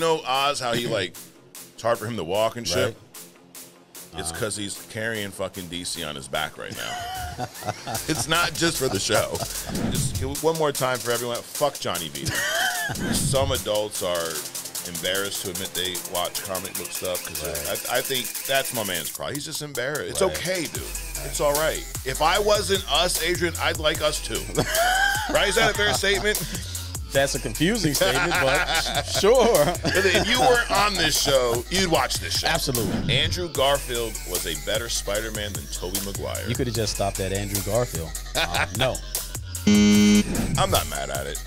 Oz, how he like it's hard for him to walk and shit. Right. It's because he's carrying fucking DC on his back right now. It's not just for the show. Just one more time for everyone. Fuck Johnny Vito. Some adults are embarrassed to admit they watch comic book stuff because I think that's my man's problem. He's just embarrassed. It's okay, dude. It's all right. If I wasn't us, Adrian, I'd like us too. Right? Is that a fair statement? That's a confusing statement, but sure. If you weren't on this show, you'd watch this show. Absolutely. Andrew Garfield was a better Spider-Man than Tobey Maguire. You could have just stopped at Andrew Garfield. No. I'm not mad at it.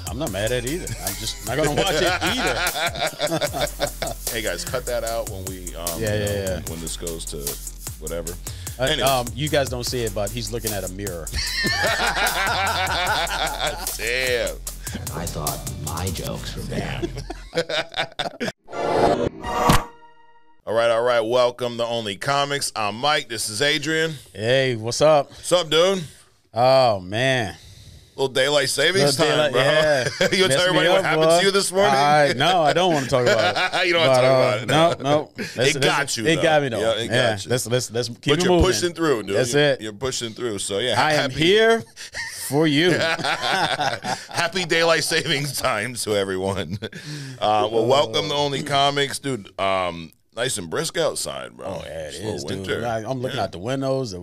I'm not mad at it either. I'm just not going to watch it either. Hey, guys, cut that out when we when this goes to whatever. You guys don't see it, but he's looking at a mirror. Damn. I thought my jokes were bad. All right. Welcome to Only Comics. I'm Mike. This is Adrian. Hey, what's up? What's up, dude? Oh, man. Little daylight savings time, bro. Yeah. You want to tell everybody what happened to you this morning? No, I don't want to talk about it. You don't want to talk about it. No. It got you. It got me, though. Yeah, it got you. Let's keep it moving. But you're pushing through, dude. That's it. You're pushing through. So, yeah. I am here for you. Happy daylight savings time to everyone. Welcome to Only Comics. Dude, nice and brisk outside, bro. Oh, yeah, it is, winter. dude. I'm looking out the windows.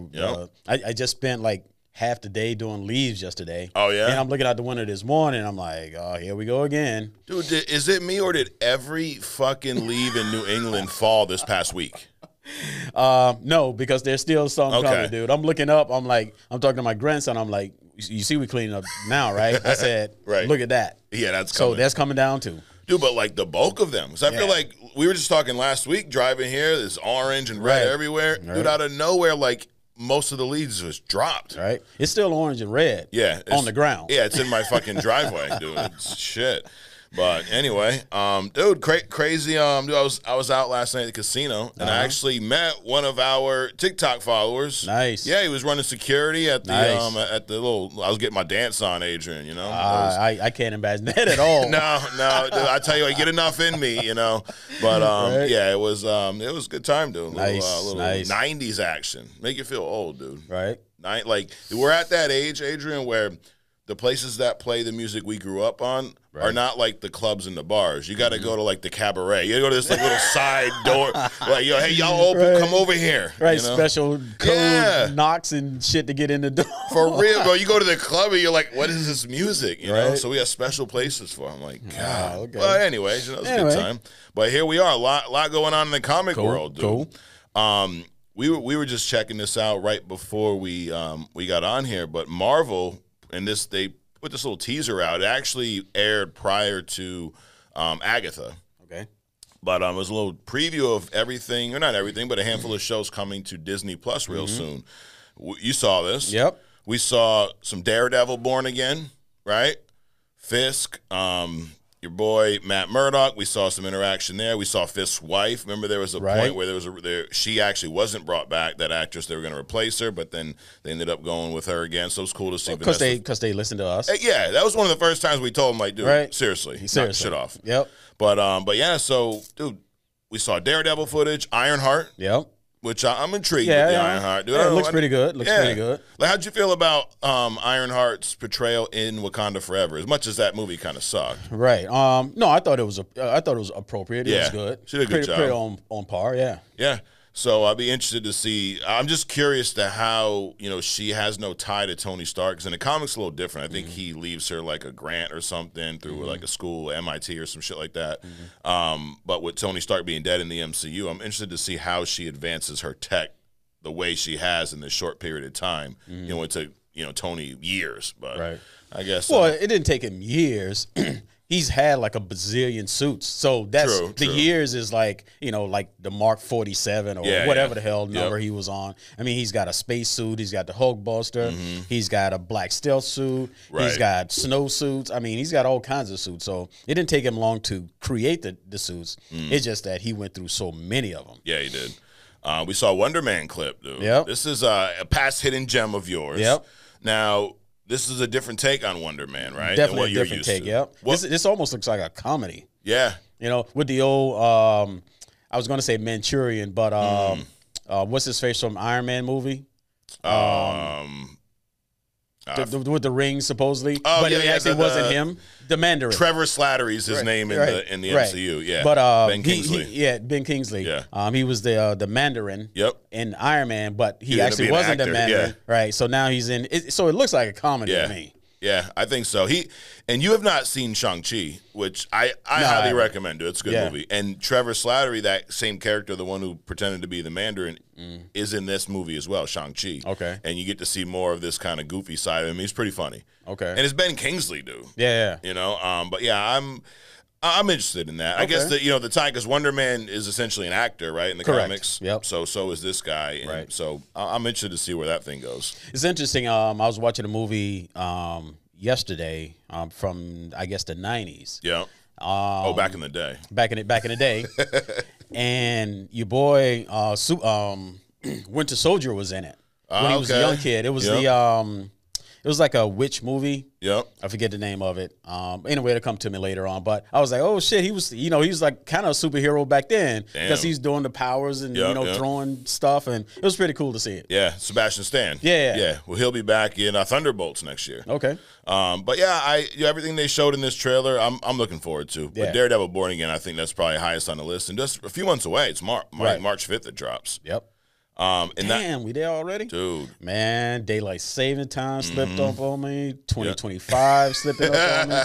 I just spent, like, half the day doing leaves yesterday. Oh, yeah? And I'm looking out the window this morning. I'm like, oh, here we go again. Dude, is it me or did every fucking leave in New England fall this past week? No, because there's still some coming, dude. I'm looking up. I'm talking to my grandson. I'm like, you see we cleaning up now, right? I said, right. Look at that. Yeah, that's coming. So that's coming down too. Dude, but like the bulk of them. Because I feel like we were just talking last week, driving here, there's orange and red everywhere. Right. Dude, out of nowhere, like, most of the leaves was dropped. Right. It's still orange and red. Yeah. On the ground. Yeah, it's in my fucking driveway, dude. It's shit. But anyway, dude, crazy. Dude, I was out last night at the casino, and I actually met one of our TikTok followers. Nice. Yeah, he was running security at the at the little. I was getting my dance on, Adrian. You know. I can't imagine that at all. No, dude, I tell you, I get enough in me, you know. But yeah, it was a good time, dude. Little 90s action, make you feel old, dude. Right. Like we're at that age, Adrian, where the places that play the music we grew up on are not like the clubs and the bars. You got to go to like the cabaret. You got to go to this like little side door. Like, yo, hey, y'all open, come over here. Right, you know? Special code knocks and shit to get in the door. For real, bro. You go to the club and you're like, what is this music? You know? So we have special places for it. I'm like, God. Okay. But anyways, it was a good time. But here we are. A lot going on in the comic world, dude. Cool. We were just checking this out right before we got on here. But Marvel, and they put this little teaser out. It actually aired prior to Agatha. Okay. But it was a little preview of everything, or not everything, but a handful of shows coming to Disney Plus real soon. You saw this. Yep. We saw some Daredevil Born Again, right? Fisk, your boy Matt Murdock. We saw some interaction there. We saw Fisk's wife. Remember, there was a point where she actually wasn't brought back. That actress, they were going to replace her, but then they ended up going with her again. So it was cool to see. Because they listened to us. Yeah, that was one of the first times we told them, like, dude, seriously, knock shit off. Yep. But yeah, so dude, we saw Daredevil footage, Ironheart. Yep. Which I'm intrigued with the Ironheart. Dude, it looks pretty good. Pretty good. Like, how'd you feel about Ironheart's portrayal in Wakanda Forever? As much as that movie kind of sucked. Right. No, I thought it was appropriate. It was good. She did a good job. Pretty on par. Yeah. Yeah. So I'd be interested to see. I'm just curious to how, she has no tie to Tony Stark. Because in the comics, a little different. I think he leaves her like a grant or something through like a school, MIT or some shit like that. But with Tony Stark being dead in the MCU, I'm interested to see how she advances her tech the way she has in this short period of time. It took Tony years, but I guess. Well, it didn't take him years. He's had like a bazillion suits. So that's the years is like, like the Mark 47 or whatever the hell number he was on. I mean, he's got a space suit. He's got the Hulkbuster. He's got a black stealth suit. He's got snow suits. I mean, he's got all kinds of suits. So it didn't take him long to create the suits. It's just that he went through so many of them. Yeah, he did. We saw a Wonderman clip, dude. Yep. This is a past hidden gem of yours. Yep. Now, this is a different take on Wonder Man, right? Definitely a different take, yep. This almost looks like a comedy. Yeah. You know, with the old, I was going to say Manchurian, but what's his face from Iron Man movie? With the ring, supposedly. Oh, but it actually wasn't him. The Mandarin. Trevor Slattery's his name in the MCU. Yeah. But Ben Kingsley. Ben Kingsley. Yeah. He was the Mandarin. Yep. In Iron Man, but he actually wasn't the Mandarin. Yeah. Right. So now he's in. So it looks like a comedy to me. Yeah, I think so. And you have not seen Shang-Chi, which I highly recommend it. It's a good movie. And Trevor Slattery, that same character, the one who pretended to be the Mandarin, is in this movie as well, Shang-Chi. Okay. And you get to see more of this kind of goofy side of him. He's pretty funny. Okay. And it's Ben Kingsley, dude. Yeah. You know, but yeah, I'm interested in that. Okay. I guess the time, because Wonderman is essentially an actor, right, in the comics. Yep. So is this guy. And right. So I'm interested to see where that thing goes. It's interesting. I was watching a movie yesterday from, I guess, the 90s. Yeah. Back in the day. Back in the day. And your boy Winter Soldier was in it when he was a young kid. It was it was like a witch movie. Yep. I forget the name of it. Anyway, it'll come to me later on. But I was like, oh shit, he was like kind of a superhero back then because he's doing the powers and throwing stuff, and it was pretty cool to see it. Yeah, Sebastian Stan. Yeah. Well, he'll be back in Thunderbolts next year. Okay. But yeah, everything they showed in this trailer, I'm looking forward to. Yeah. But Daredevil Born Again, I think that's probably highest on the list, and just a few months away. It's March 5th it drops. Yep. And damn, we there already? Dude. Man, daylight saving time slipped up on me. 2025 slipping up on me.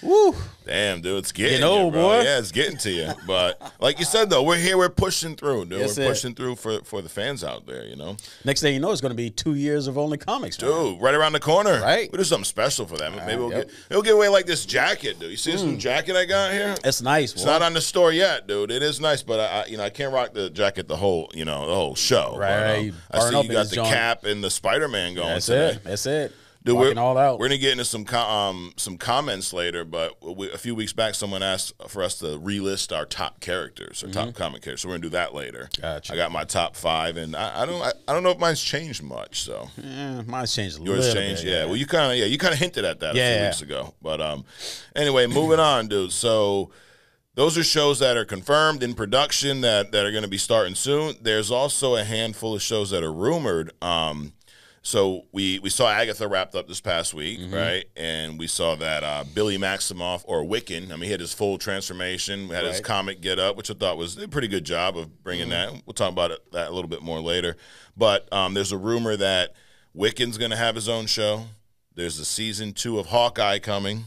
Woo. Damn, dude, it's getting you, bro. Boy. Yeah, it's getting to you. But like you said, though, we're here. We're pushing through, dude. That's we're pushing through for the fans out there, you know? Next thing you know, it's going to be 2 years of only comics, man. Dude, right around the corner. Right. We'll do something special for them. Maybe we'll get away like this jacket, dude. You see this new jacket I got here? It's nice. It's not on the store yet, dude. It is nice, but I can't rock the jacket the whole show. Right. But, I see you got the cap and the Spiderman going. That's it. Dude, we're all out. We're gonna get into some comments later, but a few weeks back, someone asked for us to relist our top characters or top comic characters. So we're gonna do that later. Gotcha. I got my top 5, and I don't know if mine's changed much. So mine's changed a little bit. Yours changed, yeah. Well, you kind of hinted at that a few weeks ago, but anyway, moving on, dude. So those are shows that are confirmed in production that are going to be starting soon. There's also a handful of shows that are rumored. So we saw Agatha wrapped up this past week, right? And we saw that Billy Maximoff, or Wiccan, I mean, he had his full transformation. We had his comic get up, which I thought was a pretty good job of bringing that. We'll talk about that a little bit more later. But there's a rumor that Wiccan's going to have his own show. There's a season 2 of Hawkeye coming.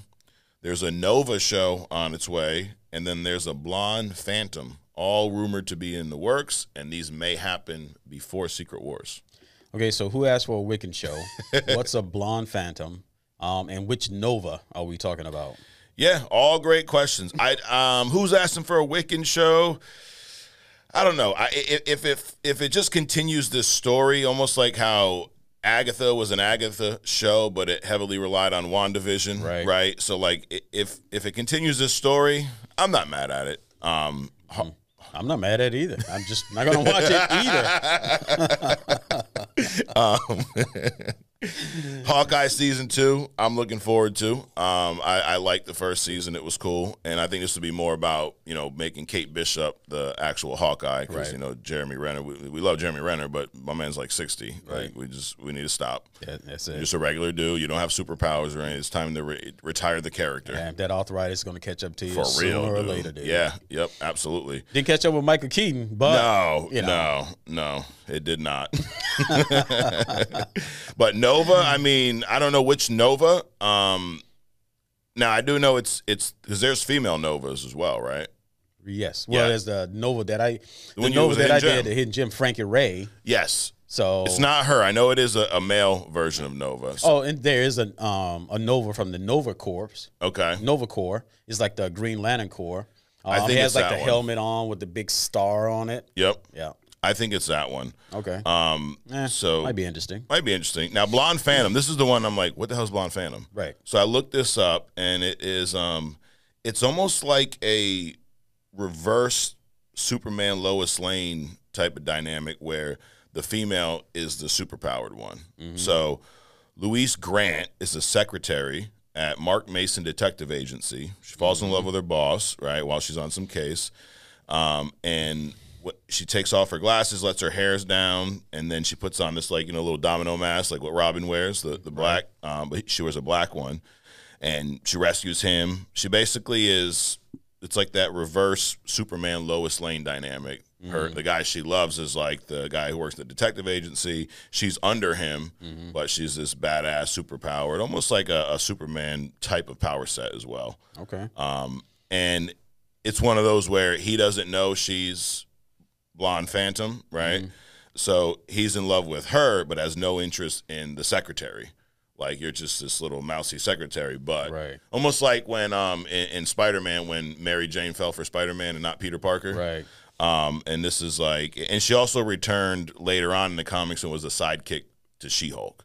There's a Nova show on its way. And then there's a Blonde Phantom, all rumored to be in the works. And these may happen before Secret Wars. Okay, so who asked for a Wiccan show? What's a Blonde Phantom? And which Nova are we talking about? Yeah, all great questions. Who's asking for a Wiccan show? I don't know. If it just continues this story, almost like how Agatha was an Agatha show, but it heavily relied on WandaVision, right? So like, if it continues this story, I'm not mad at it. I'm not mad at it either. I'm just not going to watch it either. Hawkeye season 2, I'm looking forward to. I liked the first season; it was cool, and I think this will be more about making Kate Bishop the actual Hawkeye because Jeremy Renner. We love Jeremy Renner, but my man's like 60. Right. Like we need to stop. Yeah, that's it. You're just a regular dude. You don't have superpowers or anything. It's time to retire the character. Yeah, that arthritis is going to catch up to you for sooner real, or dude. later, dude. Yeah, yep, absolutely. Didn't catch up with Michael Keaton, but no, it did not. But Nova, I mean, I don't know which Nova. Now I do know it's because there's female Novas as well, right? Yes. Well, there's the Nova that I did, the Hidden Gem, Frankie Ray. Yes. So it's not her. I know it is a male version of Nova. So. Oh, and there is a Nova from the Nova Corps. Okay. Nova Corps is like the Green Lantern Corps. I think it has it's like that the one. helmet on with the big star on it. Yep. Yeah. I think it's that one. Okay. So might be interesting. Now, Blonde Phantom. This is the one I'm like, what the hell is Blonde Phantom? Right. So I looked this up, and it is it's almost like a reverse Superman Lois Lane type of dynamic where the female is the superpowered one. So Louise Grant is the secretary at Mark Mason Detective Agency. She falls in love with her boss, right, while she's on some case. And she takes off her glasses, lets her hairs down, and then she puts on this, like, little domino mask, like what Robin wears, the black, but she wears a black one. And she rescues him. She basically is, it's like that reverse Superman Lois Lane dynamic. The guy she loves is like the guy who works at the detective agency. She's under him, but she's this badass, superpowered, almost like a Superman type of power set as well. Okay. And it's one of those where he doesn't know she's Blonde Phantom, right? So he's in love with her, but has no interest in the secretary. Like, you're just this little mousy secretary, but almost like when in Spider-Man, when Mary Jane fell for Spider-Man and not Peter Parker. Right. And this is like, and she also returned later on in the comics and was a sidekick to She-Hulk.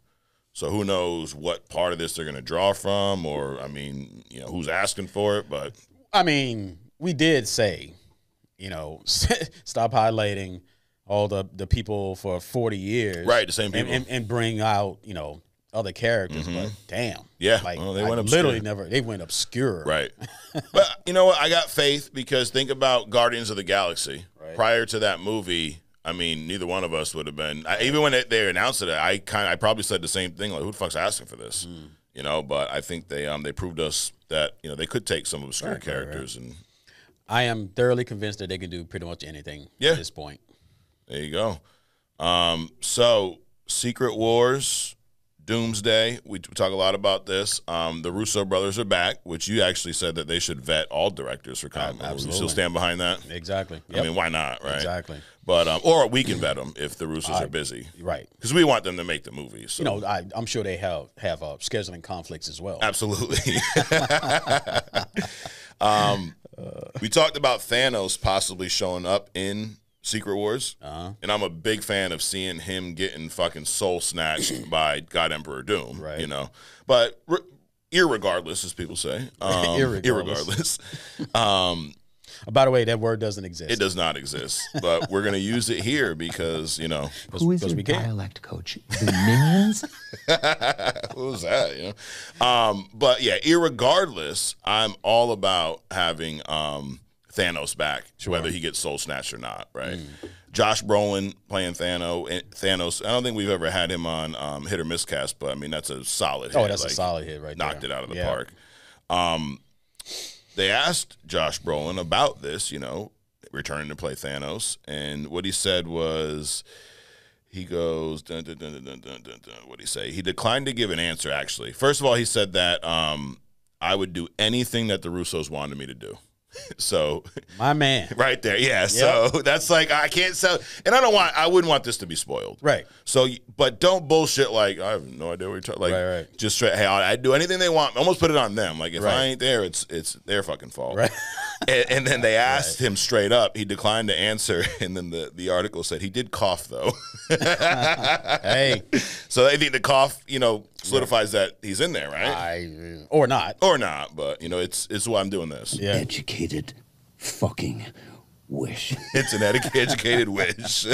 So who knows what part of this they're going to draw from, or, I mean, who's asking for it, but. I mean, we did say, stop highlighting all the people for 40 years. Right, the same people. And bring out, other characters, but damn. Yeah, like, well, they went obscure. Literally they went obscure. Right. But you know what? I got faith, because think about Guardians of the Galaxy. Right. Prior to that movie, I mean, neither one of us would have been. Even when they announced it, I probably said the same thing. Like, who the fuck's asking for this? But I think they proved us that they could take some obscure characters and. I am thoroughly convinced that they can do pretty much anything at this point. There you go. So Secret Wars. Doomsday, we talk a lot about this. The Russo brothers are back, which you actually said that they should vet all directors for comic movies. You still stand behind that? Exactly. I mean, why not, right? Exactly. But or we can vet them if the Russos are busy, right? Because we want them to make the movies. So. I'm sure they have scheduling conflicts as well. Absolutely. We talked about Thanos possibly showing up in Secret Wars, and I'm a big fan of seeing him getting fucking soul snatched by God Emperor Doom, right? But irregardless, as people say, irregardless. By the way, that word doesn't exist. It does not exist, but we're gonna use it here because who is your dialect coach? The Minions? What was that? But yeah, irregardless, I'm all about having Thanos back, whether he gets soul snatched or not, right? Josh Brolin playing Thanos. I don't think we've ever had him on Hit or Miss Cast, but I mean, that's a solid hit. Oh, that's a solid hit right there. Knocked it out of the park. They asked Josh Brolin about this, returning to play Thanos, and what he said was, he goes, dun, dun, dun, dun, dun, dun, dun, dun. What'd he say? He declined to give an answer, actually. First of all, he said that I would do anything that the Russos wanted me to do. So my man, right there, yeah. Yep. So that's like, I can't sell, and I wouldn't want this to be spoiled, right? So, but don't bullshit like I have no idea what you're talking. Like, right. Just straight, hey, I'd do anything they want. Almost put it on them. Like, if I ain't there, it's their fucking fault, right? And then they asked him straight up. He declined to answer, and then the article said he did cough though. Hey, so they think the cough, solidifies that he's in there, right? Or not, but it's why I'm doing this. Yeah. Educated fucking wish. It's an educated wish.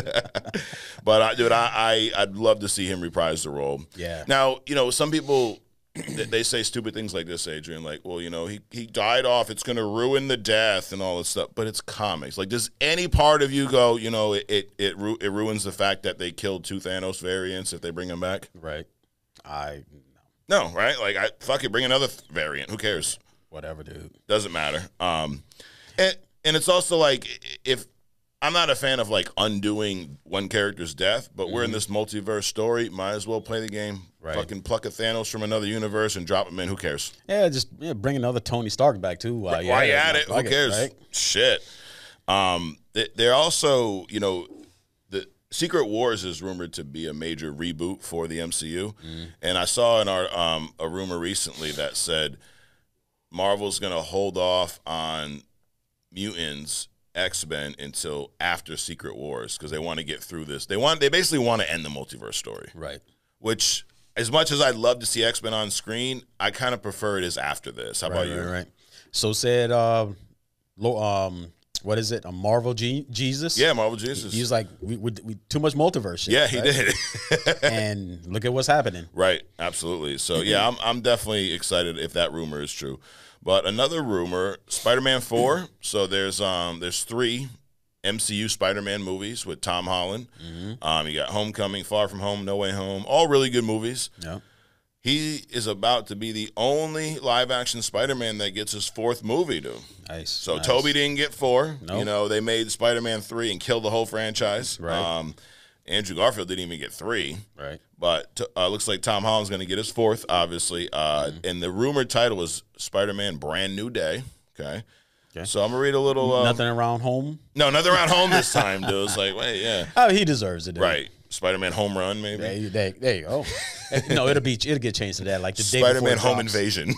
But dude, I'd love to see him reprise the role. Yeah. Now, some people they say stupid things like this, Adrian, like, well, he died off, it's going to ruin the death and all this stuff, but it's comics. Like, does any part of you go, it ruins the fact that they killed 2 Thanos variants if they bring him back? Right. No, right? Like, fuck it, bring another variant. Who cares? Whatever, dude. Doesn't matter. And it's also like, if I'm not a fan of like undoing one character's death, but we're in this multiverse story, might as well play the game. Right. Fucking pluck a Thanos from another universe and drop him in. Who cares? Yeah, just bring another Tony Stark back too. Why you at it? Who cares? Right? Shit. They're also, the Secret Wars is rumored to be a major reboot for the MCU, and I saw in our a rumor recently that said Marvel's going to hold off on Mutants, X-Men until after Secret Wars because they want to get through this. They basically want to end the multiverse story, right? Which, as much as I'd love to see X-Men on screen, I kind of prefer it is after this. How about you? Right. So said what is it? A Marvel Jesus? Yeah, Marvel Jesus. He's like, we too much multiverse shit. Yeah, he did. And look at what's happening. Right, absolutely. So yeah, I'm definitely excited if that rumor is true. But another rumor, Spider-Man 4. So there's 3 MCU Spider-Man movies with Tom Holland. Mm-hmm. You got Homecoming, Far From Home, No Way Home, all really good movies. Yeah. He is about to be the only live-action Spider-Man that gets his 4th movie, dude. Nice. So Tobey didn't get 4. Nope. You know, they made Spider-Man 3 and killed the whole franchise. Right. Andrew Garfield didn't even get 3. Right. But looks like Tom Holland's going to get his 4th, obviously. And the rumored title is Spider-Man Brand New Day. Okay. So I'm going to read a little... nothing around home? No, nothing around home this time, dude. It's like, wait, yeah. Oh, he deserves it, dude. Right. Spider-Man Home Run, maybe? There you go. No, it'll get changed to that. Like the day Spider-Man before Home Invasion.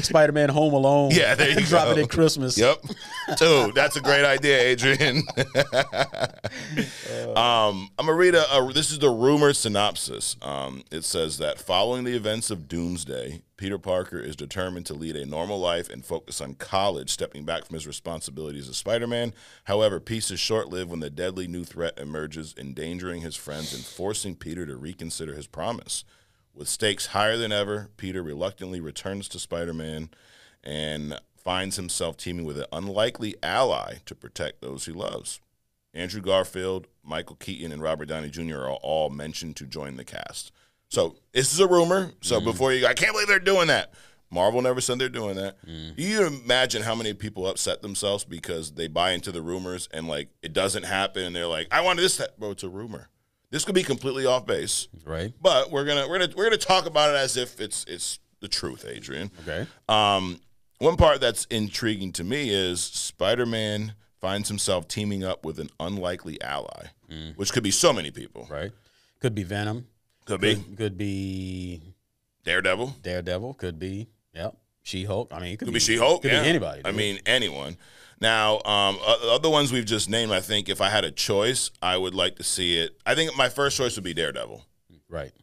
Spider-Man Home Alone. Yeah, there you go. Drop it at Christmas. Yep. Dude, that's a great idea, Adrian. I'm going to read this is the rumor synopsis. It says that following the events of Doomsday, Peter Parker is determined to lead a normal life and focus on college, stepping back from his responsibilities as Spider-Man. However, peace is short-lived when the deadly new threat emerges, endangering his friends and forcing Peter to reconsider his promise. With stakes higher than ever, Peter reluctantly returns to Spider-Man and finds himself teaming with an unlikely ally to protect those he loves. Andrew Garfield, Michael Keaton, and Robert Downey Jr. are all mentioned to join the cast. So this is a rumor. So before you go, I can't believe they're doing that. Marvel never said they're doing that. You imagine how many people upset themselves because they buy into the rumors and like it doesn't happen and they're like, I wanted this. Bro, it's a rumor. This could be completely off base. Right. But we're gonna talk about it as if it's the truth, Adrian. Okay. One part that's intriguing to me is Spider-Man finds himself teaming up with an unlikely ally, which could be so many people. Right. Could be Venom. Could be Daredevil. Could be, yep. She-Hulk. I mean, it could be She-Hulk. Could be anybody. Dude. I mean, anyone. Now, other ones we've just named, I think if I had a choice, I would like to see it. I think my first choice would be Daredevil. Right.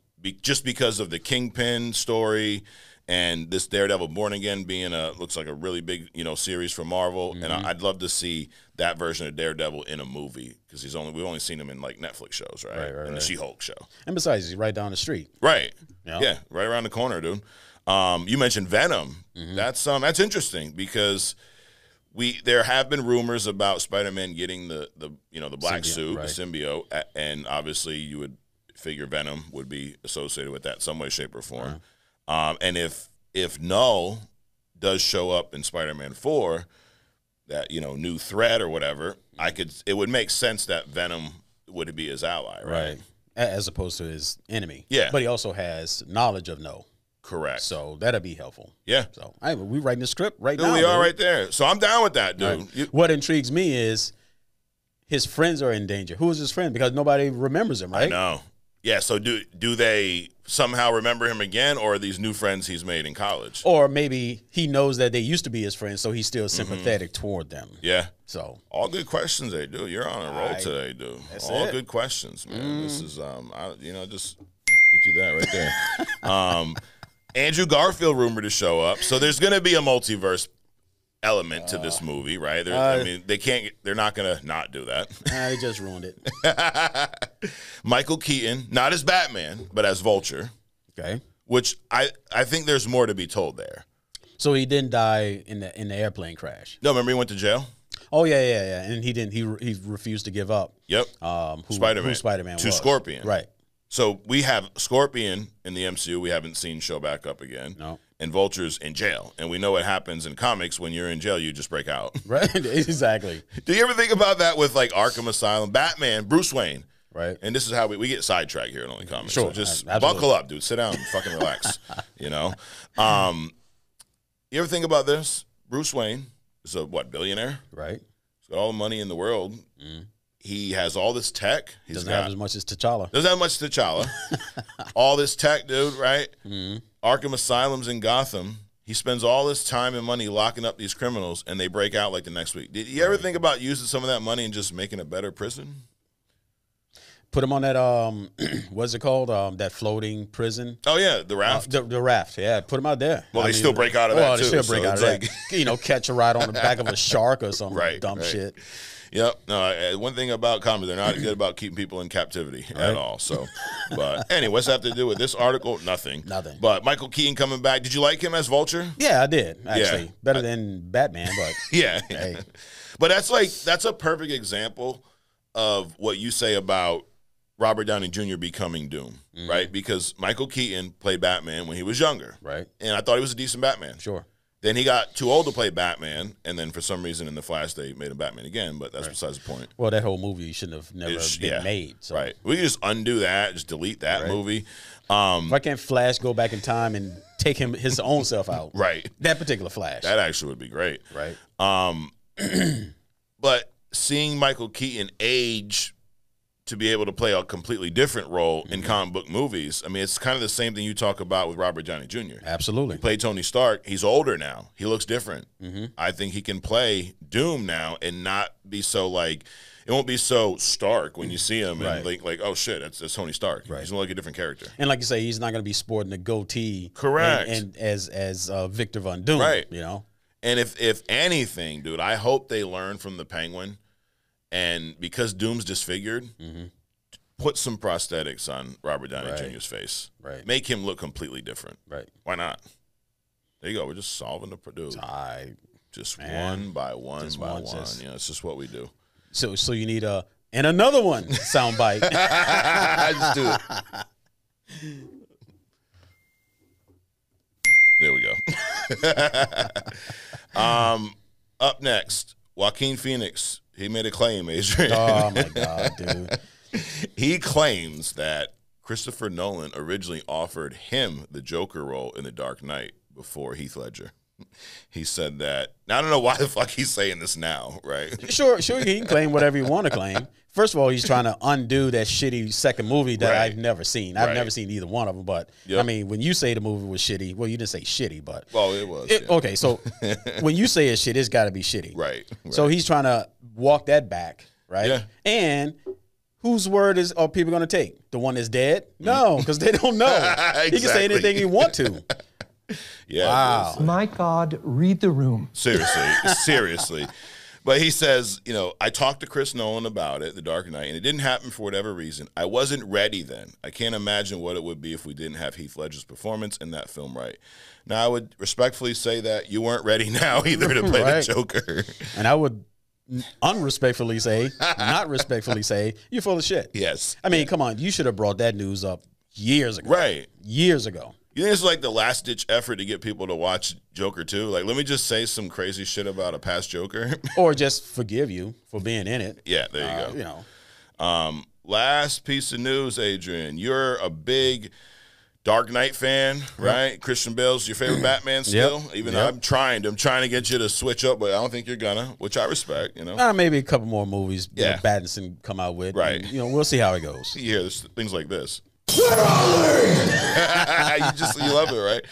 Just because of the Kingpin story and this Daredevil Born Again being looks like a really big, series for Marvel. And I'd love to see that version of Daredevil in a movie because we've only seen him in like Netflix shows, right? And the She-Hulk show. And besides, he's right down the street. Right. Yeah, right around the corner, dude. You mentioned Venom. That's interesting because there have been rumors about Spider-Man getting the black suit, right. The symbiote, and obviously you would figure Venom would be associated with that some way, shape, or form. Right. And if Null does show up in Spider-Man 4, that new threat or whatever, it would make sense that Venom would be his ally, right? As opposed to his enemy. Yeah. But he also has knowledge of Null. Correct. So that'd be helpful. Yeah. So we writing the script right now. We are right there. So I'm down with that, dude. Right. What intrigues me is his friends are in danger. Who is his friend? Because nobody remembers him, right? I know. Yeah, so do they somehow remember him again, or are these new friends he's made in college? Or maybe he knows that they used to be his friends, so he's still sympathetic toward them. Yeah. So all good questions, dude. You're on a roll today, dude. All good questions, man. This is just get you that right there. Andrew Garfield rumored to show up, so there's going to be a multiverse element to this movie, right? They're not gonna not do that. They just ruined it. Michael Keaton, not as Batman, but as Vulture. Okay. Which I think there's more to be told there. So he didn't die in the airplane crash. No, remember he went to jail? Oh yeah. And he didn't. He refused to give up. Yep. Who Spider-Man was. To Scorpion. Right. So we have Scorpion in the MCU. We haven't seen show back up again. No. And Vulture's in jail. And we know what happens in comics when you're in jail, you just break out. Right, exactly. Do you ever think about that with like Arkham Asylum? Batman, Bruce Wayne. Right. And this is how we get sidetracked here in Only Comics. Sure. So just Absolutely. buckle up, dude. Sit down and fucking relax. You ever think about this? Bruce Wayne is a billionaire? Right. He's got all the money in the world. He has all this tech. He doesn't have as much as T'Challa. Doesn't have much T'Challa. All this tech, dude, right? Arkham Asylum's in Gotham. He spends all this time and money locking up these criminals, and they break out like the next week. Did you ever think about using some of that money and just making a better prison? Put him on that what's it called? That floating prison. Oh yeah, the raft. The raft. Yeah, put him out there. Well, they still break out of that too. They still break out of that. You know, catch a ride on the back of a shark or some dumb shit. Yep. No, one thing about comedy, they're not good about keeping people in captivity at all. So, but anyway, what's that have to do with this article? Nothing. But Michael Keaton coming back. Did you like him as Vulture? Yeah, I did. Actually, better than Batman. But yeah. Hey. But that's a perfect example of what you say about Robert Downey Jr. becoming Doom, right? Because Michael Keaton played Batman when he was younger, right? And I thought he was a decent Batman. Sure. Then he got too old to play Batman, and then for some reason in The Flash they made him Batman again, but that's besides the point. Well, that whole movie shouldn't have never been made. So. Right. We can just undo that, just delete that movie. Why can't Flash go back in time and take his own self out? Right. That particular Flash. That actually would be great. Right. But seeing Michael Keaton age to be able to play a completely different role in comic book movies. I mean, it's kind of the same thing you talk about with Robert Downey Jr. Absolutely. He played Tony Stark. He's older now. He looks different. I think he can play Doom now and not be so like, it won't be so stark when you see him and like oh shit, that's Tony Stark. Right. He's like a different character. And like you say, he's not going to be sporting a goatee. Correct. And as Victor Von Doom. Right. You know? And if anything, dude, I hope they learn from the Penguin. And because Doom's disfigured, put some prosthetics on Robert Downey Jr.'s face. Right. Make him look completely different. Right. Why not? There you go. We're just solving the producer. Just one by one. You know, it's just what we do. So you need and another one soundbite. Just do it. There we go. Up next, Joaquin Phoenix. He made a claim, Adrian. Oh, my God, dude. He claims that Christopher Nolan originally offered him the Joker role in The Dark Knight before Heath Ledger. He said that. Now, I don't know why the fuck he's saying this now, right? Sure, he can claim whatever he want to claim. First of all, he's trying to undo that shitty second movie that I've never seen. I've never seen either one of them, but I mean, when you say the movie was shitty, well, you didn't say shitty, but well, it was. Okay, so when you say it's shit, it's got to be shitty, right? So he's trying to walk that back, right? Yeah. And whose word are people going to take? The one that's dead? No, because they don't know. Exactly. He can say anything he want to. Yeah. Wow. My God, read the room. Seriously. But he says, you know, I talked to Chris Nolan about it, The Dark Knight, and it didn't happen for whatever reason. I wasn't ready then. I can't imagine what it would be if we didn't have Heath Ledger's performance in that film right. Now, I would respectfully say that you weren't ready now either to play the Joker. And I would unrespectfully say, not respectfully say, you're full of shit. Yes. I mean, come on, you should have brought that news up years ago. Right. Years ago. You think it's like the last-ditch effort to get people to watch Joker 2? Like, let me just say some crazy shit about a past Joker. Or just forgive you for being in it. Yeah, there you go. You know. Last piece of news, Adrian. You're a big Dark Knight fan, right? Christian Bale's your favorite Batman still? Even though I'm trying to get you to switch up, but I don't think you're gonna, which I respect, you know. Maybe a couple more movies Pattinson come out with. Right. And, you know, we'll see how it goes. You hear things like this. Where are they? you love it, right?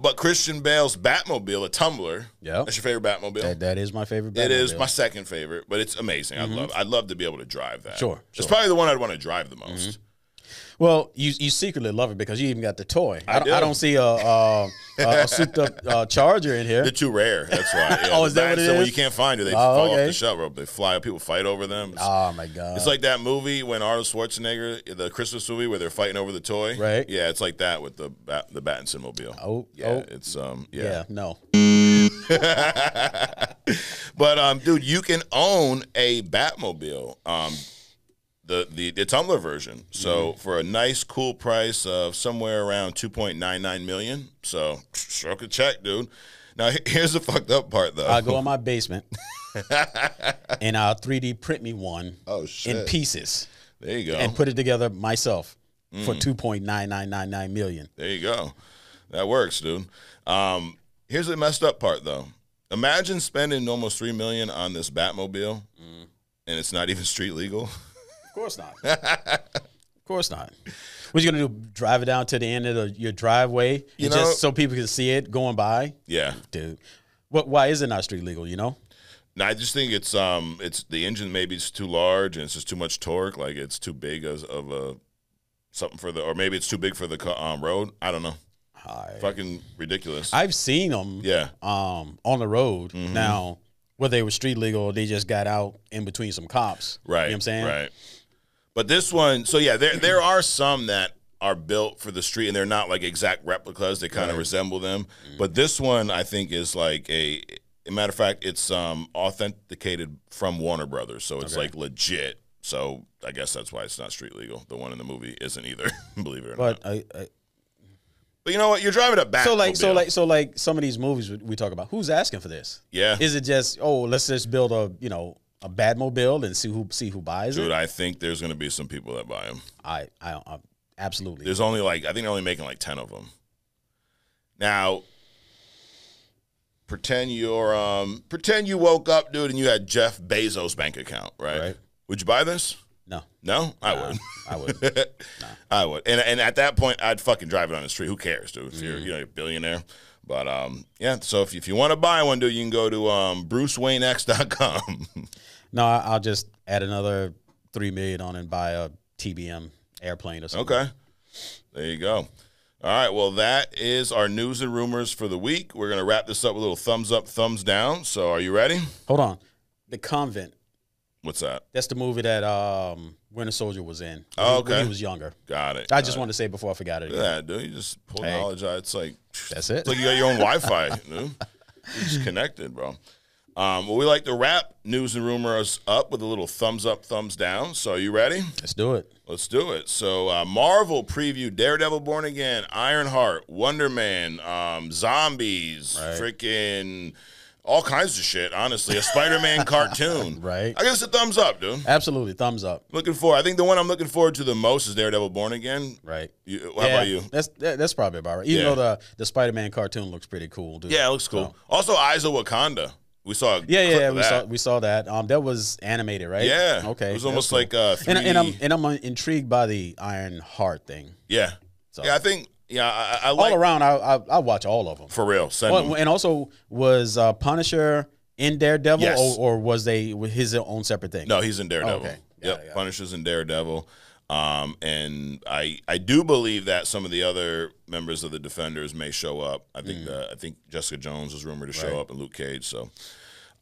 But Christian Bale's Batmobile, a Tumbler. Yeah, that's your favorite Batmobile. That is my favorite Batmobile. It is my second favorite, but it's amazing. I'd love to be able to drive that. Sure. It's probably the one I'd want to drive the most. Well, you secretly love it because you even got the toy. I don't see a souped up Charger in here. They're too rare. That's why. Yeah, oh, is that what it is? When you can't find it, they fall off the shelf. They fly. People fight over them. Oh my God! It's like that movie when Arnold Schwarzenegger, the Christmas movie where they're fighting over the toy. Right. Yeah, it's like that with the Battinson mobile. Oh, yeah. It's Yeah, no. But dude, you can own a Batmobile. The Tumbler version. So for a nice, cool price of somewhere around $2.99 million. So stroke a check, dude. Now here's the fucked up part, though. I'll go in my basement and I'll 3D print me one. Oh shit! In pieces. There you go. And put it together myself for $2.9999 million. There you go. That works, dude. Here's the messed up part, though. Imagine spending almost $3 million on this Batmobile, and it's not even street legal. Of course not. Of course not. What you gonna do? Drive it down to the end of your driveway, just so people can see it going by? Yeah, dude. Why is it not street legal? You know? No, I just think it's the engine maybe it's too large and it's just too much torque. Like it's too big of a something for or maybe it's too big for the road. I don't know. Fucking ridiculous. I've seen them. Yeah. On the road now. Whether they were street legal or they just got out in between some cops. Right. You know what I'm saying? Right. But this one, so yeah, there are some that are built for the street and they're not like exact replicas. They kind of resemble them. But this one I think is like a matter of fact, it's authenticated from Warner Brothers. So it's like legit. So I guess that's why it's not street legal. The one in the movie isn't either, believe it or not. But you know what? You're driving a Batmobile. So like some of these movies we talk about, who's asking for this? Yeah. Is it just let's just build a Batmobile and see who buys it? Dude, I think there's going to be some people that buy them. I absolutely. There's only I think they're only making like 10 of them. Now, pretend you woke up, dude, and you had Jeff Bezos' bank account, right? Would you buy this? No, I would. I would. Nah. I would. And at that point, I'd fucking drive it on the street. Who cares, dude? If you're a billionaire. But yeah. So if you want to buy one, dude, you can go to BruceWayneX.com. No, I'll just add another $3 million on and buy a TBM airplane or something. Okay. There you go. All right. Well, that is our news and rumors for the week. We're gonna wrap this up with a little thumbs up, thumbs down. So are you ready? Hold on. The Convent. What's that? That's the movie that Winter Soldier was in. When he was younger. Got it. I just wanted to say before I forgot it. Yeah, dude. You just pull knowledge out. It's like that's it. It's like you got your own Wi-Fi, dude. You're just connected, bro. Well, we like to wrap news and rumors up with a little thumbs up, thumbs down. So are you ready? Let's do it. Let's do it. So Marvel previewed Daredevil Born Again, Ironheart, Wonderman, zombies, freaking all kinds of shit, honestly. A Spider-Man cartoon. Right. I guess a thumbs up, dude. Absolutely, thumbs up. I think the one I'm looking forward to the most is Daredevil Born Again. Right. How about you? That's probably about right. Even though the Spider-Man cartoon looks pretty cool, dude. Yeah, it looks cool. So. Also, Eyes of Wakanda. We saw we saw that. That was animated, right? Yeah. Okay. It was almost like 3D. And I'm intrigued by the Ironheart thing. Yeah. So. Yeah, I think I like all around. I watch all of them for real. And also was Punisher in Daredevil, yes. or was they with his own separate thing? No, he's in Daredevil. Oh, okay. Yep. Punisher's in Daredevil. And I do believe that some of the other members of the Defenders may show up. I think Jessica Jones is rumored to show up, and Luke Cage. So,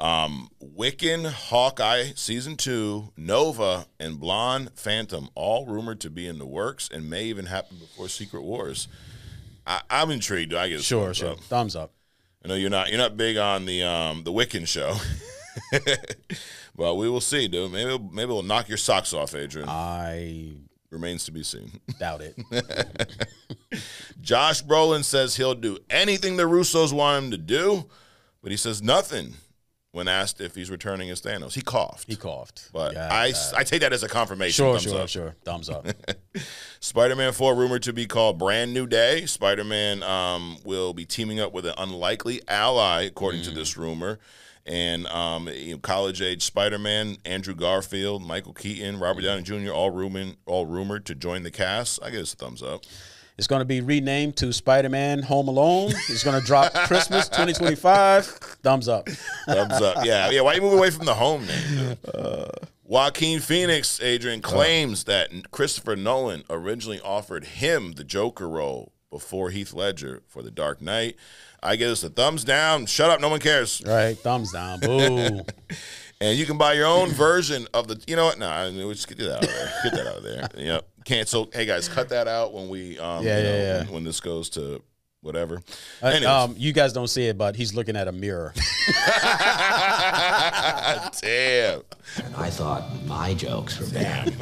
Wiccan, Hawkeye Season 2, Nova, and Blonde Phantom all rumored to be in the works and may even happen before Secret Wars. I'm intrigued. I guess sure. Thumbs up. I know you're not big on the Wiccan show. Well, we will see, dude. Maybe we'll knock your socks off, Adrian. Remains to be seen. Doubt it. Josh Brolin says he'll do anything the Russos want him to do, but he says nothing when asked if he's returning as Thanos. He coughed. But I take that as a confirmation. Sure. Thumbs up. Spider-Man 4 rumored to be called Brand New Day. Spider-Man will be teaming up with an unlikely ally, according to this rumor. And college-age Spider-Man, Andrew Garfield, Michael Keaton, Robert Downey Jr., all rumored to join the cast. I guess a thumbs up. It's going to be renamed to Spider-Man Home Alone. It's going to drop Christmas 2025. Thumbs up. Thumbs up. Yeah. Why you move away from the home name? Joaquin Phoenix, Adrian, claims that Christopher Nolan originally offered him the Joker role before Heath Ledger for The Dark Knight. I give this a thumbs down. Shut up. No one cares. Right. Thumbs down. Boo. And you can buy your own version of the. You know what? No, we'll just get that out of there. Get that out of there. Yep. Cancel. Hey guys, cut that out when we. When this goes to whatever. You guys don't see it, but he's looking at a mirror. Damn. And I thought my jokes were bad.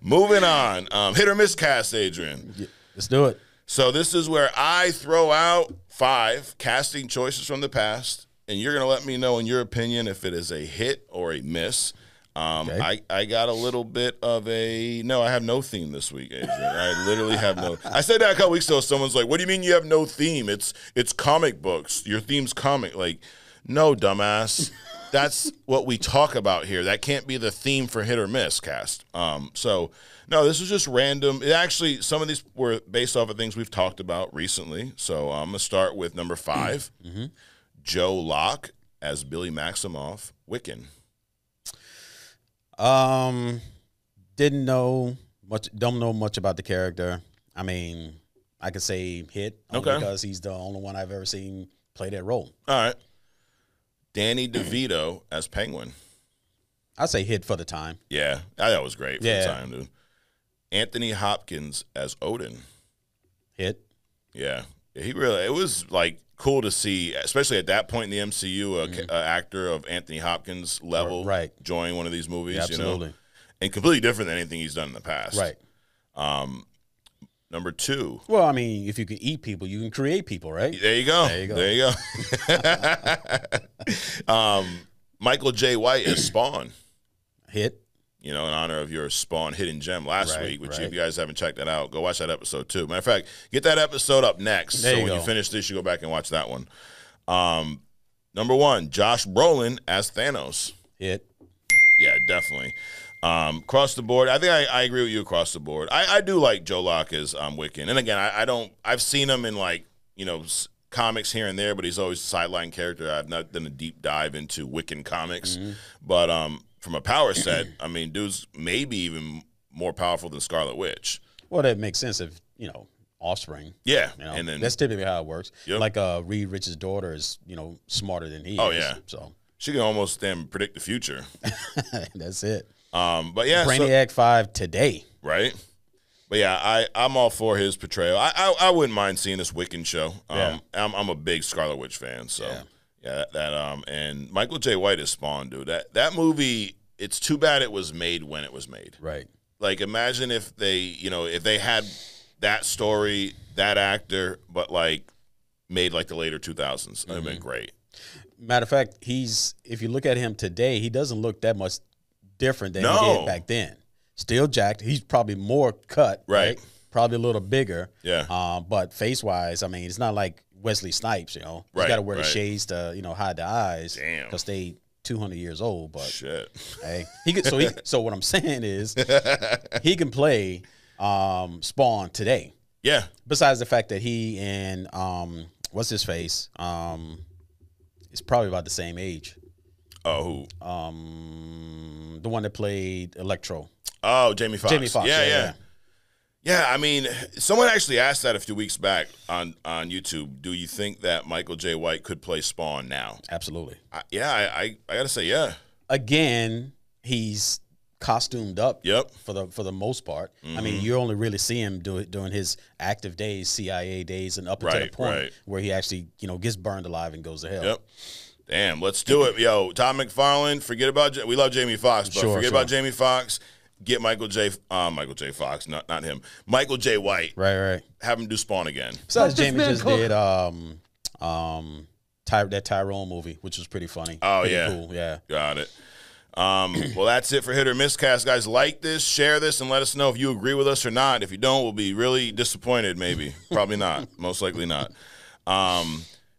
Moving on. Hit or miss cast, Adrian. Yeah, let's do it. So this is where I throw out 5 casting choices from the past, and you're going to let me know, in your opinion, if it is a hit or a miss. Okay. I got a little bit of I have no theme this week, Adrian. I literally have no. I said that a couple weeks ago. Someone's like, what do you mean you have no theme? It's comic books. Your theme's comic. Like, no, dumbass. That's what we talk about here. That can't be the theme for hit or miss cast. No, this was just random. Some of these were based off of things we've talked about recently. So I'm going to start with number 5, Joe Locke as Billy Maximoff, Wiccan. Didn't know much. Don't know much about the character. I mean, I could say hit because he's the only one I've ever seen play that role. All right. Danny DeVito as Penguin. I'd say hit for the time. Yeah, that was great for the time, dude. Anthony Hopkins as Odin. Hit. Yeah, he really. It was like cool to see, especially at that point in the MCU, an actor of Anthony Hopkins' level join one of these movies. Yeah, absolutely. You know? And completely different than anything he's done in the past. Right. Number 2. Well, I mean, if you can eat people, you can create people, right? There you go. There you go. Michael J. White as Spawn. Hit. You know, in honor of your Spawn hidden gem last week, which if you guys haven't checked that out, go watch that episode too. Matter of fact, get that episode up next. So when you finish this, you go back and watch that one. Number 1, Josh Brolin as Thanos. Hit. Yeah, definitely. Across the board, I think I agree with you across the board. I do like Joe Locke as Wiccan. And again, I've seen him in like, you know, comics here and there, but he's always a sideline character. I've not done a deep dive into Wiccan comics. But from a power set, I mean, dude's maybe even more powerful than Scarlet Witch. Well, that makes sense if, you know, offspring. Yeah. You know, and then that's typically how it works. Yep. Like Reed Richards' daughter is, you know, smarter than he is. Oh, yeah. So she can almost predict the future. That's it. But yeah, Brainiac 5 today. Right. But yeah, I'm all for his portrayal. I wouldn't mind seeing this Wiccan show. I'm a big Scarlet Witch fan, so and Michael J. White is Spawn, dude. That movie, it's too bad it was made when it was made. Right. Like imagine if they had that story, that actor, but like made like the later 2000s. That'd have been great. Matter of fact, if you look at him today, he doesn't look that much different than he did back then. Still jacked. He's probably more cut. Right. Probably a little bigger. Yeah. But face-wise, I mean, it's not like Wesley Snipes, you know. He's got to wear the shades to, you know, hide the eyes. Damn. Because they 200 years old. But shit. Hey, so what I'm saying is he can play Spawn today. Yeah. Besides the fact that he and what's his face? Is probably about the same age. Oh, who? The one that played Electro. Oh, Jamie Foxx. Jamie Foxx. Yeah, I mean, someone actually asked that a few weeks back on YouTube. Do you think that Michael J. White could play Spawn now? Absolutely. I got to say, yeah. Again, he's costumed up. Yep. For the most part. I mean, you only really see him during his active days, CIA days, and up until the point where he actually, you know, gets burned alive and goes to hell. Yep. Damn, let's do it. Yo, Todd McFarlane, forget about we love Jamie Foxx, but forget about Jamie Foxx. Get Michael J. Foxx, not him. Michael J. White. Right. Have him do Spawn again. Besides, Jamie just did that Tyrone movie, which was pretty funny. Oh, pretty yeah. Cool. Yeah. Got it. Well, that's it for Hit or Miss Cast, guys. Like this, share this, and let us know if you agree with us or not. If you don't, we'll be really disappointed, maybe. Probably not. Most likely not.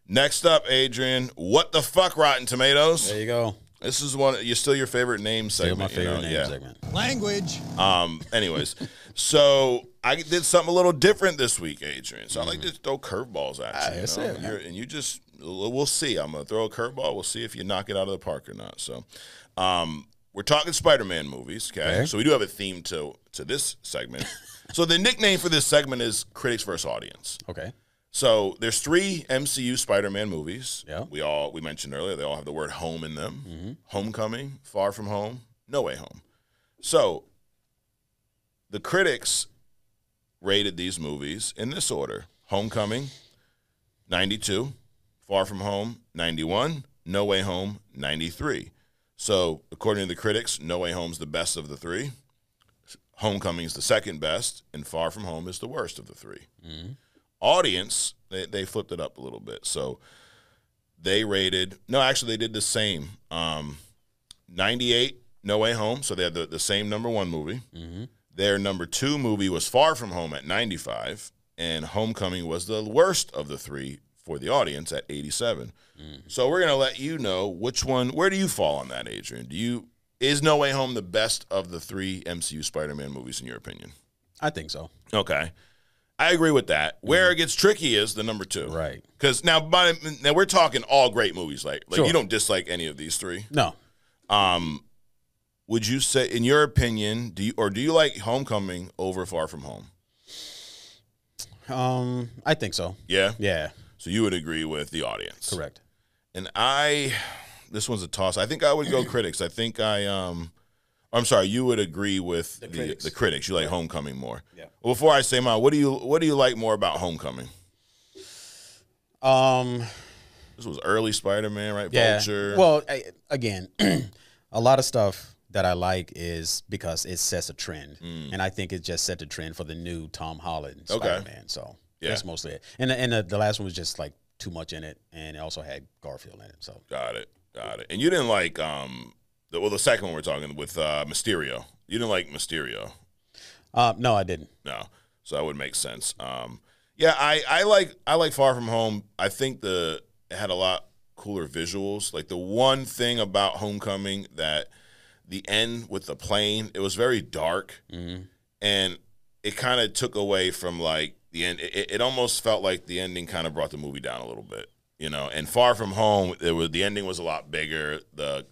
Next up, Adrian, what the fuck, Rotten Tomatoes? There you go. This is still your favorite name segment. Still my favorite name segment. Language. Anyways, so I did something a little different this week, Adrian. So I like to throw curveballs at you. That's it, man. We'll see. I'm going to throw a curveball. We'll see if you knock it out of the park or not. So we're talking Spider-Man movies, okay? So we do have a theme to this segment. So the nickname for this segment is Critics versus Audience. Okay. So there's 3 MCU Spider-Man movies. Yeah. We mentioned earlier, they all have the word home in them. Homecoming, Far From Home, No Way Home. So the critics rated these movies in this order. Homecoming, 92. Far From Home, 91. No Way Home, 93. So according to the critics, No Way Home's the best of the 3. Homecoming's the second best, and Far From Home is the worst of the 3. Audience, they flipped it up a little bit. So they rated, they did the same. 98, No Way Home. So they had the same number 1 movie. Their number 2 movie was Far From Home at 95. And Homecoming was the worst of the 3 for the audience at 87. So we're going to let you know which one, where do you fall on that, Adrian? Is No Way Home the best of the 3 MCU Spider-Man movies in your opinion? I think so. Okay. I agree with that. Where it gets tricky is the number 2. Right. Because now we're talking all great movies. Like sure. you don't dislike any of these 3. No. Would you say, in your opinion, do you like Homecoming over Far From Home? I think so. Yeah? Yeah. So you would agree with the audience. Correct. And this one's a toss. I think I would go critics. I think I'm sorry, you would agree with the critics. You like Homecoming more. Yeah. Well, before I say mine, what do you like more about Homecoming? This was early Spider-Man, right? Yeah. Vulture. Well, again, a lot of stuff that I like is because it sets a trend, and I think it just set the trend for the new Tom Holland Spider-Man. So that's mostly it. And the last one was just like too much in it, and it also had Garfield in it. So got it. And you didn't like the second one we're talking with Mysterio. You didn't like Mysterio. No, I didn't. No, so that would make sense. Yeah, I like Far From Home. I think it had a lot cooler visuals. Like the one thing about Homecoming that the end with the plane, it was very dark, and it kind of took away from like the end. It almost felt like the ending kind of brought the movie down a little bit, you know. And Far From Home, the ending was a lot bigger. The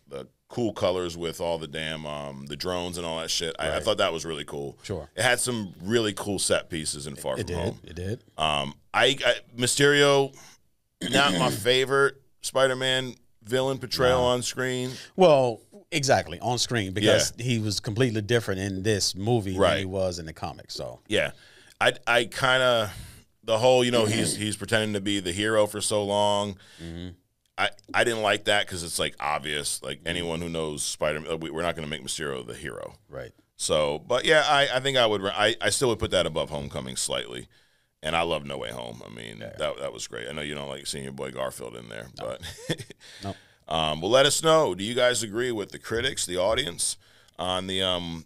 cool colors with all the damn the drones and all that shit. Right. I thought that was really cool. Sure, it had some really cool set pieces in Far From Home. It did. Mysterio, not my favorite Spider-Man villain portrayal on screen. Well, exactly, on screen, because he was completely different in this movie than he was in the comics. So yeah, I kind of the whole, you know, he's pretending to be the hero for so long. I didn't like that because it's like obvious. Like anyone who knows Spider-Man, we're not going to make Mysterio the hero, right? So, but yeah, I think I still would put that above Homecoming slightly. And I love No Way Home. I mean, that was great. I know you don't like seeing your boy Garfield in there, but no. Well, let us know. Do you guys agree with the critics, the audience, on the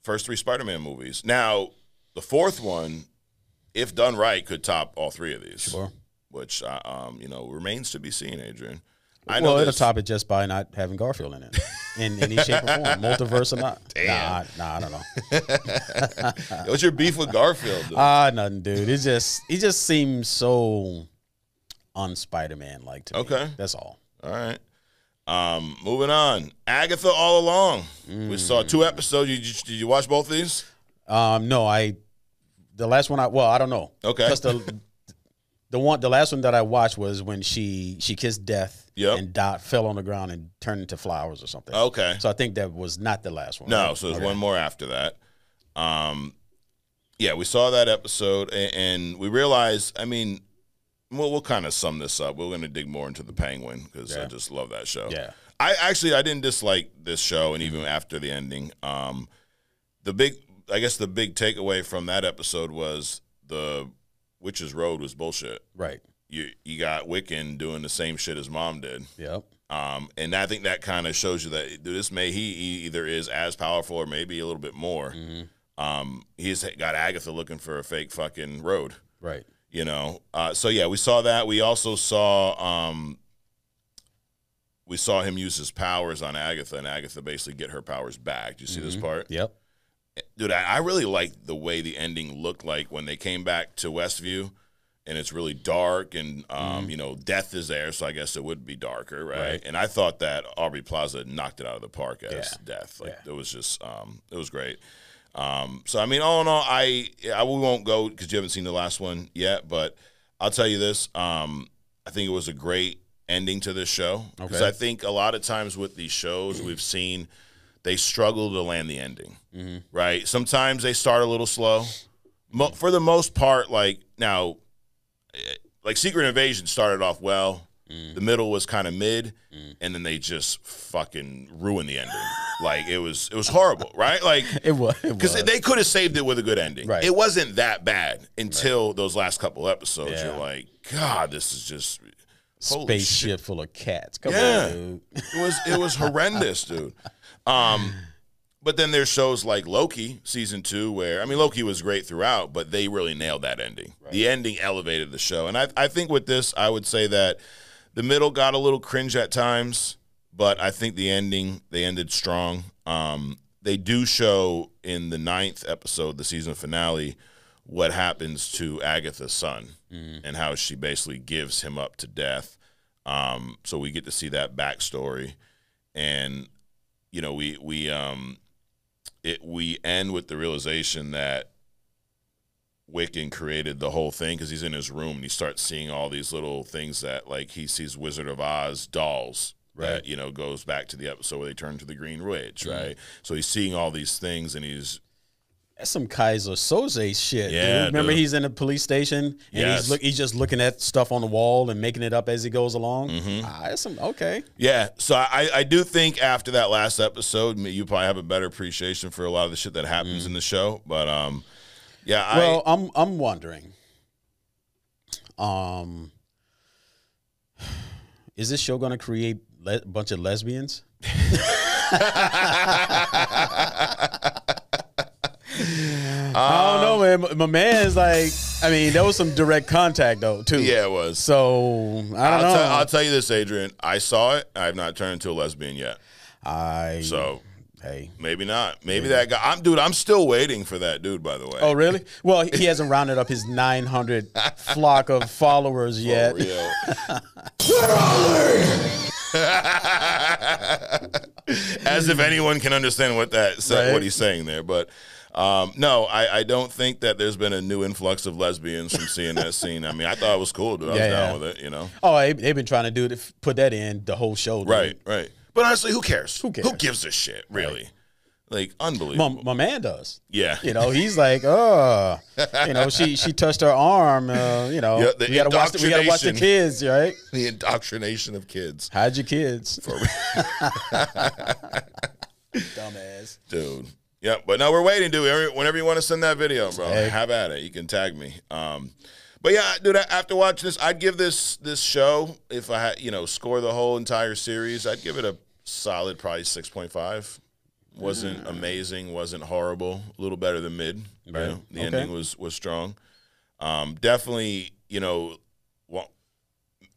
first 3 Spider-Man movies? Now, the 4th one, if done right, could top all 3 of these. Sure. Which remains to be seen, Adrian. It'll top it just by not having Garfield in it, in any shape or form, multiverse or not. Damn. Nah, I don't know. What's your beef with Garfield, dude? Nothing, dude. He just seems so un-Spider-Man like to me. Okay. That's all. All right. Moving on. Agatha All Along. We saw 2 episodes. Did you watch both of these? No, the last one I don't know. Okay. Because the last one that I watched was when she kissed death and fell on the ground and turned into flowers or something. Okay. So I think that was not the last one. No, so there's one more after that. Yeah, we saw that episode and we realized, I mean, we'll kind of sum this up. We're going to dig more into the Penguin because I just love that show. Yeah. I didn't dislike this show, and even after the ending, the big takeaway from that episode was the Witch's Road was bullshit. Right. You got Wiccan doing the same shit his mom did. Yep. And I think that kind of shows you that he either is as powerful or maybe a little bit more. He's got Agatha looking for a fake fucking road. Right. You know. So yeah, we saw that. We also saw him use his powers on Agatha, and Agatha basically get her powers back. Do you see this part? Yep. Dude, I really liked the way the ending looked like when they came back to Westview, and it's really dark, and death is there, so I guess it would be darker, right? And I thought that Aubrey Plaza knocked it out of the park as death. It was just, it was great. So I mean, all in all, we won't go because you haven't seen the last one yet, but I'll tell you this: I think it was a great ending to this show because I think a lot of times with these shows we've seen they struggle to land the ending, right? Sometimes they start a little slow. For the most part, like Secret Invasion started off well. The middle was kind of mid, and then they just fucking ruined the ending. Like it was horrible, right? Like it was because they could have saved it with a good ending. Right. It wasn't that bad until those last couple episodes. You're like, God, this is just spaceship full of cats. Come on, dude. It was horrendous, dude. But then there's shows like Loki season 2 where, I mean, Loki was great throughout, but they really nailed that ending. Right. The ending elevated the show. And I think with this, I would say that the middle got a little cringe at times, but I think they ended strong. They do show in the 9th episode, the season finale, what happens to Agatha's son and how she basically gives him up to death. So we get to see that backstory, and you know, we end with the realization that Wiccan created the whole thing because he's in his room and he starts seeing all these little things that, like, he sees Wizard of Oz dolls that, you know, goes back to the episode where they turn to the Green Witch, right? So he's seeing all these things and he's... That's some Kaiser Soze shit, dude. Remember, he's in the police station and he's just looking at stuff on the wall and making it up as he goes along. That's some okay. Yeah, so I do think after that last episode, you probably have a better appreciation for a lot of the shit that happens in the show. But yeah, well, I'm wondering, is this show going to create a bunch of lesbians? I don't know, man. My man's like, I mean, there was some direct contact though, too. Yeah, it was. So I don't know. I'll tell you this, Adrian. I saw it. I have not turned into a lesbian yet. Hey, maybe not. Maybe that guy. I'm still waiting for that dude. By the way. Oh, really? Well, he hasn't rounded up his 900 flock of followers yet. For real. As if anyone can understand what what he's saying there, but. No, I don't think that there's been a new influx of lesbians from seeing that scene. I mean, I thought it was cool, dude. I was down with it, you know. Oh, they've been trying to put that in the whole show, dude. Right. But honestly, who cares? Who gives a shit, really? Right. Like, unbelievable. My man does. Yeah. You know, he's like, you know, she touched her arm, you know. Yeah, we gotta watch the kids, right? The indoctrination of kids. Hide your kids. Dumbass. Dude. Yeah, but no, we're waiting, dude. Whenever you want to send that video, bro, have at it. You can tag me. But yeah, dude, after watching this, I'd give this show, if I had, you know, score the whole entire series, I'd give it a solid probably 6.5. Wasn't amazing, wasn't horrible, a little better than mid. Right. You know? The ending was strong. Definitely, you know,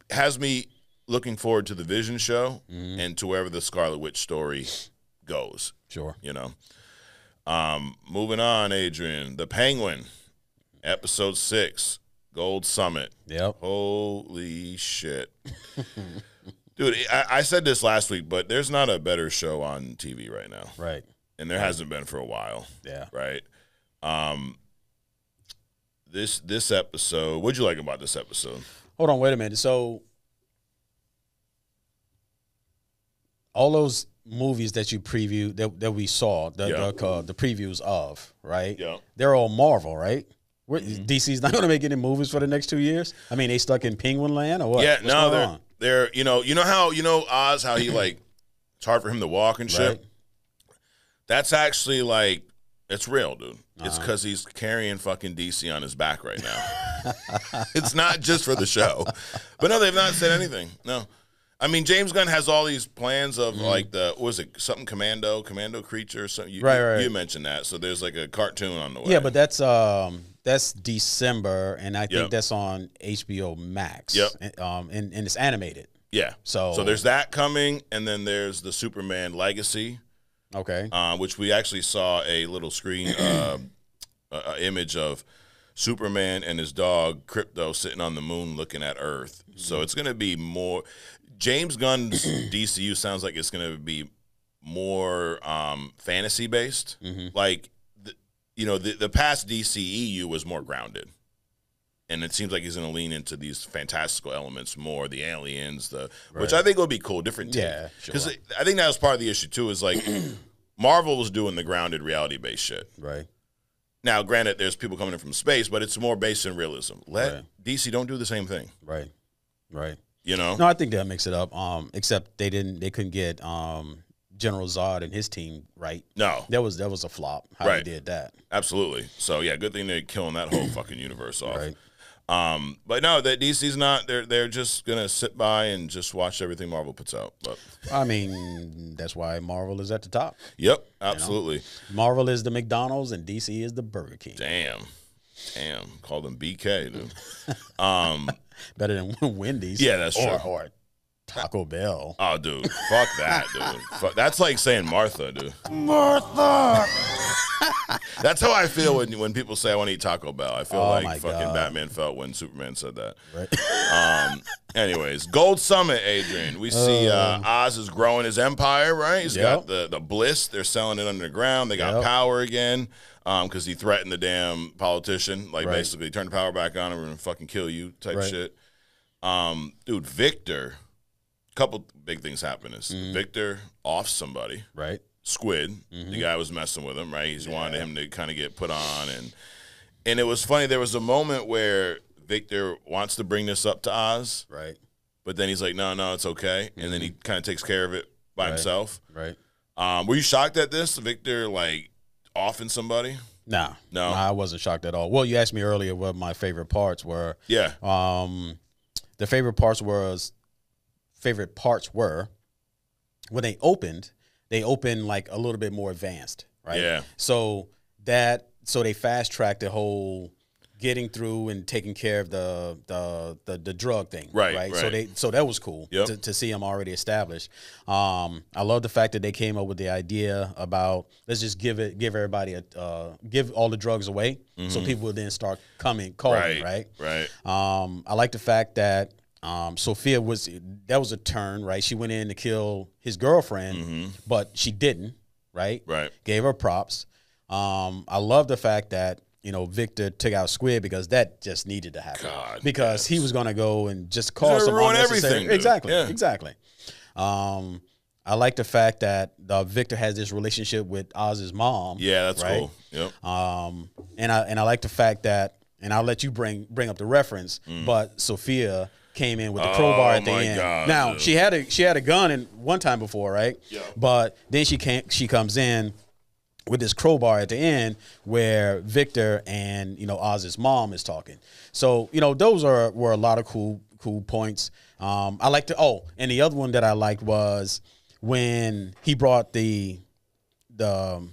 has me looking forward to the Vision show and to wherever the Scarlet Witch story goes. Sure. You know. Moving on, Adrian. The Penguin, episode 6, Gold Summit. Yep. Holy shit. Dude, I said this last week, but there's not a better show on TV right now. Right. And there hasn't been for a while. Yeah. Right. This episode, what'd you like about this episode? Hold on, wait a minute. So all those movies that you previewed that we saw the previews of, right? Yeah, they're all Marvel, right? DC's not going to make any movies for the next 2 years. I mean, they stuck in Penguin Land or what? Yeah, they're you know how Oz, how he like it's hard for him to walk and shit. Right. That's actually like it's real, dude. It's because he's carrying fucking DC on his back right now. It's not just for the show, but no, they've not said anything. No. I mean, James Gunn has all these plans of like what was it, something Commando Creature or something. You mentioned that. So there's like a cartoon on the way. Yeah, but that's December, and I think that's on HBO Max. Yep. And it's animated. Yeah. So there's that coming, and then there's the Superman Legacy. Okay. Which we actually saw a little screen image of Superman and his dog Crypto sitting on the moon looking at Earth. So it's going to be more. James Gunn's DCU sounds like it's going to be more fantasy based. Like, the past DCEU was more grounded. And it seems like he's going to lean into these fantastical elements more, the aliens, which I think will be cool, different take. Yeah, because I think that was part of the issue, too, is like Marvel was doing the grounded reality-based shit. Right. Now, granted, there's people coming in from space, but it's more based in realism. DC don't do the same thing. Right. You know? No, I think they'll mix it up. Except they couldn't get General Zod and his team right. No. That was a flop how they did that. Absolutely. So yeah, good thing they're killing that whole fucking universe off. Right. But no, that DC's not. They're just gonna sit by and just watch everything Marvel puts out. But I mean, that's why Marvel is at the top. Yep, absolutely. You know? Marvel is the McDonald's and DC is the Burger King. Damn. Call them BK, dude. Better than Wendy's. Yeah, that's true. Or Taco Bell. Oh, dude, fuck that, dude. That's like saying Martha, dude. Martha. That's how I feel when people say I want to eat Taco Bell. I feel like fucking Batman felt when Superman said that. Right. Anyways, Gold Summit, Adrian. We see Oz is growing his empire, right? He's got the bliss. They're selling it underground. They got power again because he threatened the damn politician. Like, basically, turn the power back on and we're going to fucking kill you type shit. Dude, Victor, a couple big things happen. Victor off somebody. Right. Squid, the guy was messing with him, right? He's wanted him to kind of get put on. And it was funny. There was a moment where Victor wants to bring this up to Oz. Right. But then he's like, no, it's okay. And then he kind of takes care of it by himself. Right. Were you shocked at this? Victor, like, offing somebody? No, I wasn't shocked at all. Well, you asked me earlier what my favorite parts were. Yeah. The favorite parts were when they opened like a little bit more advanced, right? Yeah. So they fast tracked the whole getting through and taking care of the drug thing, right? So that was cool to see them already established. I love the fact that they came up with the idea about let's just give everybody give all the drugs away, so people will then start calling, right? I like the fact that Sophia was a turn, right? She went in to kill his girlfriend, but she didn't, right? Right. Gave her props. I love the fact that Victor took out Squid because that just needed to happen. Because he was going to go and just cause some unnecessary. Everything, exactly. I like the fact that Victor has this relationship with Oz's mom. Yeah, that's right? cool. Yep. And I like the fact that, and I'll let you bring up the reference, but Sophia came in with the crowbar at the end. God, now dude. she had a gun in one time before, right? Yeah. But then she comes in with this crowbar at the end where Victor and Oz's mom is talking. So those were a lot of cool points. I liked and the other one that I liked was when he brought the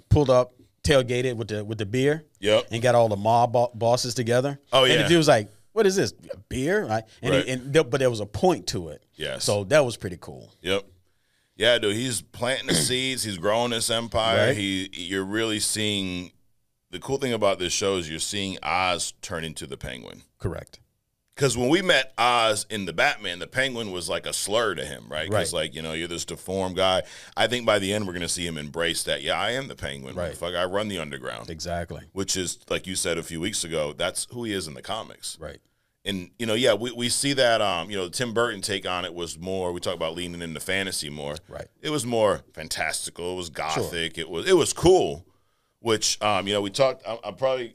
pulled up tailgated with the beer. Yep. And got all the mob bosses together. Oh yeah. And the dude was like, "What is this? Beer?" Right? And but there was a point to it. Yes. So that was pretty cool. Yep. Yeah, dude, he's planting the seeds. He's growing this empire. Right. You're really seeing the cool thing about this show is you're seeing Oz turn into the Penguin. Correct. Because when we met Oz in the Batman, the Penguin was like a slur to him, right? Because you're this deformed guy. I think by the end we're gonna see him embrace that. Yeah, I am the Penguin. Right. I run the underground. Exactly. Which is, like you said a few weeks ago, that's who he is in the comics. Right. And, we see that, Tim Burton take on it was more, we talk about leaning into fantasy more. Right. It was more fantastical. It was gothic. Sure. It was cool, which, we talked, I'm probably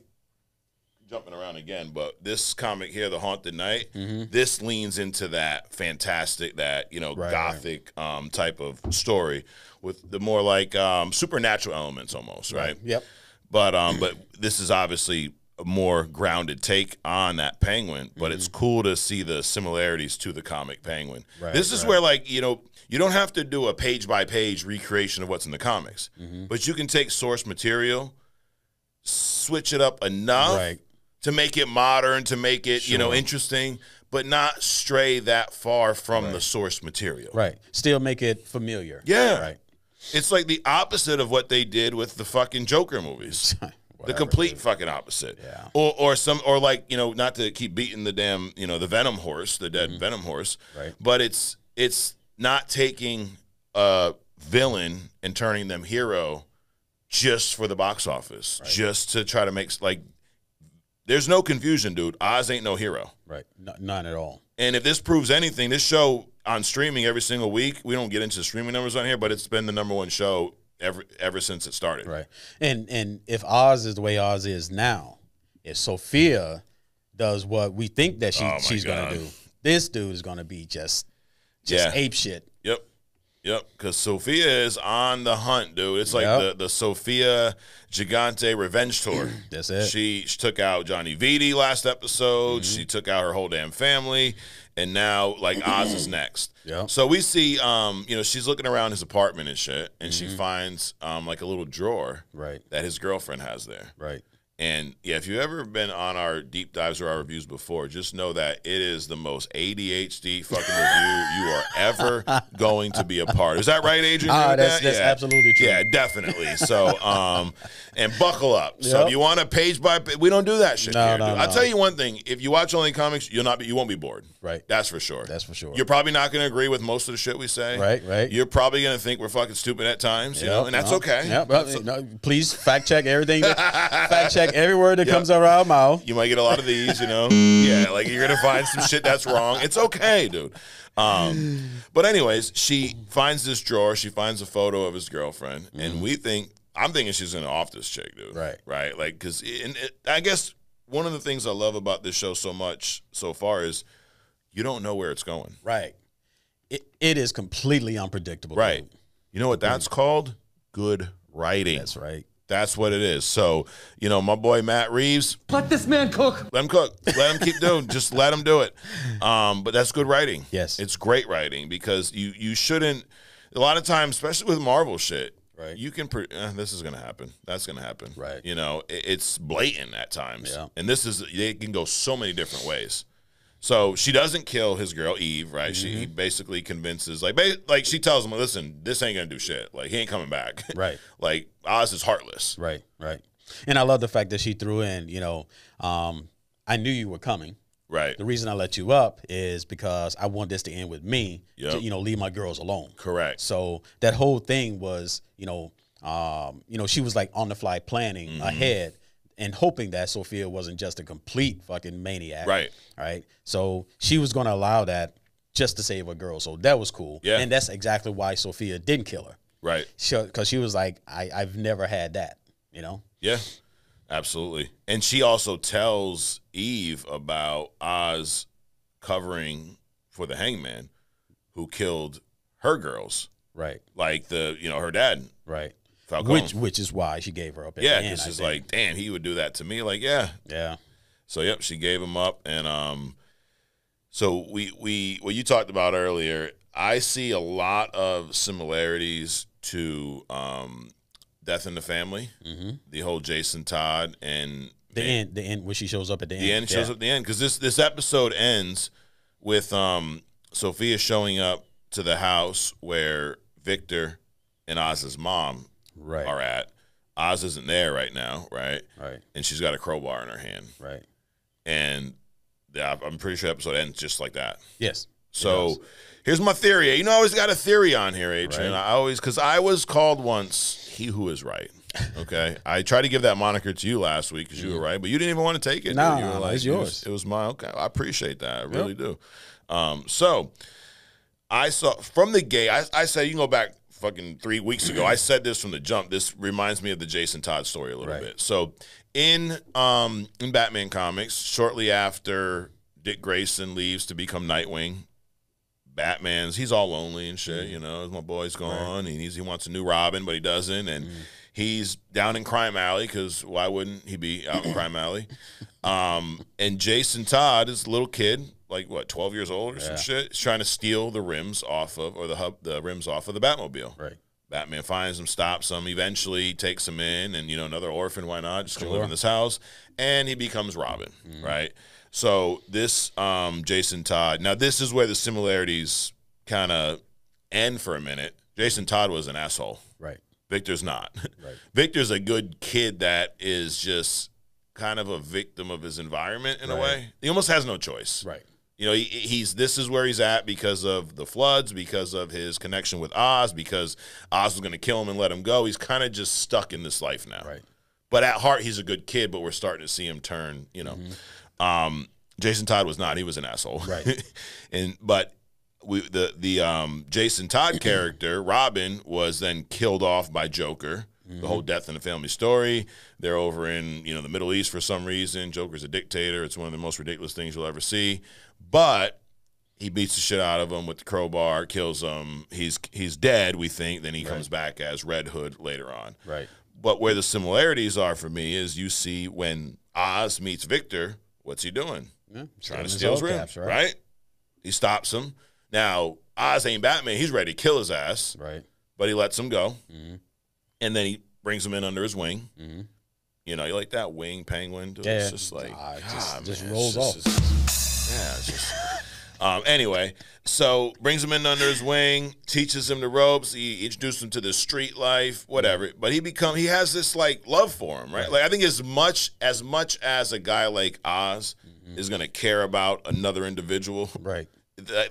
jumping around again, but this comic here, The Haunted Knight, this leans into that fantastic, that, gothic type of story with the more like supernatural elements almost, right? Yep. But this is obviously a more grounded take on that Penguin, but it's cool to see the similarities to the comic Penguin. Right, this is where, you don't have to do a page-by-page recreation of what's in the comics, but you can take source material, switch it up enough to make it modern, to make it, interesting, but not stray that far from the source material. Right. Still make it familiar. Yeah. Right. It's like the opposite of what they did with the fucking Joker movies. The complete fucking opposite. Yeah. Or like, not to keep beating the damn, the Venom horse, the dead Venom horse. Right. But it's not taking a villain and turning them hero just for the box office. Right. Just to try to make, there's no confusion, dude. Oz ain't no hero. Right. None at all. And if this proves anything, this show on streaming every single week, we don't get into streaming numbers on here, but it's been the #1 show ever since it started. Right. And if Oz is the way Oz is now, if Sophia does what we think that she's going to do, this dude is going to be just ape shit. Yep, because Sophia is on the hunt, dude. It's like the Sophia Gigante revenge tour. That's it. She took out Johnny Vitti last episode. She took out her whole damn family. And now, Oz is next. Yeah. So we see, she's looking around his apartment and shit, and she finds, a little drawer that his girlfriend has there. Right. And yeah, if you've ever been on our deep dives or our reviews before, just know that it is the most ADHD fucking review you are ever going to be a part of. Is that right, Adrian? That's absolutely true. Yeah, definitely. So, and buckle up. Yep. So if you want a page by page, we don't do that shit here. I'll tell you one thing. If you watch Only Comics, you won't be bored. Right. That's for sure. That's for sure. You're probably not going to agree with most of the shit we say. Right. You're probably going to think we're fucking stupid at times, you know, and that's okay. Please fact check everything. Fact check every word that comes out of our mouth. You might get a lot of these, you know. Yeah, like you're going to find some shit that's wrong. It's okay, dude. But anyways, she finds this drawer. She finds a photo of his girlfriend, and I'm thinking she's going to off this chick, dude. Right. Like, because I guess one of the things I love about this show so much so far is you don't know where it's going. Right. It is completely unpredictable. Right. Dude. You know what that's called? Good writing. That's right. That's what it is. So, you know, my boy Matt Reeves. Let this man cook. Let him cook. Let him keep doing. Just let him do it. But that's good writing. Yes. It's great writing because you shouldn't, a lot of times, especially with Marvel shit, right. You can, this is going to happen. That's going to happen. Right. You know, it's blatant at times. Yeah. And they can go so many different ways. So she doesn't kill his girl Eve, right? She basically convinces, like she tells him, listen, this ain't gonna do shit. Like he ain't coming back. Right. Like Oz is heartless. Right. And I love the fact that she threw in, you know, I knew you were coming. Right. The reason I let you up is because I want this to end with me. Yep. To, you know, leave my girls alone. Correct. So that whole thing was, you know, she was like on the fly planning ahead. And hoping that Sophia wasn't just a complete fucking maniac. Right. So she was going to allow that just to save a girl. So that was cool. Yeah. And that's exactly why Sophia didn't kill her. Right. Because she was like, I've never had that, you know? Yeah, absolutely. And she also tells Eve about Oz covering for the hangman who killed her girls. Right. Like her dad. Right. Falcone. Which is why she gave her up at the end. Yeah, because she's like, damn, he would do that to me. Like, yeah. So, yep, she gave him up. And so we what you talked about earlier, I see a lot of similarities to Death in the Family, the whole Jason Todd and the end when she shows up at the end. The end shows up at the end because this episode ends with Sophia showing up to the house where Victor and Oz's mom are at. Oz isn't there right now, right? And she's got a crowbar in her hand. And I'm pretty sure the episode ends just like that. Yes. So here's my theory. You know, I always got a theory on here, Adrian. Because I was called once he who is right. Okay. I tried to give that moniker to you last week because you were right, but you didn't even want to take it. No, like, it's yours. It was mine. Okay. I appreciate that. I really do. So I saw from the gate, I said, you can go back fucking 3 weeks ago. I said this from the jump. This reminds me of the Jason Todd story a little bit. So in Batman comics, shortly after Dick Grayson leaves to become Nightwing, he's all lonely and shit, you know, my boy's gone, and he wants a new Robin, but he doesn't, and he's down in Crime Alley, because why wouldn't he be out in Crime Alley? And Jason Todd is a little kid, like, 12 years old or some shit, is trying to steal the rims off of, the rims off of the Batmobile. Batman finds him, stops him, eventually takes him in, and, another orphan, why not? Just come live in this house. And he becomes Robin, right? So this Jason Todd, now this is where the similarities kind of end for a minute. Jason Todd was an asshole. Victor's not. Victor's a good kid that is just kind of a victim of his environment in a way. He almost has no choice. This is where he's at because of the floods, because of his connection with Oz, because Oz was going to kill him and let him go. He's kind of just stuck in this life now. But at heart, he's a good kid, but we're starting to see him turn, Jason Todd was not. He was an asshole. But the Jason Todd character, Robin, was then killed off by Joker. The whole Death in the Family story. They're over in, the Middle East for some reason. Joker's a dictator. It's one of the most ridiculous things you'll ever see. But he beats the shit out of him with the crowbar, kills him. He's dead, we think. Then he comes back as Red Hood later on. But where the similarities are for me is you see when Oz meets Victor, what's he doing? Trying to steal his rims, right? He stops him. Now, Oz ain't Batman. He's ready to kill his ass. But he lets him go. And then he brings him in under his wing. You know, you like that wing penguin? Dude? It's just like, just rolls off. It's just. Anyway, so brings him in under his wing, teaches him the ropes. He introduced him to the street life, whatever. But he has this like love for him, right? Like I think as much as a guy like Oz is gonna care about another individual, right?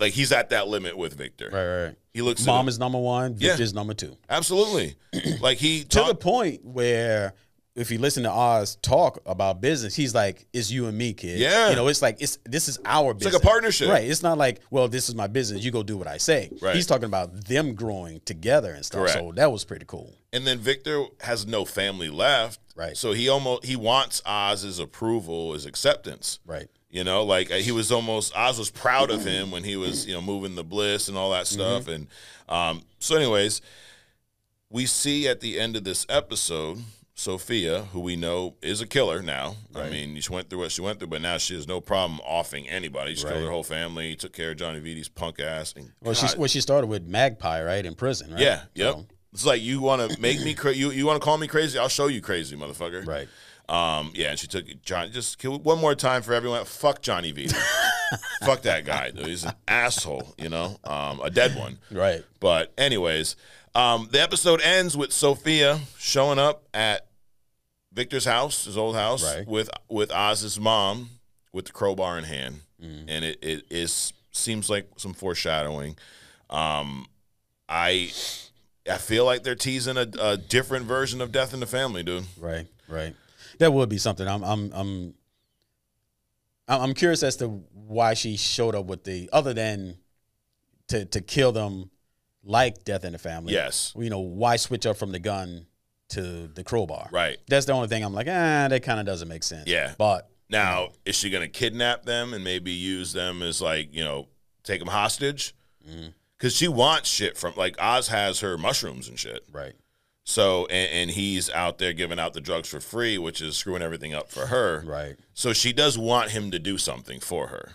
Like he's at that limit with Victor. Right. He looks. Mom is number one. Victor's number two. Absolutely. Like to the point where, if you listen to Oz talk about business, he's like, "It's you and me, kid." Yeah, you know, it's like this is our business. It's like a partnership, right? It's not like, well, this is my business. You go do what I say. Right. He's talking about them growing together and stuff. Correct. So that was pretty cool. And then Victor has no family left, right? So he wants Oz's approval, his acceptance, right? You know, like Oz was proud of him when he was, you know, moving the bliss and all that stuff. And so anyways, we see at the end of this episode, Sophia, who we know is a killer now. Right. I mean, she went through what she went through, but now she has no problem offing anybody. She killed her whole family, took care of Johnny Viti's punk ass. And she started with Magpie, right, in prison, right? Yeah, yep. So. It's like, you want to make me crazy? You want to call me crazy? I'll show you crazy, motherfucker. Right. Yeah, and she took Johnny. Just kill one more time for everyone. Fuck Johnny Viti. Fuck that guy, dude. He's an asshole, you know, a dead one. Right. But anyways, the episode ends with Sophia showing up at Victor's house, his old house, right, with Oz's mom with the crowbar in hand, and it seems like some foreshadowing. I feel like they're teasing a different version of Death in the Family, dude. Right. That would be something. I'm curious as to why she showed up with other than to kill them like Death in the Family. Yes. You know, why switch up from the gun to the crowbar? Right. That's the only thing I'm like, that kind of doesn't make sense. Yeah. But now, is she going to kidnap them and maybe use them as, like, you know, take them hostage? Because she wants shit from, like, Oz has her mushrooms and shit. Right. So, and he's out there giving out the drugs for free, which is screwing everything up for her. Right. So she does want him to do something for her.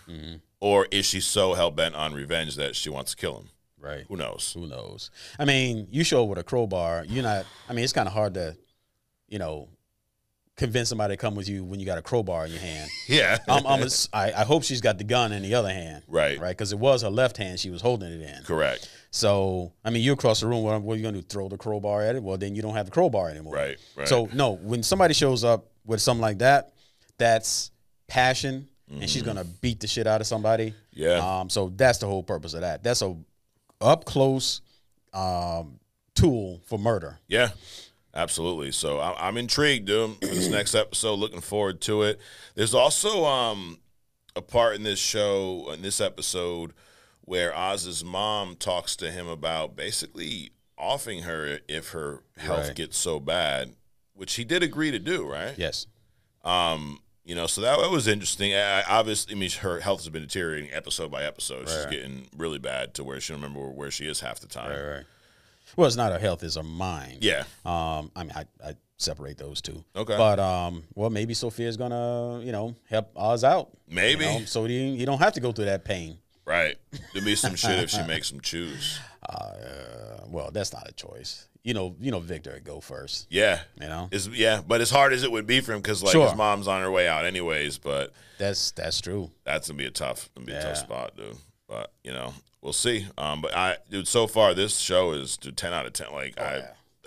Or is she so hell-bent on revenge that she wants to kill him? Right. Who knows? I mean, you show up with a crowbar. It's kind of hard to, you know, convince somebody to come with you when you got a crowbar in your hand. Yeah. I hope she's got the gun in the other hand. Right. Right. Because it was her left hand she was holding it in. Correct. So, I mean, you across the room, what are you going to do? Throw the crowbar at it? Well, then you don't have the crowbar anymore. Right. So, no, when somebody shows up with something like that, that's passion, and she's going to beat the shit out of somebody. Yeah. So that's the whole purpose of that. That's a up-close tool for murder. Yeah. Absolutely. So I'm intrigued, dude, for this next episode. Looking forward to it. There's also a part in this show, in this episode, where Oz's mom talks to him about basically offing her if her health gets so bad, which he did agree to do, right? Yes. You know, so that was interesting. Obviously, I mean, her health has been deteriorating episode by episode. She's getting really bad to where she don't remember where she is half the time. Right. Well, it's not her health, it's her mind. Yeah. I mean, I separate those two. Okay. But, well, maybe Sophia's going to, you know, help Oz out. Maybe. You know, so you don't have to go through that pain. Right. There'll be some shit if she makes him choose. Well, that's not a choice. You know, Victor would go first. Yeah. You know? But as hard as it would be for him, because, like, his mom's on her way out anyways, but. That's true. That's going to be a tough spot, dude. But, you know, we'll see. But, dude, so far, this show is 10 out of 10. Like,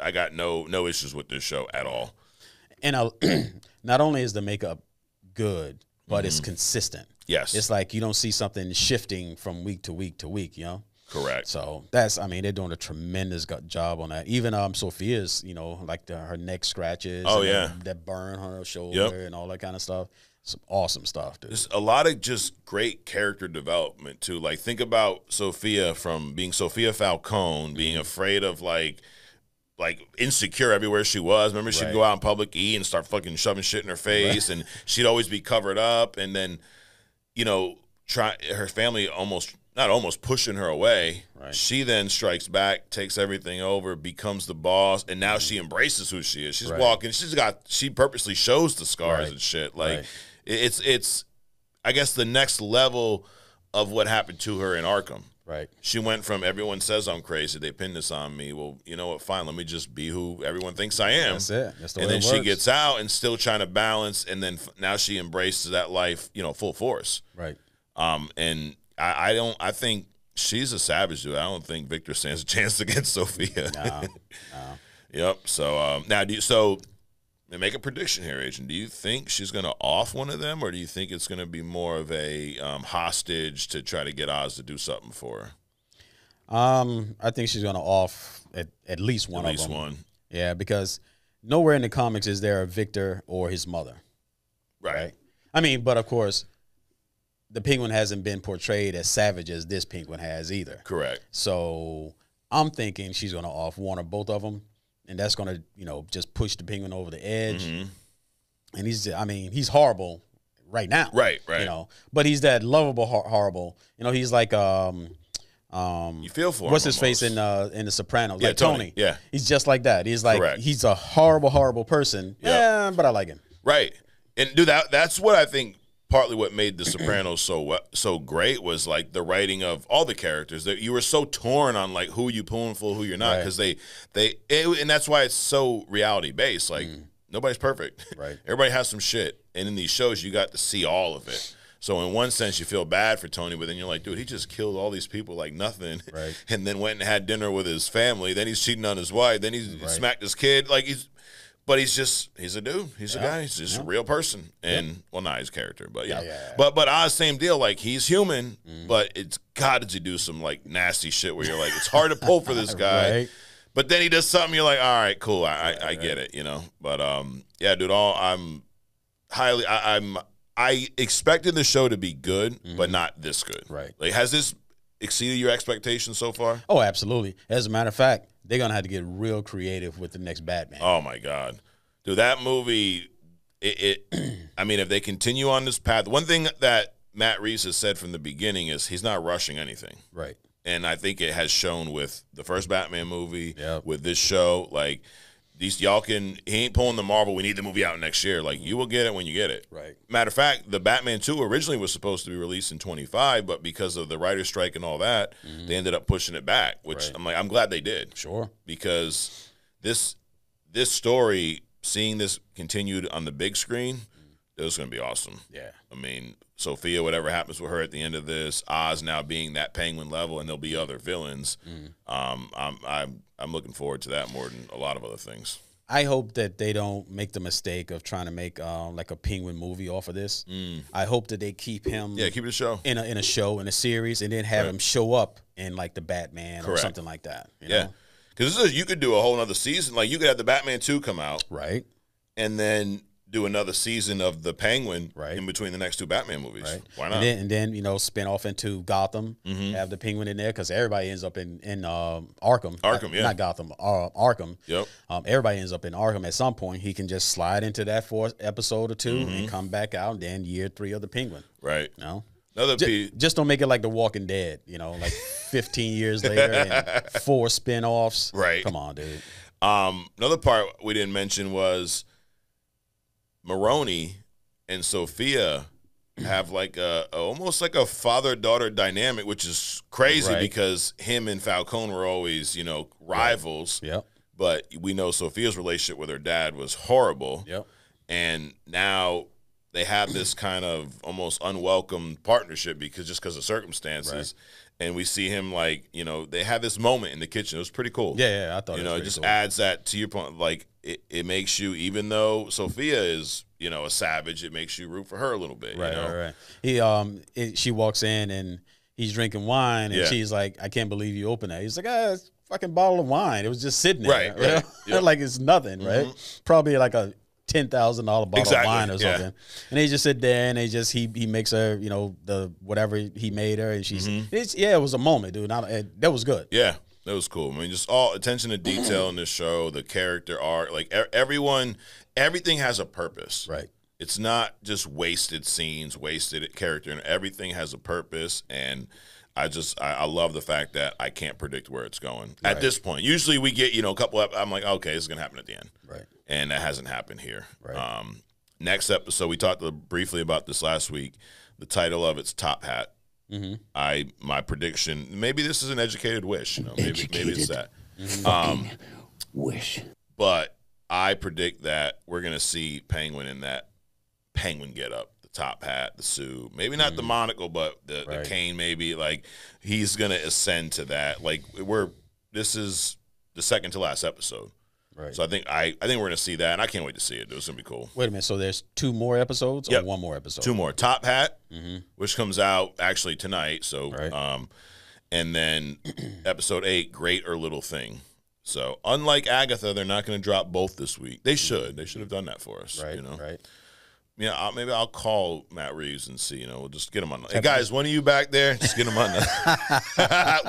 I got no issues with this show at all. And not only is the makeup good, but it's consistent. Yes. It's like you don't see something shifting from week to week to week, you know? Correct. So they're doing a tremendous job on that. Even Sophia's, you know, like her neck scratches. Oh, yeah. That burn on her shoulder and all that kind of stuff. Some awesome stuff, dude. There's a lot of just great character development, too. Like, think about Sophia from being Sophia Falcone, being afraid of, like insecure everywhere she was. Remember, she'd go out in public, and start fucking shoving shit in her face, and she'd always be covered up. And then, you know, her family not almost pushing her away. Right. She then strikes back, takes everything over, becomes the boss, and now she embraces who she is. She's walking. She purposely shows the scars and shit. Like it's I guess the next level of what happened to her in Arkham. Right. She went from everyone says I'm crazy, they pin this on me. Well, you know what? Fine, let me just be who everyone thinks I am. That's it. That's the way and then it she works. gets out and still trying to balance, and then now she embraces that life, full force. Right. And I think she's a savage, dude. I don't think Victor stands a chance against Sophia. No. Yep. So now, make a prediction here, Agent. Do you think she's going to off one of them, or do you think it's going to be more of a hostage to try to get Oz to do something for her? I think she's going to off at least one of them. At least one. Yeah, because nowhere in the comics is there a Victor or his mother. Right. I mean, but of course, the Penguin hasn't been portrayed as savage as this Penguin has either. Correct. So I'm thinking she's going to off one or both of them. And that's going to, just push the Penguin over the edge. Mm-hmm. And he's horrible right now. Right. But he's that lovable, horrible. He's like, you feel for him. What's his face in The Sopranos? Yeah, like Tony. Yeah. He's just like that. He's like, Correct. He's a horrible, horrible person. Yep. Yeah, but I like him. Right. And dude, that's what I think. Partly what made The Sopranos so great was like the writing of all the characters, that you were so torn on like who you pulling for, who you're not, because and that's why it's so reality based. Like nobody's perfect, right? Everybody has some shit, and in these shows you got to see all of it. So in one sense you feel bad for Tony, but then you're like, dude, he just killed all these people like nothing, right? And then went and had dinner with his family. Then he's cheating on his wife. Then he smacked his kid. Like But he's a dude. He's a guy. He's just a real person. And not his character, but But Oz, same deal. Like he's human, but it's got to do some like nasty shit where you're like, it's hard to pull for this guy. Right. But then he does something, you're like, all right, cool. I get it, But yeah, dude, I expected the show to be good, but not this good. Right. Like, has this exceeded your expectations so far? Oh, absolutely. As a matter of fact, they're going to have to get real creative with the next Batman. Oh, my God. Dude, that movie, I mean, if they continue on this path, one thing that Matt Reeves has said from the beginning is he's not rushing anything. Right. And I think it has shown with the first Batman movie, with this show, like, he ain't pulling the Marvel, we need the movie out next year. Like, you will get it when you get it. Right. Matter of fact, the Batman 2 originally was supposed to be released in 25, but because of the writer's strike and all that, they ended up pushing it back, which I'm glad they did. Sure. Because this story, seeing this continued on the big screen, it was going to be awesome. Yeah. I mean, Sophia, whatever happens with her at the end of this, Oz now being that Penguin level, and there'll be other villains. I'm looking forward to that more than a lot of other things. I hope that they don't make the mistake of trying to make like a Penguin movie off of this. I hope that they keep him keep it a show. in a show, in a series, and then have him show up in like the Batman or something like that. You know? Because you could do a whole nother season. Like, you could have the Batman 2 come out. Right. And then do another season of the Penguin in between the next two Batman movies. Right. Why not? And then spin off into Gotham, have the Penguin in there, because everybody ends up in Arkham. Arkham, Not Gotham, Arkham. Yep. Everybody ends up in Arkham at some point. He can just slide into that for episode or two and come back out, and then year 3 of the Penguin. Right. You know? Just don't make it like The Walking Dead, like 15 years later and 4 spinoffs. Right. Come on, dude. Another part we didn't mention was Maroni and Sophia have like almost like a father-daughter dynamic, which is crazy because him and Falcone were always, rivals. Yep. But we know Sophia's relationship with her dad was horrible. Yep. And now they have this kind of almost unwelcome partnership because of circumstances. Right. And we see him they have this moment in the kitchen. It was pretty cool. Yeah, I thought it just adds that to your point. Like it makes you, even though Sophia is, a savage, it makes you root for her a little bit. Right. She walks in and he's drinking wine and she's like, I can't believe you opened that. He's like, it's a fucking bottle of wine. It was just sitting there. Right. Yep. Like it's nothing, right? Probably like a $10,000 bottle of wine or something. And they just sit there and he makes her, the whatever he made her, and she's it was a moment, dude. That was good. Yeah, that was cool. I mean, just all attention to detail in this show, the character arc, like everything has a purpose. Right. It's not just wasted scenes, wasted character, and everything has a purpose. And I love the fact that I can't predict where it's going at this point. Usually we get, a couple of, I'm like, okay, this is going to happen at the end. Right. And that hasn't happened here. Right. Next episode, we talked briefly about this last week. The title of it's Top Hat. My prediction, maybe this is an educated wish, maybe it's that. Wish. But I predict that we're gonna see Penguin in that Penguin getup, the top hat, the suit, maybe not the monocle, but the cane, maybe. Like, he's gonna ascend to that. Like, this is the second to last episode. Right. So I think we're gonna see that, and I can't wait to see it. It's gonna be cool. Wait a minute. So there's 2 more episodes, or 1 more episode? 2 more. Top Hat, which comes out actually tonight. So, and then episode 8, Great or Little Thing. So unlike Agatha, they're not going to drop both this week. They should. They should have done that for us. Right. Right. Yeah, maybe I'll call Matt Reeves and see. We'll just get him on. Hey guys, one of you back there, just get him on.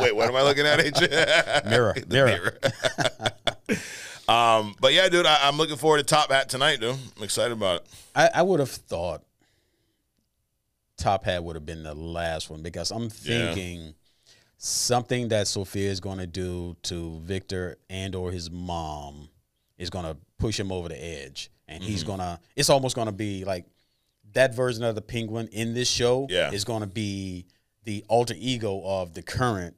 Wait, what am I looking at? Mirror. But yeah, dude, I'm looking forward to Top Hat tonight, dude. I'm excited about it. I would have thought Top Hat would have been the last one, because I'm thinking something that Sophia is going to do to Victor and or his mom is going to push him over the edge. And he's going to – it's almost going to be like that version of the Penguin in this show is going to be the alter ego of the current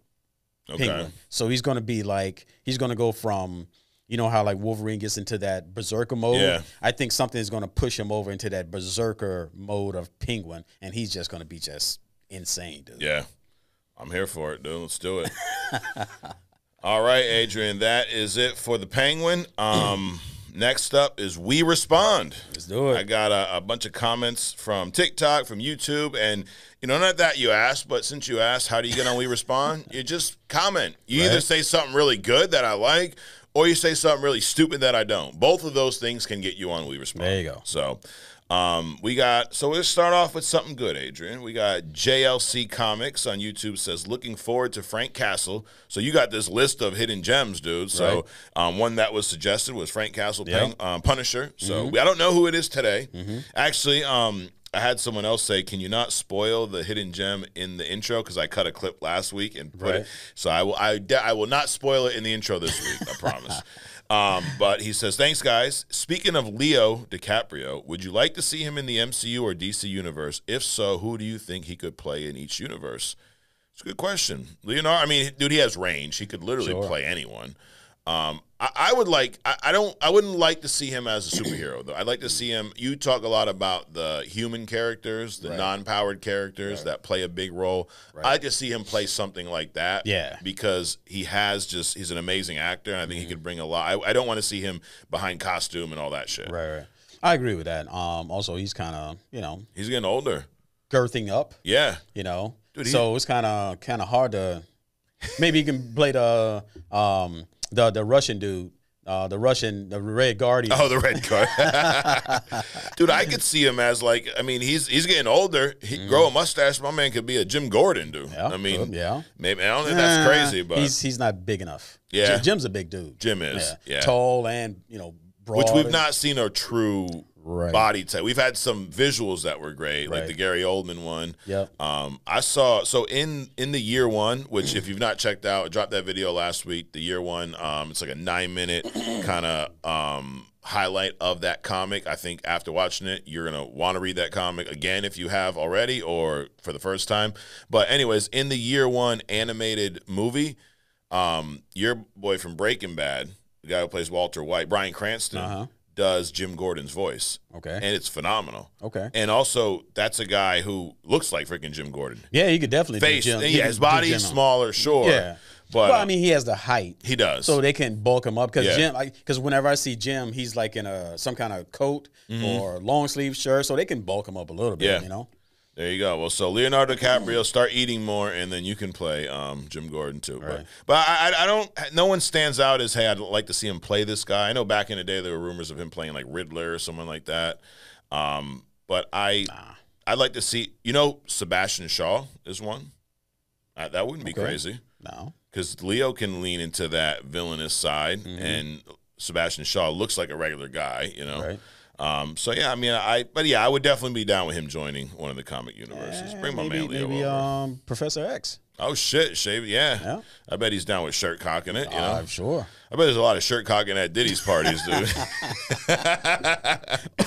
Penguin. So he's going to be like – he's going to go from – you know how like Wolverine gets into that berserker mode? Yeah. I think something is going to push him over into that berserker mode of Penguin, and he's just going to be just insane, dude. Yeah. I'm here for it, dude. Let's do it. All right, Adrian, that is it for the Penguin. Next up is We Respond. Let's do it. I got a bunch of comments from TikTok, from YouTube, and, not that you asked, but since you asked, how do you get on We Respond? You just comment. You either say something really good that I like, or you say something really stupid that I don't. Both of those things can get you on We Respond. There you go. So we'll start off with something good, Adrian. We got JLC Comics on YouTube says, looking forward to Frank Castle. So you got this list of hidden gems, dude. So one that was suggested was Frank Castle Punisher. So I don't know who it is today. Actually, I had someone else say, can you not spoil the hidden gem in the intro? Because I cut a clip last week and put it. So I will not spoil it in the intro this week, I promise. But he says, thanks, guys. Speaking of Leo DiCaprio, would you like to see him in the MCU or DC universe? If so, who do you think he could play in each universe? It's a good question. Leonardo, I mean, dude, he has range. He could literally play anyone. I wouldn't like to see him as a superhero, though. I'd like to see him. You talk a lot about the human characters, the non-powered characters that play a big role. I'd like to see him play something like that. Yeah. Because he's an amazing actor, and I think he could bring a lot. I don't want to see him behind costume and all that shit. Right. I agree with that. Also, he's kind of, he's getting older. Girthing up. Yeah. Dude, so it's kind of hard to, maybe he can play the Russian dude, the Red Guardian. Oh, the Red Guardian. Dude, I could see him as he's getting older. He grow a mustache. My man could be a Jim Gordon, dude. Yeah, maybe I don't think that's crazy, but he's not big enough. Yeah, Jim's a big dude. Jim is tall and broad, which we've not seen a true body type. We've had some visuals that were great, like the Gary Oldman one. Yeah. I saw in the year one, which if you've not checked out, I dropped that video last week. The year one, it's like a 9-minute kind of highlight of that comic. I think after watching it, you're gonna want to read that comic again if you have already or for the first time. But anyways, in the year one animated movie, your boy from Breaking Bad, the guy who plays Walter White, Bryan Cranston, does Jim Gordon's voice. Okay. And it's phenomenal. Okay. And also, that's a guy who looks like freaking Jim Gordon. Yeah, he could definitely do Jim. Yeah, his body is smaller, sure. Yeah. But, well, I mean, he has the height. He does. So they can bulk him up. Because whenever I see Jim, he's like in some kind of coat or long sleeve shirt. So they can bulk him up a little bit, There you go. Well, so Leonardo DiCaprio, start eating more, and then you can play Jim Gordon too. Right. But I don't. No one stands out as, hey, I'd like to see him play this guy. I know back in the day there were rumors of him playing like Riddler or someone like that. But I'd like to see. Sebastian Shaw is one. That wouldn't be crazy. No, because Leo can lean into that villainous side, and Sebastian Shaw looks like a regular guy. Right. I would definitely be down with him joining one of the comic universes. Bring my man Leo over. Professor X. Oh shit, Shave, yeah. I bet he's down with shirt cocking it. I'm sure. I bet there's a lot of shirt cocking at Diddy's parties, dude.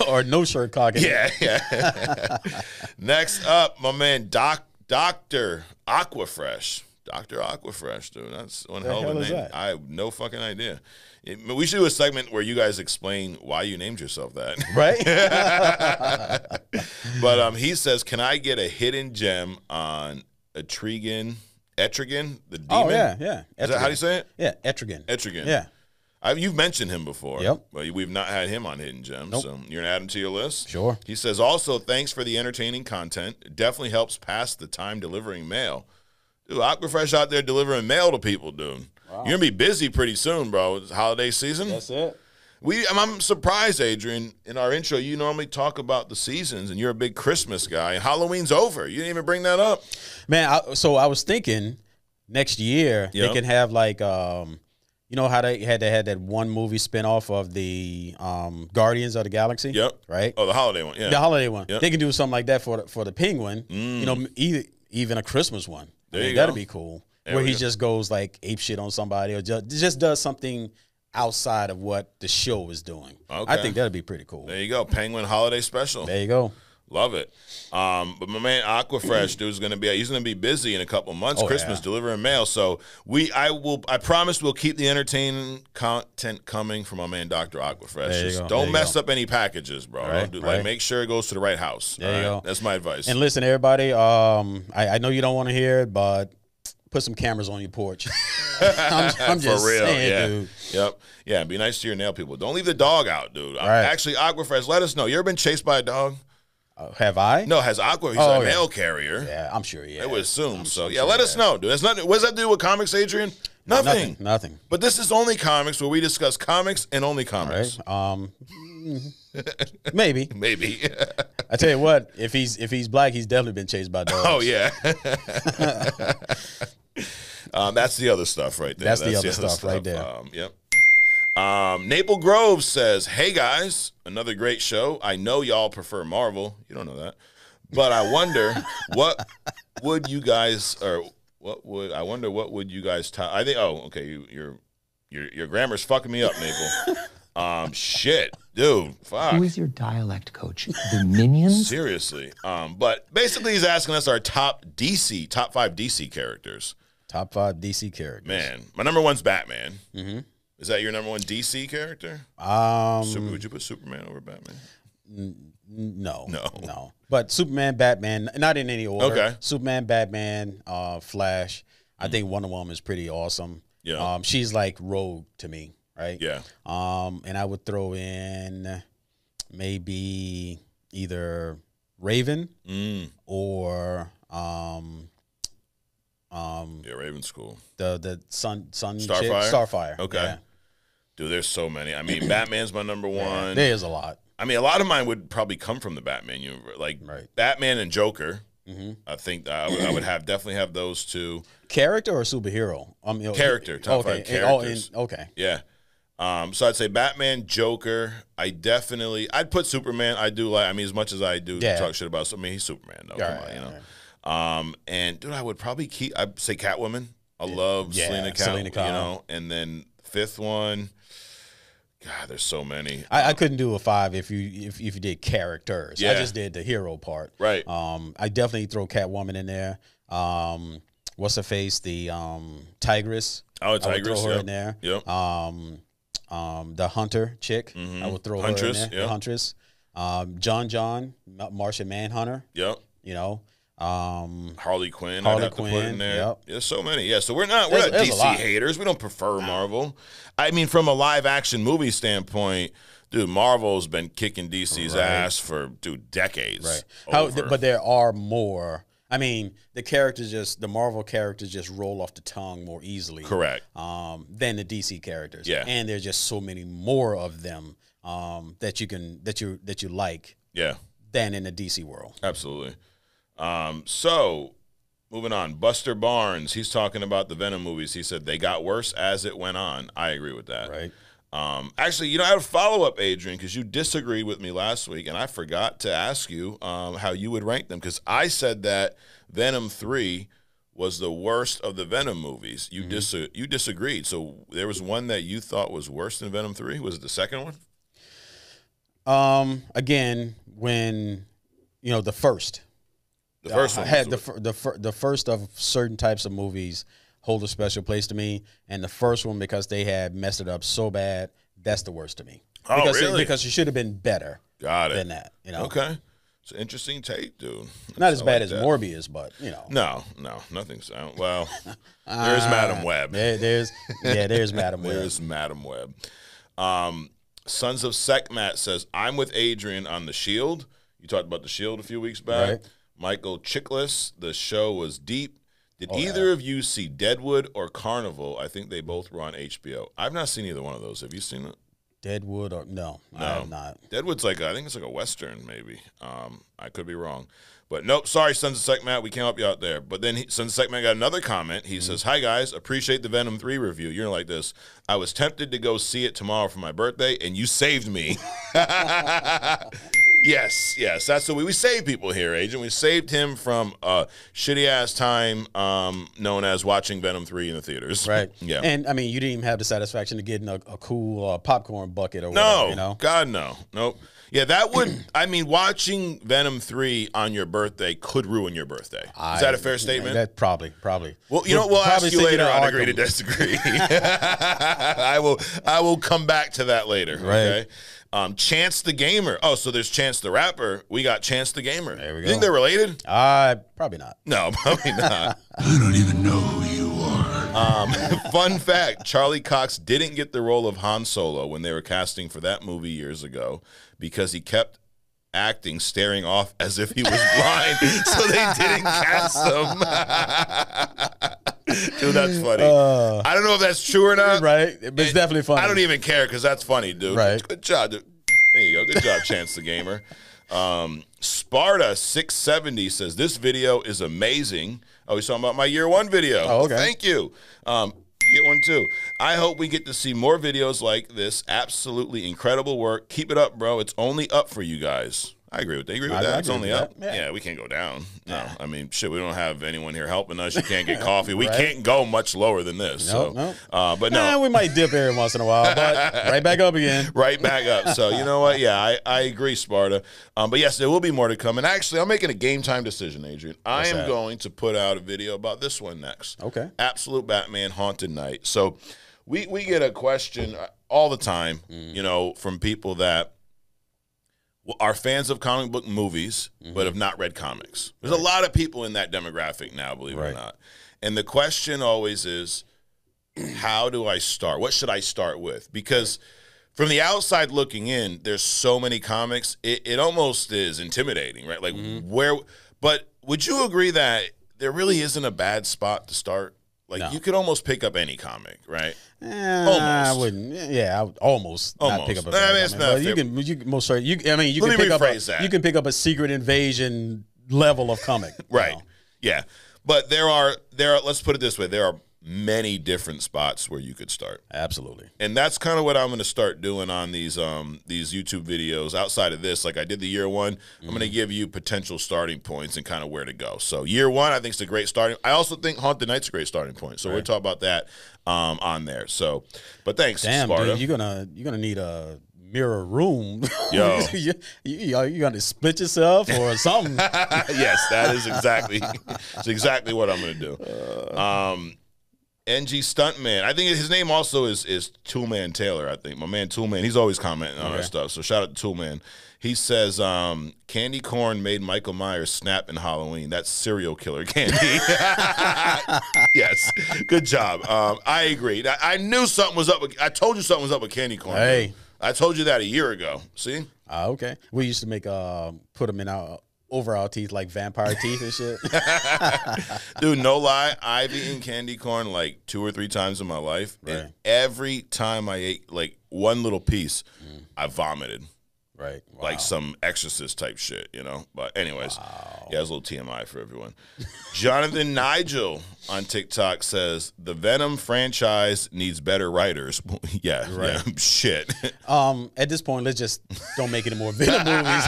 Or no shirt cocking. Yeah. Next up, my man Dr. Aquafresh. Dr. Aquafresh, dude. That's one hell of a name. I have no fucking idea. We should do a segment where you guys explain why you named yourself that. Right? But he says, can I get a hidden gem on Etrigan, the demon? Oh, yeah. Is that how do you say it? Yeah, Etrigan. Yeah. You've mentioned him before. Yep. But we've not had him on Hidden Gems, so you're going to add him to your list? Sure. He says, also, thanks for the entertaining content. It definitely helps pass the time delivering mail. Dude, Aquafresh out there delivering mail to people, dude. Wow. You're going to be busy pretty soon, bro. It's holiday season. That's it. I'm surprised, Adrian, in our intro, you normally talk about the seasons, and you're a big Christmas guy, and Halloween's over. You didn't even bring that up. Man, so I was thinking next year they can have like you know how they had that one movie spinoff of the Guardians of the Galaxy? Yep. Right? Oh, the holiday one, yeah. The holiday one. Yep. They can do something like that for the Penguin. You know, even a Christmas one. That'd be cool. Where he just goes like ape shit on somebody or just does something outside of what the show is doing. Okay. I think that'd be pretty cool. There you go. Penguin holiday special. There you go. Love it. But my man Aquafresh, dude, he's gonna be busy in a couple months. Christmas delivering mail. So I promise we'll keep the entertaining content coming from my man Dr. Aquafresh. Just don't mess up any packages, bro. Right, Like make sure it goes to the right house. There you go. That's my advice. And listen, everybody, I know you don't want to hear it, but put some cameras on your porch. I'm just for real, saying, dude. Yep. Yeah, be nice to your nail people. Don't leave the dog out, dude. Right. Actually, Aquafresh, let us know. You ever been chased by a dog? Have I? No, has Aqua. He's a mail carrier. Yeah, I'm sure. Yeah, I would assume so. Yeah, let us know, dude. That's nothing. What does that do with comics, Adrian? Nothing. Nothing. But this is only comics, where we discuss comics and only comics. Right. Maybe. Maybe. I tell you what, if he's black, he's definitely been chased by dogs. Oh yeah. That's the other stuff right there. That's the other stuff right there. Yep. Maple Grove says, "Hey guys, another great show. I know y'all prefer Marvel. You don't know that, but I wonder what would you guys I think. Oh, okay. Your grammar's fucking me up, Maple. Shit, dude. Fuck. Who is your dialect coach? The Minions? Seriously. But basically, he's asking us our top 5 DC characters. Top 5 DC characters. Man, my number one's Batman. Mm-hmm. Is that your number one DC character? Would you put Superman over Batman? No. But Superman, Batman, not in any order. Okay. Superman, Batman, Flash. I think Wonder Woman is pretty awesome. Yeah. She's like Rogue to me, right? Yeah. And I would throw in maybe either Raven or Raven's cool. The Sun Starfire. Okay. Yeah. Dude, there's so many. I mean, Batman's my number one. Yeah, there's a lot. I mean, a lot of mine would probably come from the Batman universe, like Batman and Joker. Mm-hmm. I think I would definitely have those two. Character or superhero? Character. Top 5 characters. Okay. Yeah. So I'd say Batman, Joker. I'd put Superman. I do like. I mean, as much as I do talk shit about. I mean, he's Superman though. Come on, you know. And dude, I would probably I'd say Catwoman. I love Selena Kyle. You know, and then 5th one. God, there's so many. I couldn't do a 5 if you did characters. I just did the hero part. Right. I definitely throw Catwoman in there. What's her face? The Tigress. Oh, Tigress. I would throw her in there. Yep. The Hunter chick. I would throw her in there. Yep. The Huntress. John, Martian Manhunter. Yep. You know. Harley Quinn. I'd have to put in there. Yep. There's so many. Yeah. So we're not DC haters. We don't prefer Marvel. I mean, from a live action movie standpoint, dude, Marvel's been kicking DC's ass for decades. Right. But there are more. I mean, the Marvel characters just roll off the tongue more easily. Correct. Than the DC characters. Yeah. And there's just so many more of them that you like. Yeah. Than in the DC world. Absolutely. So moving on, Buster Barnes, he's talking about the Venom movies. He said they got worse as it went on. I agree with that. Right. Actually, you know, I have a follow-up, Adrian, because you disagreed with me last week, and I forgot to ask you how you would rank them, because I said that Venom 3 was the worst of the Venom movies. You you disagreed. So there was one that you thought was worse than Venom 3. Was it the second one? Again, when, the first. The first one had the first of certain types of movies hold a special place to me, and the first one, because they had messed it up so bad, that's the worst to me. Oh, because really? Because it should have been better. Got it. Than that, you know. Okay. It's an interesting take, dude. Not as bad as Morbius, but you know. No, nothing's out. Well, there's Madam Web. There's Madam Web. There's Madam Web. Sons of Sekhmets says, I'm with Adrian on The Shield. You talked about The Shield a few weeks back. Right. Michael Chiklis, the show was deep. Did either of you see Deadwood or Carnival? I think they both were on HBO. I've not seen either one of those. Have you seen it? Deadwood or no, I have not. Deadwood's I think it's like a Western, maybe. I could be wrong. But nope, sorry, Sons of Sekhmet, we can't help you out there. But then Sons of Sekhmet got another comment. He says, hi, guys, appreciate the Venom 3 review. You're like this. I was tempted to go see it tomorrow for my birthday, and you saved me. Yes, that's what we save people here, Agent. We saved him from a shitty-ass time known as watching Venom 3 in the theaters. Right. Yeah. And, I mean, you didn't even have the satisfaction of getting a cool popcorn bucket or whatever, you know? God, no. Nope. Yeah, that would, I mean, watching Venom 3 on your birthday could ruin your birthday. Is that a fair statement? That probably. Well, you know, we'll ask you later on agree to disagree. I will come back to that later. Right. Okay? Chance the Gamer. Oh, so there's Chance the Rapper. We got Chance the Gamer. There we go. You think they're related? Probably not. No, probably not. I don't even know who you are. Fun fact, Charlie Cox didn't get the role of Han Solo when they were casting for that movie years ago because he kept acting staring off as if he was blind, so they didn't cast him. Dude, that's funny. I don't know if that's true or not. Right. It's definitely funny. I don't even care because that's funny, dude. Right. Good job, dude. There you go. Good job, Chance the Gamer. Sparta 670 says, this video is amazing. Oh, he's talking about my year one video. Oh, okay. Thank you. You get one too. I hope we get to see more videos like this. Absolutely incredible work. Keep it up, bro. It's only up for you guys. I agree with that. You agree with that? It's only up. Yeah, we can't go down. No, I mean, shit, we don't have anyone here helping us. You can't get coffee. We can't go much lower than this. But no. We might dip every once in a while, but right back up again. Right back up. So, you know what? Yeah, I agree, Sparta. But yes, there will be more to come. And actually, I'm making a game time decision, Adrian. I am going to put out a video about this one next. Okay. Absolute Batman Haunted Night. So we get a question all the time, you know, from people that are fans of comic book movies, but have not read comics. There's a lot of people in that demographic now, believe it or not. And the question always is, how do I start? What should I start with? Because from the outside looking in, there's so many comics, it almost is intimidating, right? Like but would you agree that there really isn't a bad spot to start? Like, you could almost pick up any comic, right? Almost. I wouldn't. Yeah, I would almost not pick up a comic. You can pick up you can pick up a Secret Invasion level of comic. Right. You know? Yeah. But there are let's put it this way, there are many different spots where you could start. Absolutely. And that's kind of what I'm going to start doing on these YouTube videos. Outside of this, like I did the year one, I'm going to give you potential starting points and kind of where to go. So year one, I think is a great starting. I also think Haunted Night's a great starting point. So we'll talk about that on there. So, but thanks, Sparta. Dude, you're gonna need a mirror room. Yo, you gonna split yourself or something? Yes, that is exactly what I'm going to do. NG Stuntman. I think his name also is Toolman Taylor, I think. My man Toolman. He's always commenting on our stuff. So shout out to Toolman. He says, candy corn made Michael Myers snap in Halloween. That's serial killer candy. Yes. Good job. I agree. I knew something was up. I told you something was up with candy corn. Hey. I told you that a year ago. See? Okay. We used to make put them in our overall teeth like vampire teeth and shit. Dude, no lie, I've eaten candy corn like 2 or 3 times in my life. Right. And every time I ate like one little piece, I vomited. Right. Wow. Like some Exorcist type shit, you know? But anyways, yeah, it's a little TMI for everyone. Jonathan Nigel on TikTok says, the Venom franchise needs better writers. Yeah, shit. At this point, let's just don't make any more Venom movies.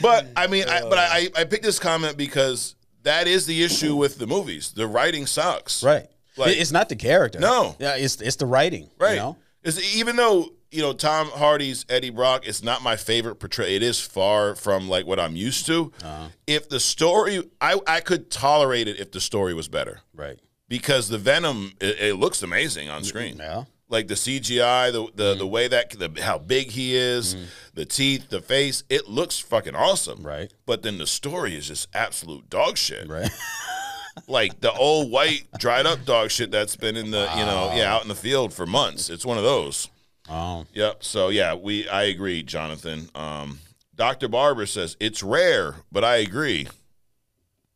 But I mean, I picked this comment because that is the issue with the movies. The writing sucks. Right. Like, it's not the character. No. Yeah, it's the writing. Right. You know? It's, even though Tom Hardy's Eddie Brock is not my favorite portrayal. It is far from like what I'm used to. If the story, I could tolerate it if the story was better. Right. Because the Venom, it looks amazing on screen. Yeah. Like the CGI, the way how big he is, the teeth, the face, it looks fucking awesome. Right. But then the story is just absolute dog shit. Right. Like the old white dried up dog shit that's been in the out in the field for months. It's one of those. Oh. Yep. So yeah, I agree, Jonathan. Dr. Barber says it's rare, but I agree.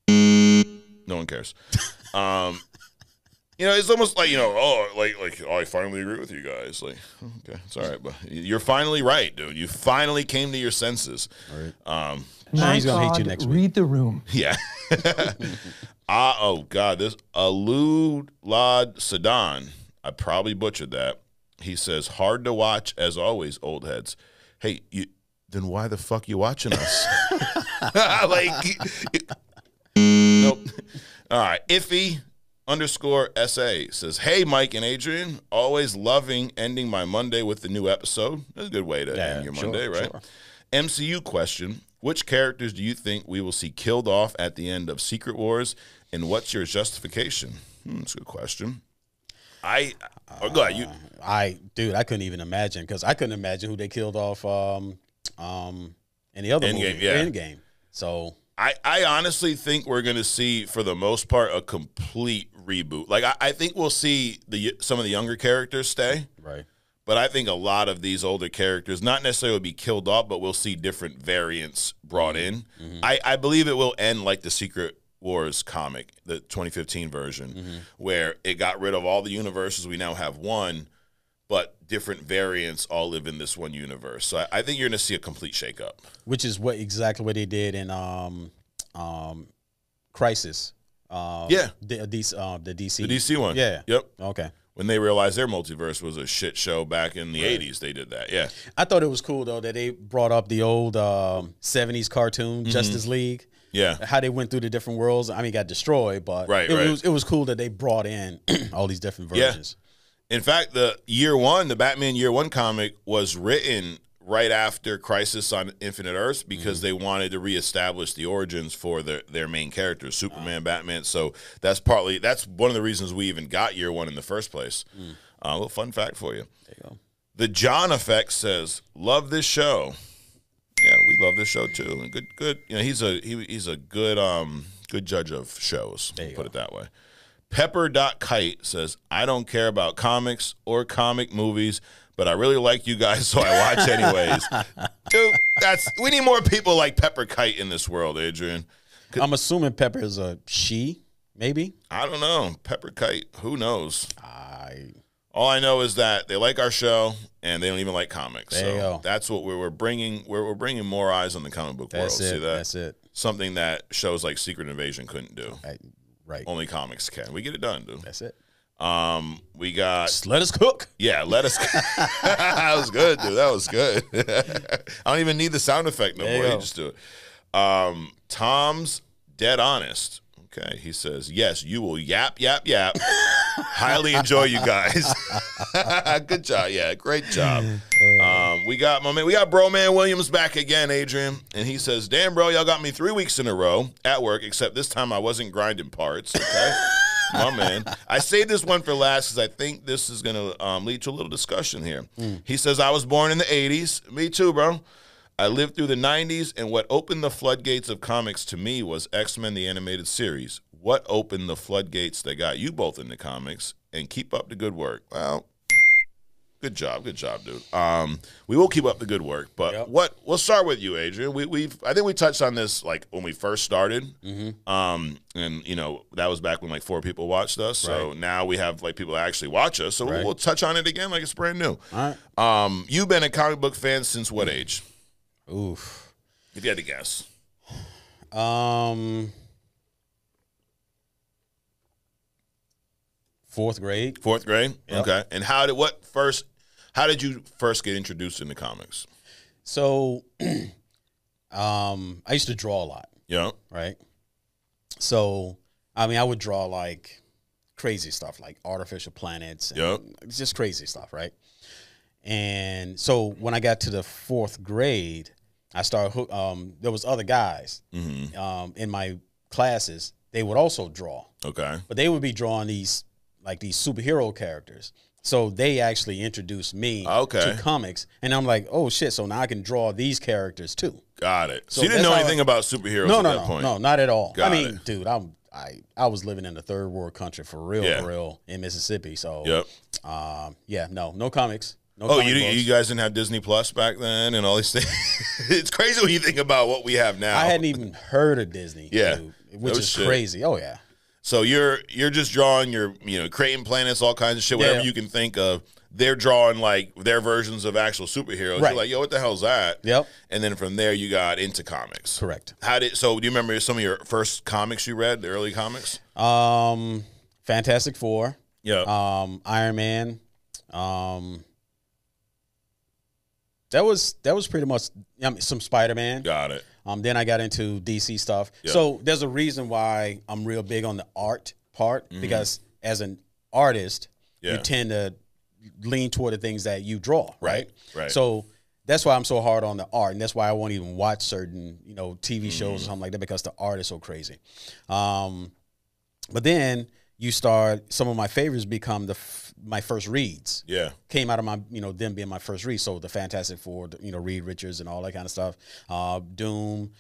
No one cares. It's almost like, I finally agree with you guys. Like, okay, it's all right, but you're finally right, dude. You finally came to your senses. All right. He's gonna hate you next week. Read the room. Yeah. Oh God, this Alulad Sadan. I probably butchered that. He says, hard to watch as always, old heads. Hey, then why the fuck you watching us? Nope. All right, Iffy_SA says, hey, Mike and Adrian, always loving ending my Monday with the new episode. That's a good way to end your Monday, right? Sure. MCU question, which characters do you think we will see killed off at the end of Secret Wars, and what's your justification? That's a good question. Go ahead, I couldn't even imagine, because I couldn't imagine who they killed off in the other movie, Endgame. So I honestly think we're going to see, for the most part, a complete reboot. Like, I think we'll see some of the younger characters stay. Right. But I think a lot of these older characters, not necessarily be killed off, but we'll see different variants brought in. I believe it will end like the Secret Wars comic, the 2015 version, where it got rid of all the universes. We now have one, but different variants all live in this one universe. So I think you're going to see a complete shakeup. Which is exactly what they did in Crisis. The DC. The DC one. Yeah. Yep. Okay. When they realized their multiverse was a shit show back in the 80s, they did that. Yeah. I thought it was cool, though, that they brought up the old 70s cartoon, Justice League. Yeah. How they went through the different worlds. I mean, got destroyed, but it was cool that they brought in all these different versions. Yeah. In fact, the Batman Year One comic was written right after Crisis on Infinite Earths, because they wanted to reestablish the origins for their main characters, Superman, Batman. So that's one of the reasons we even got Year One in the first place. A little fun fact for you. There you go. The John Effect says, love this show. Yeah, we love this show too. And good. He's a good judge of shows. Put it that way. Pepper.kite says, I don't care about comics or comic movies, but I really like you guys, so I watch anyways. Dude, we need more people like Pepper Kite in this world, Adrian. I'm assuming Pepper is a she, maybe? I don't know. Pepper Kite, who knows? All I know is that they like our show, and they don't even like comics. So that's what we're bringing. We're bringing more eyes on the comic book world. See that? That's it. Something that shows like Secret Invasion couldn't do. Right. Only comics can. We get it done, dude. That's it. We got... Just let us cook. Yeah, let us cook. That was good, dude. That was good. I don't even need the sound effect no more. You just do it. Tom's dead honest. Okay, he says, yes, you will yap, yap, yap. Highly enjoy you guys. Good job. Yeah, great job. We got Broman Williams back again, Adrian. And he says, damn, bro, y'all got me 3 weeks in a row at work, except this time I wasn't grinding parts. Okay. My man. I saved this one for last because I think this is going to lead to a little discussion here. He says, I was born in the 80s. Me too, bro. I lived through the 90s, and what opened the floodgates of comics to me was X-Men, the animated series. What opened the floodgates that got you both into comics? And keep up the good work. Well, good job, dude. We will keep up the good work, but we'll start with you, Adrian. I think we touched on this like when we first started, and that was back when like 4 people watched us. So now we have like people that actually watch us. So we'll touch on it again like it's brand new. All right. You've been a comic book fan since what age? Oof. If you had to guess. 4th grade. 4th grade? Yep. Okay. And how did you first get introduced into comics? So I used to draw a lot. Yeah. Right? So, I mean, I would draw like crazy stuff, like artificial planets and just crazy stuff, right? And so when I got to the 4th grade, I started. There was other guys in my classes. They would also draw. Okay. But they would be drawing these superhero characters. So they actually introduced me to comics, and I'm like, oh shit! So now I can draw these characters too. Got it. So you didn't know anything about superheroes at that point? No, not at all. Got I mean, it. dude, I was living in a third world country for real, in Mississippi. So no comics. No comic books. You guys didn't have Disney Plus back then and all these things? It's crazy when you think about what we have now. I hadn't even heard of Disney, dude, which is crazy. Oh yeah. So you're just drawing creating planets, all kinds of shit, whatever you can think of. They're drawing like their versions of actual superheroes. Right. You're like, yo, what the hell's that? Yep. And then from there you got into comics. Correct. So do you remember some of your first comics you read, the early comics? Fantastic Four. Yeah. Iron Man. That was pretty much some Spiderman. Got it. Then I got into DC stuff. Yep. So there's a reason why I'm real big on the art part, because as an artist, you tend to lean toward the things that you draw, right? Right. So that's why I'm so hard on the art, and that's why I won't even watch certain, TV shows or something like that, because the art is so crazy. But then you start, some of my favorites become my first reads. Yeah. Came out of my, them being my first read. So the Fantastic Four, Reed Richards and all that kind of stuff. Doom,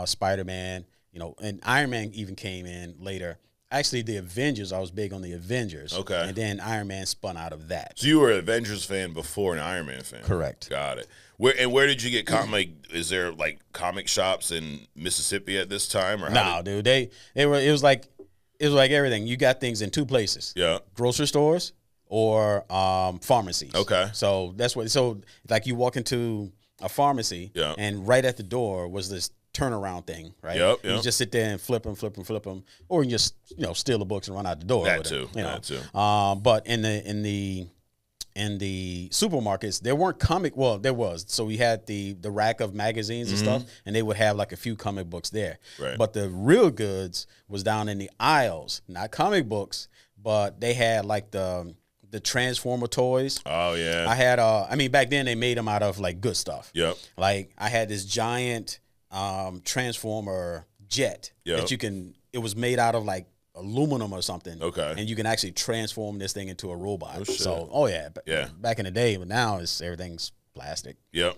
Spider-Man, and Iron Man even came in later. Actually, the Avengers, I was big on the Avengers. Okay. And then Iron Man spun out of that. So you were an Avengers fan before an Iron Man fan? Correct. Got it. Where did you get comic? Is there like comic shops in Mississippi at this time? Or dude. It was like everything. You got things in two places. Yeah. Grocery stores or pharmacies. Okay. So that's what. So like you walk into a pharmacy, and right at the door was this turnaround thing, right? Yep. You just sit there and flip them, or you just steal the books and run out the door. That too. That too. But in the supermarkets, there weren't comic. Well, there was. So we had the rack of magazines and stuff, and they would have like a few comic books there. Right. But the real goods was down in the aisles, not comic books, but they had like the Transformer toys. Oh yeah. I had back then they made them out of like good stuff. Yep. Like I had this giant Transformer jet that it was made out of like aluminum or something. Okay. And you can actually transform this thing into a robot. Oh, shit. So, back in the day, but now everything's plastic. Yep.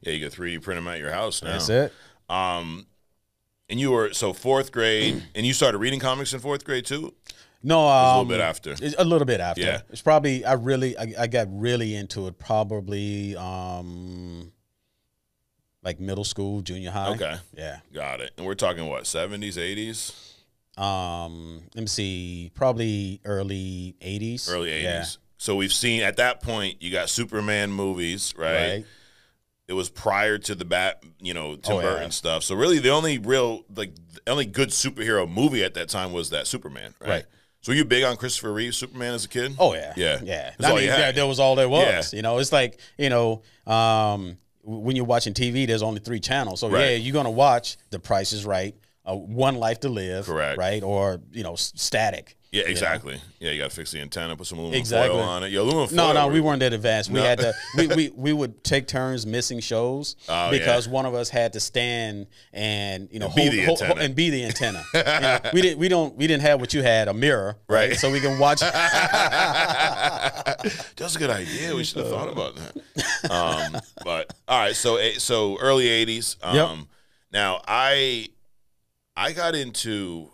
Yeah, you can 3D print them at your house now. That's it. And you were, 4th grade, and you started reading comics in 4th grade too? No, a little bit after. A little bit after. Yeah. It's probably, I got really into it probably like middle school, junior high. Okay. Yeah. Got it. And we're talking what, 70s, 80s? Let me see, probably early 80s. Early 80s. Yeah. So we've seen, at that point, you got Superman movies, right? It was prior to the Tim Burton stuff. So really the only good superhero movie at that time was that Superman, right? So were you big on Christopher Reeve's Superman as a kid? Oh, yeah. Yeah. Yeah. That was all there was. Yeah. It's like, when you're watching TV, there's only 3 channels. So, you're going to watch The Price is Right, One Life to Live, correct, right? Or, Static. Yeah, exactly. Yeah, you got to fix the antenna, put some aluminum foil on it. Aluminum foil. No, we weren't that advanced. We had to. We would take turns missing shows because one of us had to stand and be the antenna. We didn't have what you had, a mirror, right? So we can watch. That's a good idea. We should have thought about that. But all right, so early 80s. Now I got into.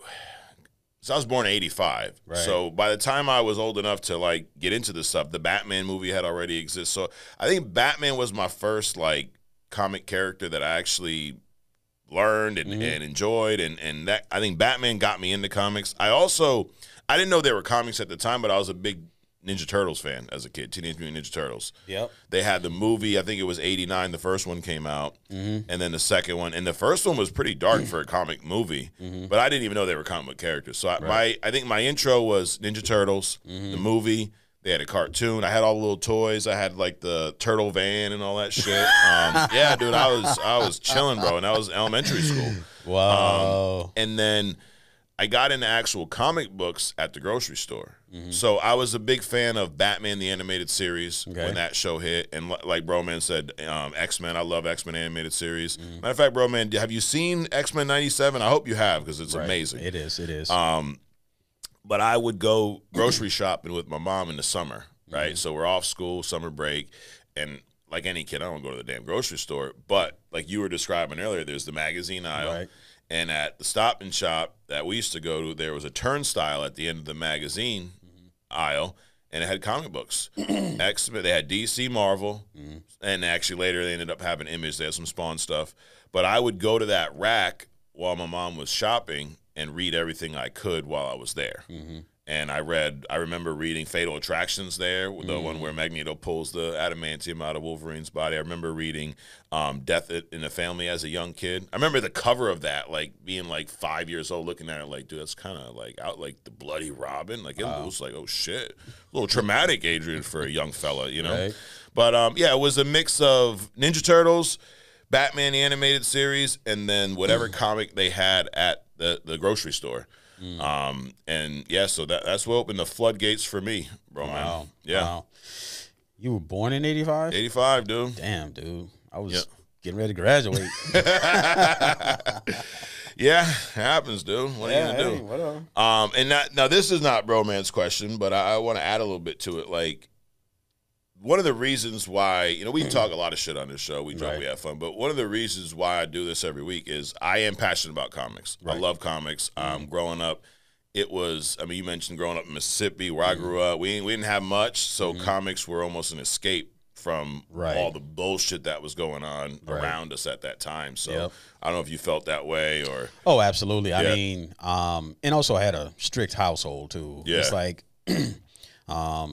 So I was born in 85. Right. So by the time I was old enough to get into this stuff, the Batman movie had already existed. So I think Batman was my first comic character that I actually learned and enjoyed, and that I think Batman got me into comics. I didn't know there were comics at the time, but I was a big Ninja Turtles fan as a kid, Teenage Mutant Ninja Turtles. Yep. They had the movie, I think it was 89, the first one came out, and then the second one. And the first one was pretty dark for a comic movie, but I didn't even know they were comic characters. So I think my intro was Ninja Turtles, the movie. They had a cartoon. I had all the little toys. I had the turtle van and all that shit. Yeah, dude, I was chilling, bro, and that was elementary school. Wow. And then I got into actual comic books at the grocery store. So I was a big fan of Batman the Animated Series when that show hit. And like Broman said, X-Men. I love X-Men Animated Series. Matter of fact, Broman, have you seen X-Men 97? I hope you have because it's amazing. It is. But I would go grocery shopping with my mom in the summer, right? So we're off school, summer break, and like any kid, I don't go to the damn grocery store. But like you were describing earlier, there's the magazine aisle. Right. And at the Stop and Shop that we used to go to, there was a turnstile at the end of the magazine aisle, and it had comic books. X-Men, they had DC, Marvel, and actually later they ended up having Image. They had some Spawn stuff. But I would go to that rack while my mom was shopping and read everything I could while I was there. And I remember reading Fatal Attractions there, the one where Magneto pulls the adamantium out of Wolverine's body. I remember reading Death in the Family as a young kid. I remember the cover of that, like being like 5 years old, looking at it like, dude, that's kind of like out like the Bloody Robin. Like it was like, oh shit, a little traumatic, Adrian, for a young fella, you know. Right. But yeah, it was a mix of Ninja Turtles, Batman the Animated Series, and then whatever comic they had at the grocery store. And yeah, so that's what opened the floodgates for me, bro. Wow. Man. Yeah. Wow. You were born in 85? 85, dude. Damn, dude. I was getting ready to graduate. Yeah, it happens, dude. What are you gonna do? Whatever. And now this is not Broman's question, but I want to add a little bit to it. Like, one of the reasons why, you know, we talk a lot of shit on this show. We joke, we have fun. But one of the reasons why I do this every week is I am passionate about comics. I love comics. Growing up, it was, I mean, you mentioned growing up in Mississippi where I grew up. We didn't have much, so comics were almost an escape from all the bullshit that was going on around us at that time. So I don't know if you felt that way or. Oh, absolutely. I mean, and also I had a strict household too. Yeah. It's like,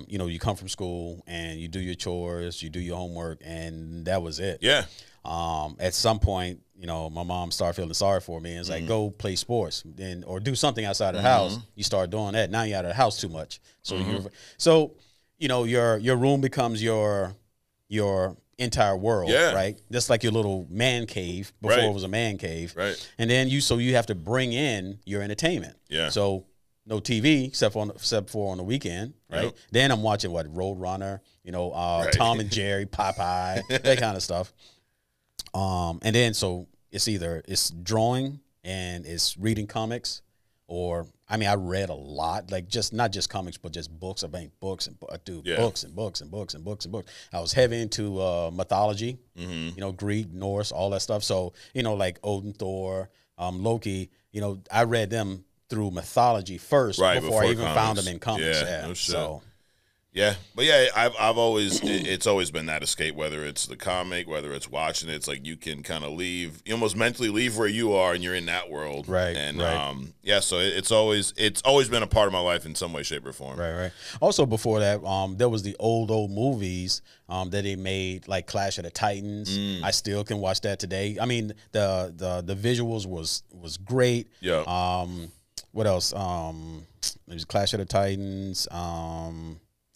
you know, you come from school and you do your chores, you do your homework, and that was it. Yeah. At some point, you know, my mom started feeling sorry for me and it's like, go play sports or do something outside of the house. You start doing that. Now you're out of the house too much. So you know, your room becomes your entire world, right? Just like your little man cave before it was a man cave. Right. And then you have to bring in your entertainment. Yeah. So no TV except for on the weekend, right? Yep. Then I'm watching Roadrunner, you know, Tom and Jerry, Popeye, that kind of stuff. And then so it's drawing and it's reading comics, or I mean I read a lot, like not just comics but just books. I mean books and books and books and books and books and books. I was heavy into mythology, you know, Greek, Norse, all that stuff. So you know, like Odin, Thor, Loki. You know, I read them through mythology first before I even found them in comics. Yeah, no shit. So. Yeah, but yeah, I've always it's always been that escape. Whether it's the comic, whether it's watching it, it's like you can kind of leave, you almost mentally leave where you are, and you're in that world. Right. And yeah, so it's always been a part of my life in some way, shape, or form. Right. Also, before that, there was the old movies that they made, like Clash of the Titans. I still can watch that today. I mean, the visuals was great. Yeah. What else? There's Clash of the Titans.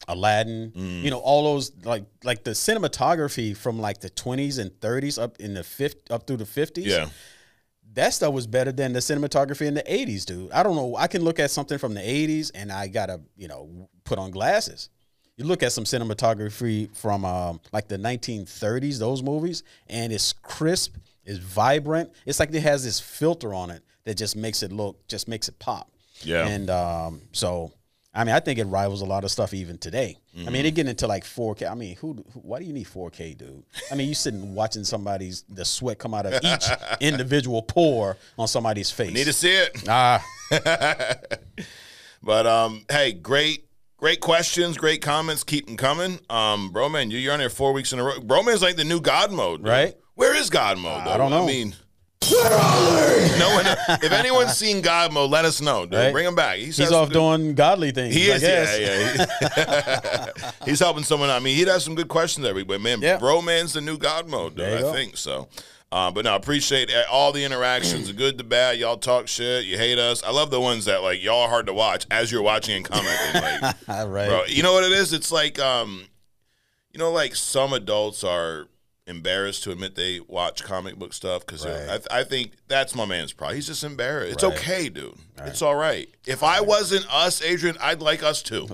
Aladdin, you know, all those like the cinematography from like the 20s and 30s up through the 50s. Yeah, that stuff was better than the cinematography in the 80s, dude. I don't know. I can look at something from the 80s and I gotta, you know, put on glasses. You look at some cinematography from like the 1930s, those movies, and it's crisp, it's vibrant. It's like it has this filter on it that just makes it pop. Yeah, and so. I mean, I think it rivals a lot of stuff even today. I mean, they get into like 4K. I mean, why do you need 4K, dude? I mean, you sitting watching the sweat come out of each individual pore on somebody's face. Need to see it. But hey, great questions, great comments. Keep them coming. Broman, you're on there 4 weeks in a row. Broman's like the new God mode, dude. Right? Where is God mode, though? I don't know. I mean, no one. If anyone's seen God mode, let us know, dude. Right? Bring him back. He's off doing godly things. He is. Yeah. He's helping someone out. I mean, he does some good questions every week, man. Broman's the new God mode, dude. I think so. But no, I appreciate all the interactions, the good, the bad. Y'all talk shit. You hate us. I love the ones that like y'all are hard to watch as you're watching and commenting. Like, right. Bro, you know what it is? It's like, you know, like some adults are embarrassed to admit they watch comic book stuff because I think that's my man's problem. He's just embarrassed. It's okay, dude. It's all right. If I wasn't us, Adrian, I'd like us too.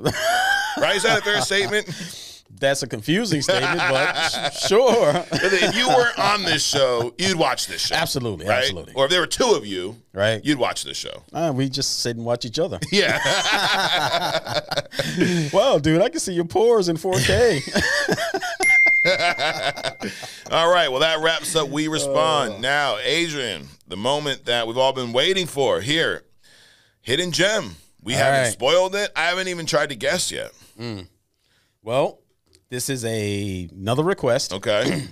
Right? Is that a fair statement? That's a confusing statement, but sure. If you weren't on this show, you'd watch this show. Absolutely, right? absolutely. Or if there were two of you, you'd watch this show. We just sit and watch each other. Yeah. Well, dude, I can see your pores in 4K. All right, well, that wraps up We Respond. Now, Adrian, the moment that we've all been waiting for here, Hidden Gem. We haven't spoiled it. I haven't even tried to guess yet. Well, this is another request. Okay.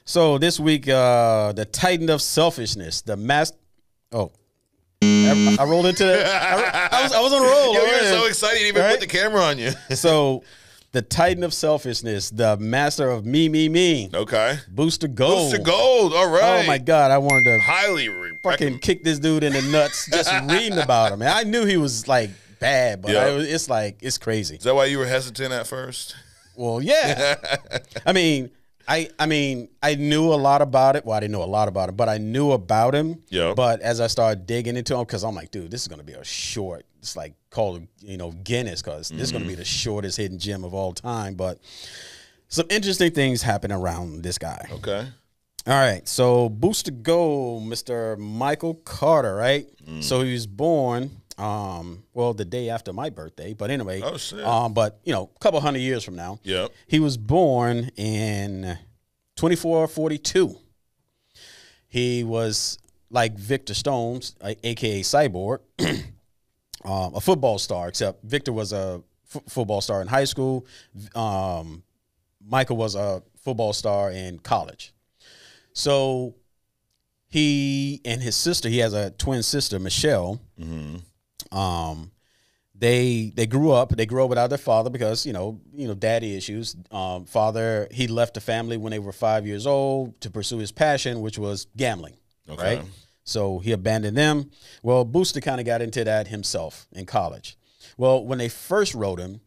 So this week, the Titan of Selfishness, the I rolled into that. I was on a roll. You were so excited you even put the camera on you. So the Titan of Selfishness, the master of me. Okay. Booster Gold. Booster Gold. All right. Oh, my God. I wanted to highly fucking kick this dude in the nuts just reading about him. And I knew he was, like, bad, but it's crazy. Is that why you were hesitant at first? Well, yeah. I mean, I knew a lot about it. Well, I didn't know a lot about it, but I knew about him. Yeah. But as I started digging into him, because I'm like, dude, this is going to be a short. It's like called, Guinness, because this is going to be the shortest hidden gem of all time. But some interesting things happen around this guy. Okay. All right. So Booster Gold, Mr. Michael Carter, right? So he was born. The day after my birthday, but anyway, but a couple hundred years from now, he was born in 2442. He was like Victor Stones, aka Cyborg, a football star. Except Victor was a football star in high school. Michael was a football star in college. So he and his sister, he has a twin sister, Michelle. They grew up without their father because, daddy issues. Father, he left the family when they were 5 years old to pursue his passion, which was gambling. Okay. Right? So he abandoned them. Well, Booster kind of got into that himself in college. Well, when they first wrote him,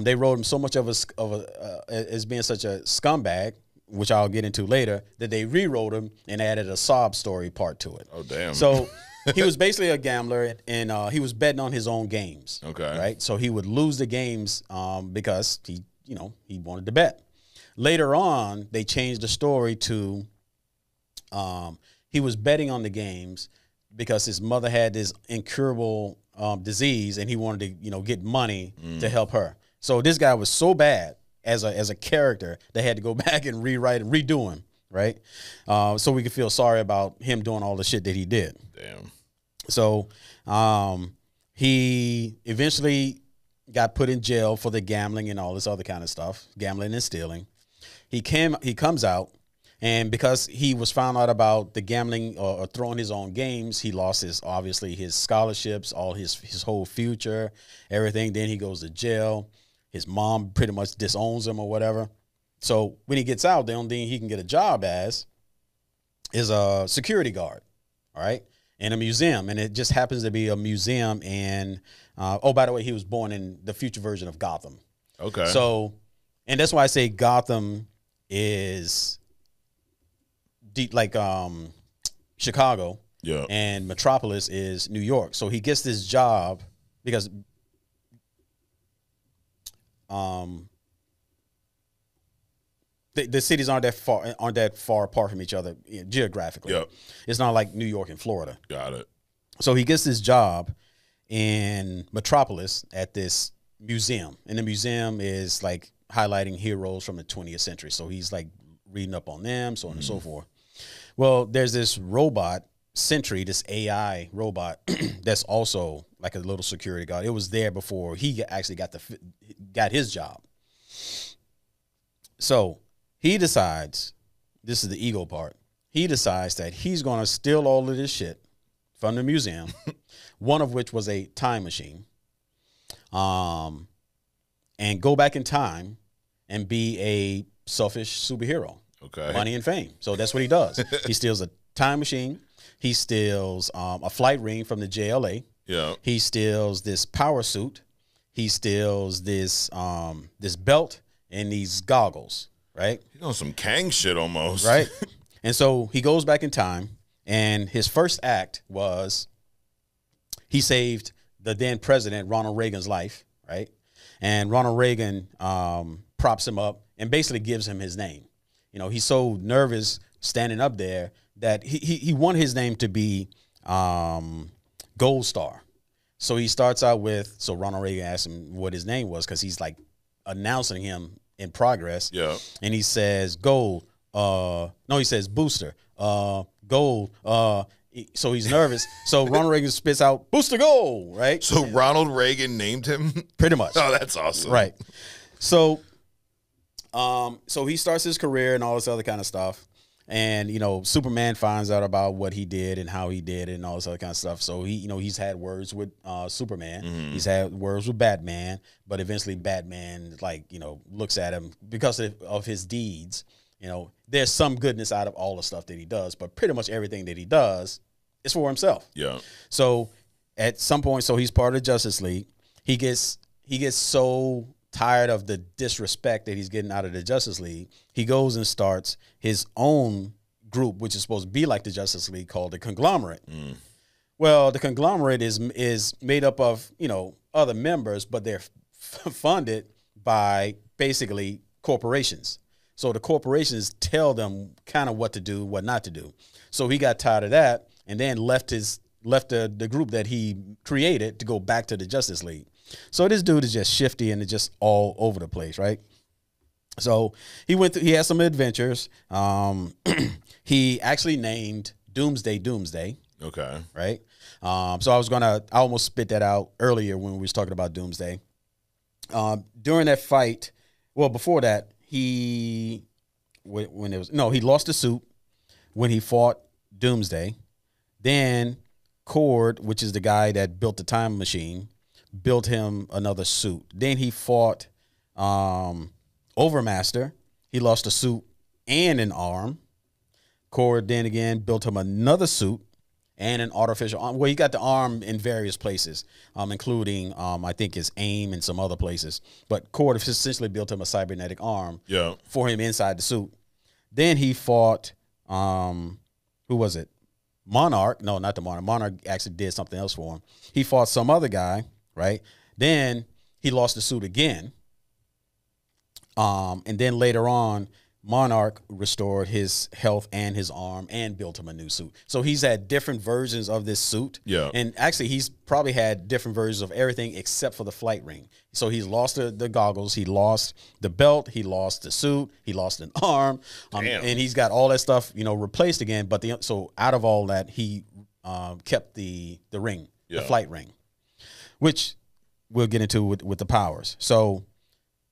they wrote him so much as being such a scumbag, which I'll get into later, that they rewrote him and added a sob story part to it. Oh, damn. So he was basically a gambler, and he was betting on his own games. Okay. Right? So he would lose the games because he wanted to bet. Later on, they changed the story to he was betting on the games because his mother had this incurable disease, and he wanted to, get money to help her. So this guy was so bad as a character, they had to go back and rewrite and redo him, right? So we could feel sorry about him doing all the shit that he did. Damn. So he eventually got put in jail for the gambling and all this other kind of stuff, gambling and stealing. He comes out, and because he was found out about the gambling or throwing his own games, he lost his scholarships, all his whole future, everything. Then he goes to jail. His mom pretty much disowns him or whatever. So when he gets out, the only thing he can get a job as is a security guard, all right, in a museum. And it just happens to be a museum in, by the way, he was born in the future version of Gotham. Okay. So, and that's why I say Gotham is like Chicago. Yeah. And Metropolis is New York. So he gets this job because the cities aren't that far apart from each other geographically. Yep. It's not like New York and Florida. Got it. So he gets this job in Metropolis at this museum, and the museum is like highlighting heroes from the 20th century. So he's like reading up on them, so on and so forth. Well, there's this robot, Sentry, this AI robot that's also like a little security guard. It was there before he actually got his job. So he decides, this is the ego part, he decides that he's going to steal all of this shit from the museum, one of which was a time machine, and go back in time and be a selfish superhero. Okay. Money and fame. So that's what he does. He steals a time machine. He steals a flight ring from the JLA. Yeah. He steals this power suit. He steals this this belt and these goggles. right? He's on some Kang shit almost. Right? And so he goes back in time, and his first act was he saved the then president, Ronald Reagan's life, right? And Ronald Reagan props him up and basically gives him his name. You know, he's so nervous standing up there that he wanted his name to be Gold Star. So he starts out with, so Ronald Reagan asked him what his name was because he's like announcing him in progress. Yeah. And he says gold. No, he says booster. Gold. So he's nervous. So Ronald Reagan spits out booster gold, right? So Ronald Reagan named him? Pretty much. Oh, that's awesome. Right. So so he starts his career and all this other kind of stuff. And, you know, Superman finds out about what he did and how he did it and all this other kind of stuff. So he's had words with Superman. Mm-hmm. He's had words with Batman, but eventually Batman, looks at him because of his deeds. You know, there's some goodness out of all the stuff that he does, but pretty much everything that he does is for himself. Yeah. So at some point, so he's part of the Justice League. He gets so tired of the disrespect that he's getting out of the Justice League, he goes and starts his own group, which is supposed to be like the Justice League, called the Conglomerate. Mm. Well, the Conglomerate is made up of, other members, but they're funded by basically corporations. So the corporations tell them kind of what to do, what not to do. So he got tired of that and then left the group that he created to go back to the Justice League. So this dude is just shifty and just all over the place, right? So he had some adventures. He actually named Doomsday. Okay. Right? So I almost spit that out earlier when we was talking about Doomsday. During that fight, well, before that, he lost the suit when he fought Doomsday. Then Cord, which is the guy that built the time machine, built him another suit. Then he fought Overmaster. He lost a suit and an arm. Cord then again built him another suit and an artificial arm. Well, he got the arm in various places, including I think his aim and some other places. But Cord essentially built him a cybernetic arm for him inside the suit. Then he fought who was it? Monarch. No, not the Monarch. Monarch actually did something else for him. He fought some other guy. Right. Then he lost the suit again. And then later on, Monarch restored his health and his arm and built him a new suit. So he's had different versions of this suit. Yeah. And actually, he's probably had different versions of everything except for the flight ring. So he's lost the goggles. He lost the belt. He lost the suit. He lost an arm. And he's got all that stuff, replaced again. But so out of all that, he kept the ring, the flight ring, which we'll get into with the powers. So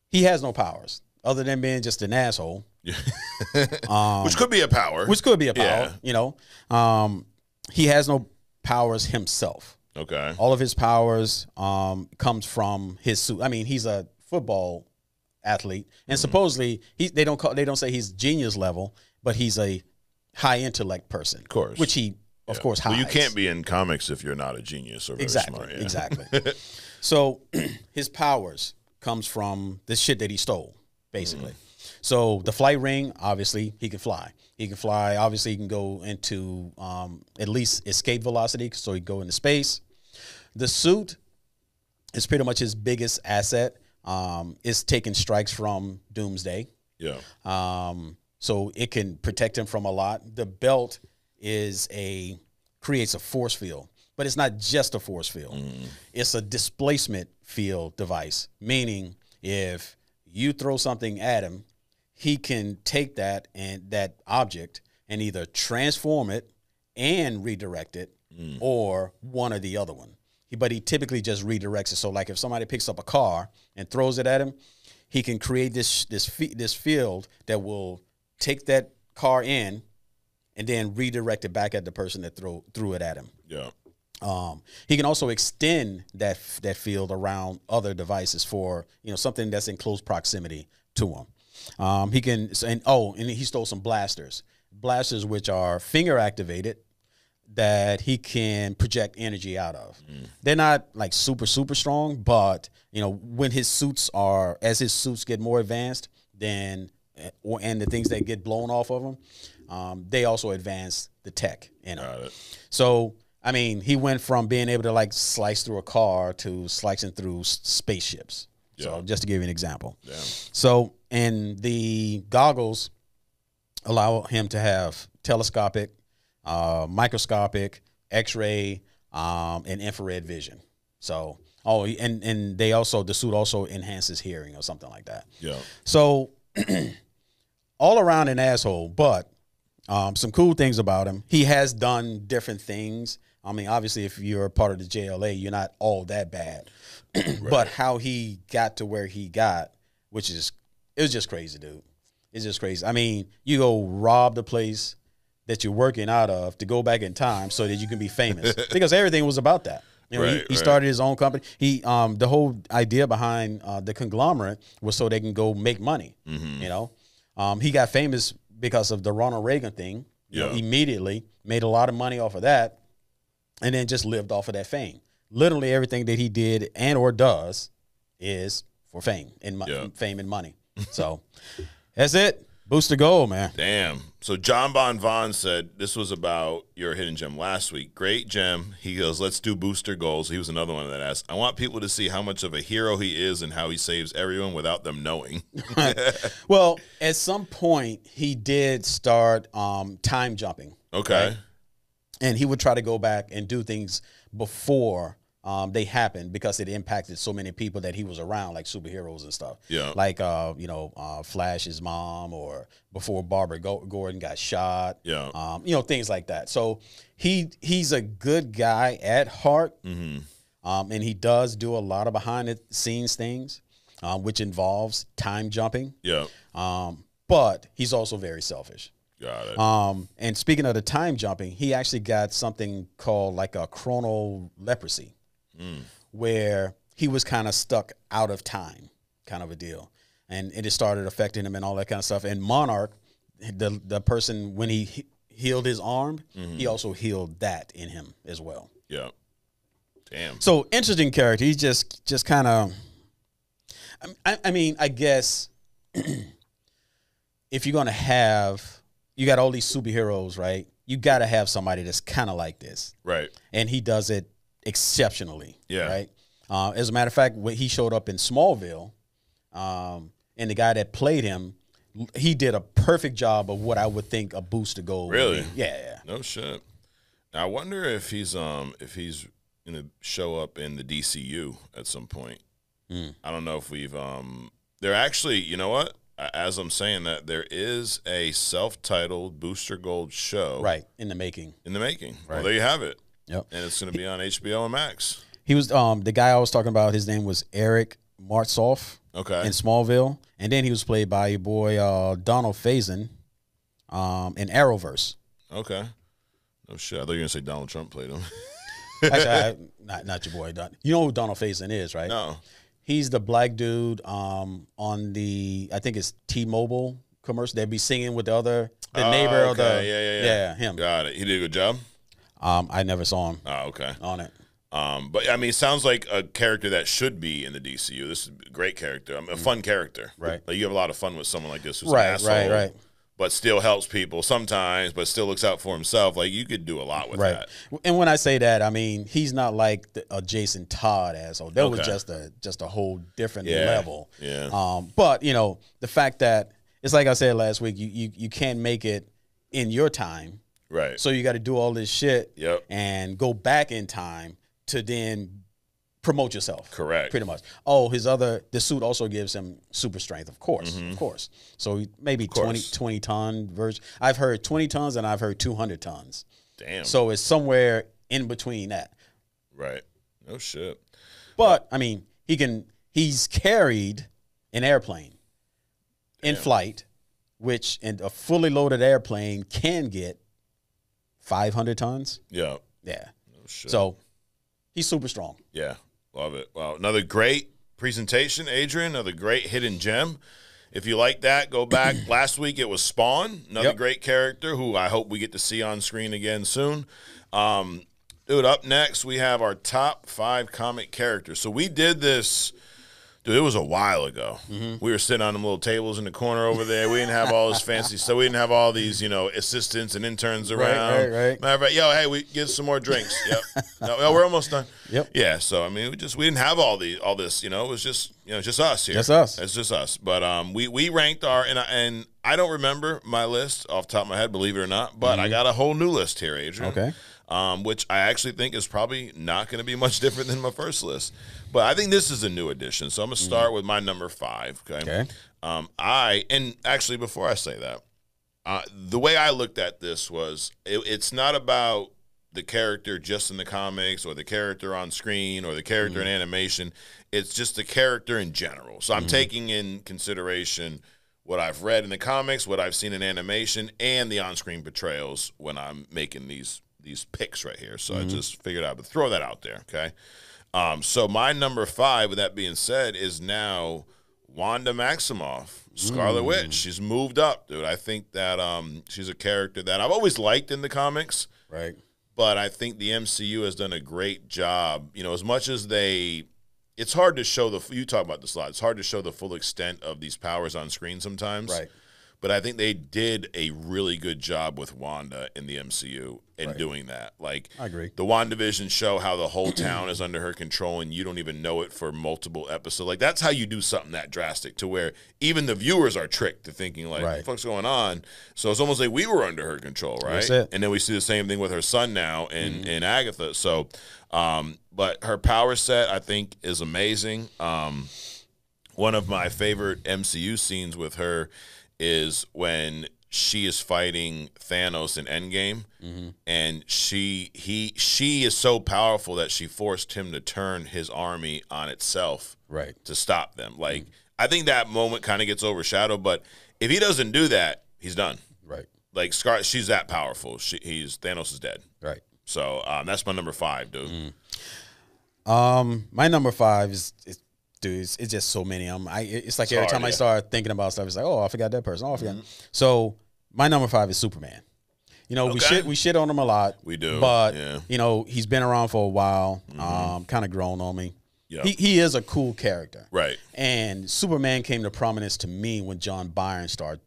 he has no powers other than being just an asshole. Which could be a power. He has no powers himself. Okay. All of his powers comes from his suit. I mean, he's a football athlete, and supposedly they don't say he's genius level, but he's a high intellect person. Of course. Which he of course hides. Well, you can't be in comics if you're not a genius or very smart. Yeah. Exactly. So his powers comes from the shit that he stole, basically. So the flight ring, obviously, he can fly. He can fly. Obviously, he can go into at least escape velocity, so he can go into space. The suit is pretty much his biggest asset. It's taking strikes from Doomsday. Yeah. So it can protect him from a lot. The belt creates a force field, but it's not just a force field. It's a displacement field device, meaning if you throw something at him, he can take that object and either transform it and redirect it or one or the other one. But he typically just redirects it. So like if somebody picks up a car and throws it at him, he can create this field that will take that car in and then redirect it back at the person that threw it at him. Yeah. He can also extend that field around other devices for something that's in close proximity to him. He can and he stole some blasters, which are finger activated that he can project energy out of. They're not like super strong, but when his suits get more advanced, then and the things that get blown off of them, they also advance the tech in them. So, I mean, he went from being able to like slice through a car to slicing through spaceships. Yeah. So just to give you an example. Yeah. So, and the goggles allow him to have telescopic, microscopic, X-ray, and infrared vision. So, and they also, the suit also enhances hearing or something like that. Yeah. So, all around an asshole, but some cool things about him. He has done different things. I mean, obviously, if you're a part of the JLA, you're not all that bad. Right. But how he got to where he got, it was just crazy, dude. It's just crazy. I mean, you go rob the place that you're working out of to go back in time so that you can be famous. Because everything was about that. You know, he started his own company. The whole idea behind the conglomerate was so they can go make money. You know, he got famous because of the Ronald Reagan thing. You know, immediately made a lot of money off of that, and then just lived off of that fame. Literally everything that he did and or does is for fame and fame and money. So that's it. Booster gold, man. Damn. So John Bon Vaughn said this was about your hidden gem last week. Great gem. He goes, let's do booster goals. He was another one that asked, I want people to see how much of a hero he is and how he saves everyone without them knowing. Well, at some point, he did start time jumping. Okay. Right? And he would try to go back and do things before they happened because it impacted so many people that he was around, like superheroes and stuff. Yeah. Like, Flash's mom, or before Barbara Gordon got shot. Yeah. Things like that. So he's a good guy at heart. And he does do a lot of behind the scenes things, which involves time jumping. Yeah. But he's also very selfish. Got it. And speaking of the time jumping, he actually got something called like a chrono leprosy. Where he was kind of stuck out of time, kind of a deal. And it started affecting him and all that kind of stuff. And Monarch, the person, when he healed his arm, he also healed that in him as well. Yeah. Damn. So, interesting character. He's just kind of, I mean, I guess if you're going to have, you got all these superheroes, right? You got to have somebody that's kind of like this. Right. And he does it exceptionally. Yeah. Right. As a matter of fact, when he showed up in Smallville, and the guy that played him, he did a perfect job of what I would think a booster goal. Really? Would be. Yeah. No shit. Now, I wonder if he's gonna show up in the DCU at some point. I don't know if we've they're actually, you know what? As I'm saying that, there is a self-titled Booster Gold show. Right. In the making. Right. Well, there you have it. Yep. And it's going to be on HBO and Max. He was the guy I was talking about. His name was Eric Martsolf. Okay. In Smallville, and then he was played by your boy Donald Faison in Arrowverse. Okay. No shit. I thought you were gonna say Donald Trump played him. Actually, not your boy. You know who Donald Faison is, right? No. He's the black dude on the, I think it's T-Mobile commercial. They'd be singing with the neighbor. Okay. Of the yeah, him. Got it. He did a good job. I never saw him. Oh, okay. On it. But I mean, it sounds like a character that should be in the DCU. This is a great character. A fun character. Right. Like you have a lot of fun with someone like this who's an asshole, right. But still helps people sometimes, but still looks out for himself. Like you could do a lot with that. And when I say that, I mean he's not like a Jason Todd asshole. That was just a whole different level. Yeah. But the fact that it's like I said last week, you can't make it in your time. Right. So you got to do all this shit. Yep. And go back in time to then promote yourself. Correct. Pretty much. Oh, the suit also gives him super strength, of course. Of course. So maybe 20 ton version. I've heard 20 tons and I've heard 200 tons. Damn. So it's somewhere in between that. Right. No shit. But I mean, he's carried an airplane in flight, which in a fully loaded airplane can get 500 tons. Yeah. Yeah. No shit. So he's super strong. Yeah. Love it. Well, another great presentation, Adrian. Another great hidden gem. If you like that, go back. Last week it was Spawn, another great character who I hope we get to see on screen again soon. Dude, up next we have our top 5 comic characters. So we did this Dude, it was a while ago. We were sitting on them little tables in the corner over there. We didn't have all this fancy stuff. We didn't have all these, assistants and interns around. Right. Matter of fact, hey, we get some more drinks. Yep. No, we're almost done. Yep. Yeah. So I mean, we didn't have all this. It was just just us here. Just us. It's just us. But we ranked our and I don't remember my list off the top of my head, believe it or not. But I got a whole new list here, Adrian. Okay. Which I actually think is probably not going to be much different than my first list. But I think this is a new addition. So I'm going to start with my number 5. Okay. And actually, before I say that, the way I looked at this was it's not about the character just in the comics or the character on screen or the character in animation. It's just the character in general. So I'm taking in consideration what I've read in the comics, what I've seen in animation, and the on-screen portrayals when I'm making these picks right here. So I just figured I would throw that out there, okay? So my number 5, with that being said, is now Wanda Maximoff, Scarlet Witch. She's moved up, dude. I think that she's a character that I've always liked in the comics. Right. But I think the MCU has done a great job. As much as it's hard to show you talk about this a lot. It's hard to show the full extent of these powers on screen sometimes. Right. But I think they did a really good job with Wanda in the MCU in doing that. Like, I agree. The WandaVision show how the whole town is under her control and you don't even know it for multiple episodes. Like, that's how you do something that drastic, to where even the viewers are tricked to thinking, like, what the fuck's going on? So it's almost like we were under her control, right? That's it. And then we see the same thing with her son now in Agatha. So, but her power set, I think, is amazing. One of my favorite MCU scenes with her is when she is fighting Thanos in Endgame, and she is so powerful that she forced him to turn his army on itself, to stop them. Like, I think that moment kind of gets overshadowed, but if he doesn't do that, he's done. Right. Like, she's that powerful. Thanos is dead. Right. So that's my number 5, dude. My number 5 is dude, it's just so many of them. It's like every time I start thinking about stuff, it's like, oh, I forgot that person. Oh, I forgot. So my number 5 is Superman. We shit on him a lot. We do, but he's been around for a while. Kind of grown on me. Yep. He is a cool character, right? And Superman came to prominence to me when John Byrne started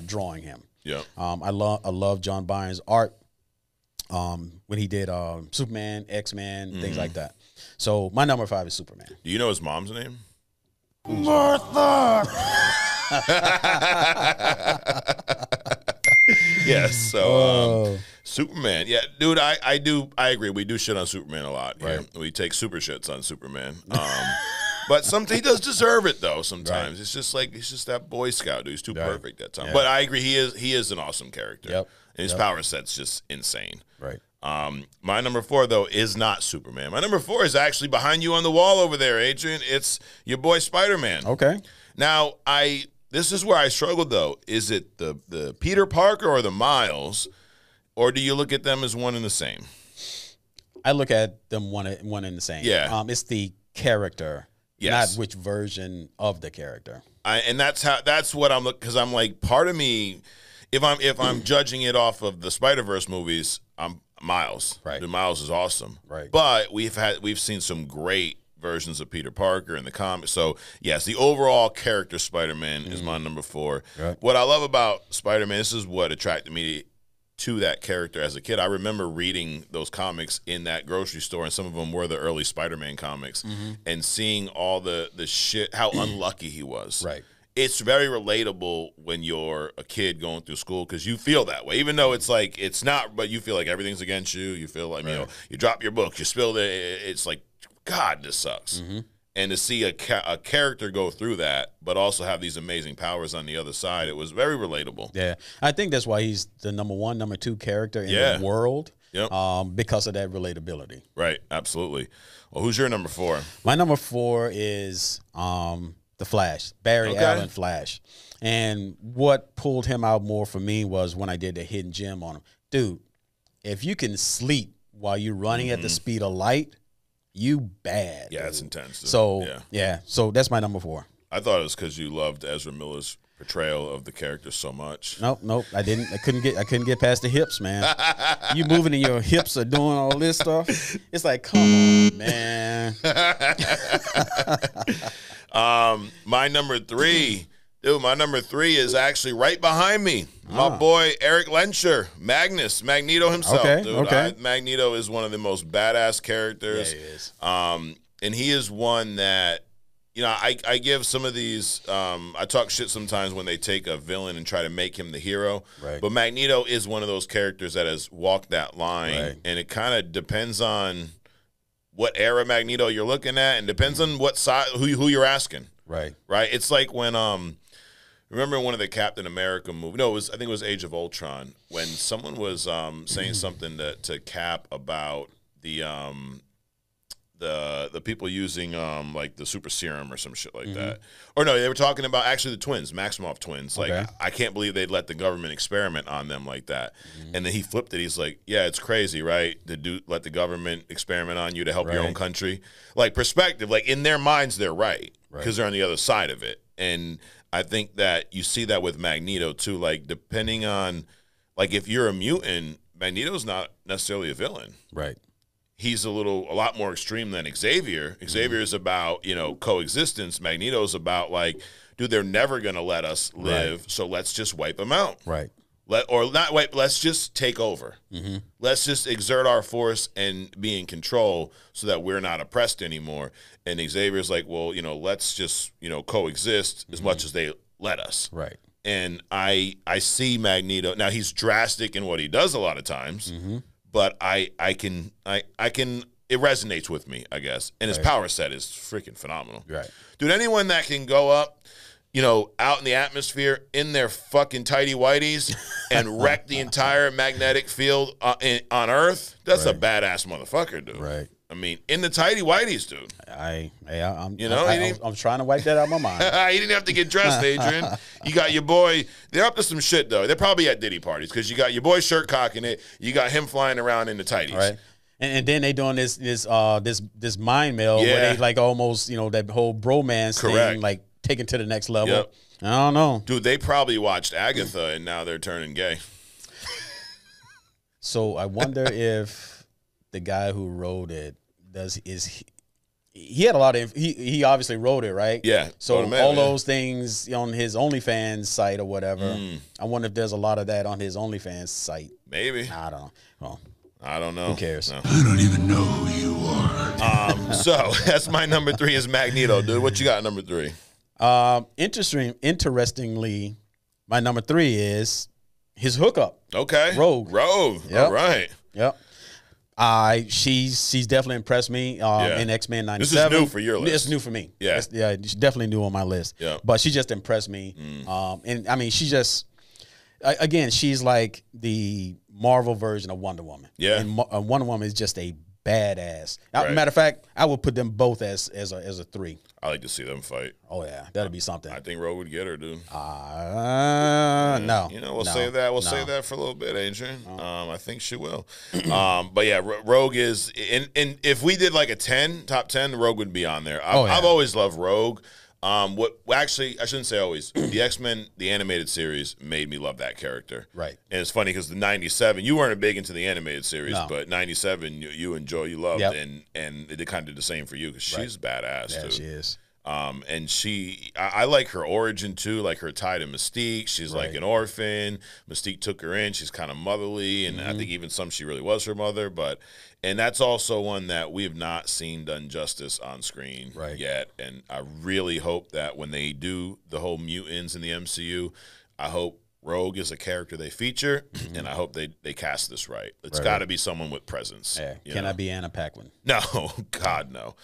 drawing him. Yeah, I love John Byrne's art. When he did Superman, X-Men, things like that. So my number 5 is Superman. Do you know his mom's name? Martha. Yes. So Superman. Yeah, dude. I agree. We do shit on Superman a lot. Right. Here. We take super shits on Superman. But sometimes he does deserve it, though. Sometimes it's just like he's just that Boy Scout dude. He's too perfect that time. Yeah. But I agree. He is an awesome character. Yep. And his power set's just insane. Right. My number 4, though, is not Superman. My number 4 is actually behind you on the wall over there, Adrian. It's your boy Spider-Man. Okay. Now, this is where I struggled, though. Is it the Peter Parker or the Miles, or do you look at them as one and the same? I look at them one and the same. Yeah. It's the character, yes, not which version of the character. And that's what I'm looking, because I'm like, part of me, if I'm judging it off of the Spider-Verse movies, I'm Miles. Right. The Miles is awesome. Right. But we've seen some great versions of Peter Parker in the comics. So yes, the overall character Spider-Man is my number 4. Right. What I love about Spider-Man, this is what attracted me to that character as a kid. I remember reading those comics in that grocery store, and some of them were the early Spider-Man comics, and seeing all the shit, how unlucky he was. Right. It's very relatable when you're a kid going through school, because you feel that way, even though it's like it's not, but you feel like everything's against you. You feel like you drop your book, you spill it. It's like, God, this sucks. And to see a character go through that, but also have these amazing powers on the other side, it was very relatable. Yeah, I think that's why he's the number 1, number 2 character in the world. Yep. Because of that relatability. Right. Absolutely. Well, who's your number 4? My number 4 is the Flash, Barry Allen Flash. And what pulled him out more for me was when I did the hidden gem on him. Dude, if you can sleep while you're running at the speed of light, you bad. Yeah, it's intense. Dude. So, so that's my number 4. I thought it was because you loved Ezra Miller's portrayal of the character so much. Nope. I couldn't get past the hips, man. You moving and your hips are doing all this stuff. It's like, come on, man. My number three is actually right behind me. My boy Eric Lenscher, Magneto himself. Okay. Magneto is one of the most badass characters. Yeah, he is. And he is one that, I give some of these, I talk shit sometimes when they take a villain and try to make him the hero. Right. But Magneto is one of those characters that has walked that line. Right. And it kind of depends on what era Magneto you're looking at, and depends on what side, who you're asking. Right. It's like when, remember one of the Captain America movies? No, I think it was Age of Ultron, when someone was saying something to Cap about the people using like the super serum or some shit like that. Or no, they were talking about actually the twins, Maximoff twins. Like, I can't believe they'd let the government experiment on them like that. And then he flipped it. He's like, yeah, it's crazy, right? To let the government experiment on you to help your own country. Like, perspective, like in their minds, they're right because they're on the other side of it. And I think that you see that with Magneto too. Like, depending on, like, if you're a mutant, Magneto's not necessarily a villain. Right. He's a lot more extreme than Xavier. Xavier is about, coexistence. Magneto's about, like, dude, they're never going to let us live, so let's just wipe them out. Right. Let's just take over. Let's just exert our force and be in control so that we're not oppressed anymore. And Xavier's like, well, let's just, coexist as much as they let us. Right. And I see Magneto. Now, he's drastic in what he does a lot of times. But I can it resonates with me, I guess. And his power set is freaking phenomenal. Right. Dude, anyone that can go up, out in the atmosphere in their fucking tighty whities and wreck the entire magnetic field on Earth, that's a badass motherfucker, dude. Right. I mean, in the tighty whities, dude. I'm trying to wipe that out of my mind. You didn't have to get dressed, Adrian. You got your boy. They're up to some shit though. They're probably at Diddy parties because you got your boy shirt cocking it. You got him flying around in the tighties. Right. And then they doing this mind meld where they like almost that whole bromance thing, like taken to the next level. Yep. I don't know, dude. They probably watched Agatha and now they're turning gay. So I wonder if the guy who wrote it he had a lot of he obviously wrote it, right? Yeah. So all those things on his OnlyFans site or whatever. I wonder if there's a lot of that on his OnlyFans site. Maybe. I don't know. Well, I don't know. Who cares? No. I don't even know who you are. So that's my number 3 is Magneto, dude. What you got number 3? Interestingly, my number 3 is his hookup. Okay. Rogue. Yep. All right. Yep. She's definitely impressed me in X-Men 97. This is new for your list. It's new for me. Yeah. She's definitely new on my list. Yeah. But she just impressed me. And I mean, she just, again, she's like the Marvel version of Wonder Woman. Yeah. And Wonder Woman is just a badass. Right. Matter of fact, I would put them both as a 3. I like to see them fight. Oh yeah, that'd be something. I think Rogue would get her, dude. No. We'll save that. We'll save that for a little bit, Adrian. I think she will. But yeah, Rogue is. And if we did like a top 10, Rogue would be on there. I've always loved Rogue. Actually, I shouldn't say always. The X-Men, the animated series, made me love that character. Right. And it's funny because the 97, you weren't big into the animated series, but 97, you loved, and it kind of did the same for you because she's badass, too. Yeah, she is. And I like her origin too, like her tie to Mystique. She's like an orphan. Mystique took her in. She's kind of motherly, and I think even she really was her mother. And that's also one that we have not seen done justice on screen yet. And I really hope that when they do the whole mutants in the MCU, I hope Rogue is a character they feature, and I hope they cast this right. It's got to be someone with presence. Yeah. Can I be Anna Paquin? No, God, no.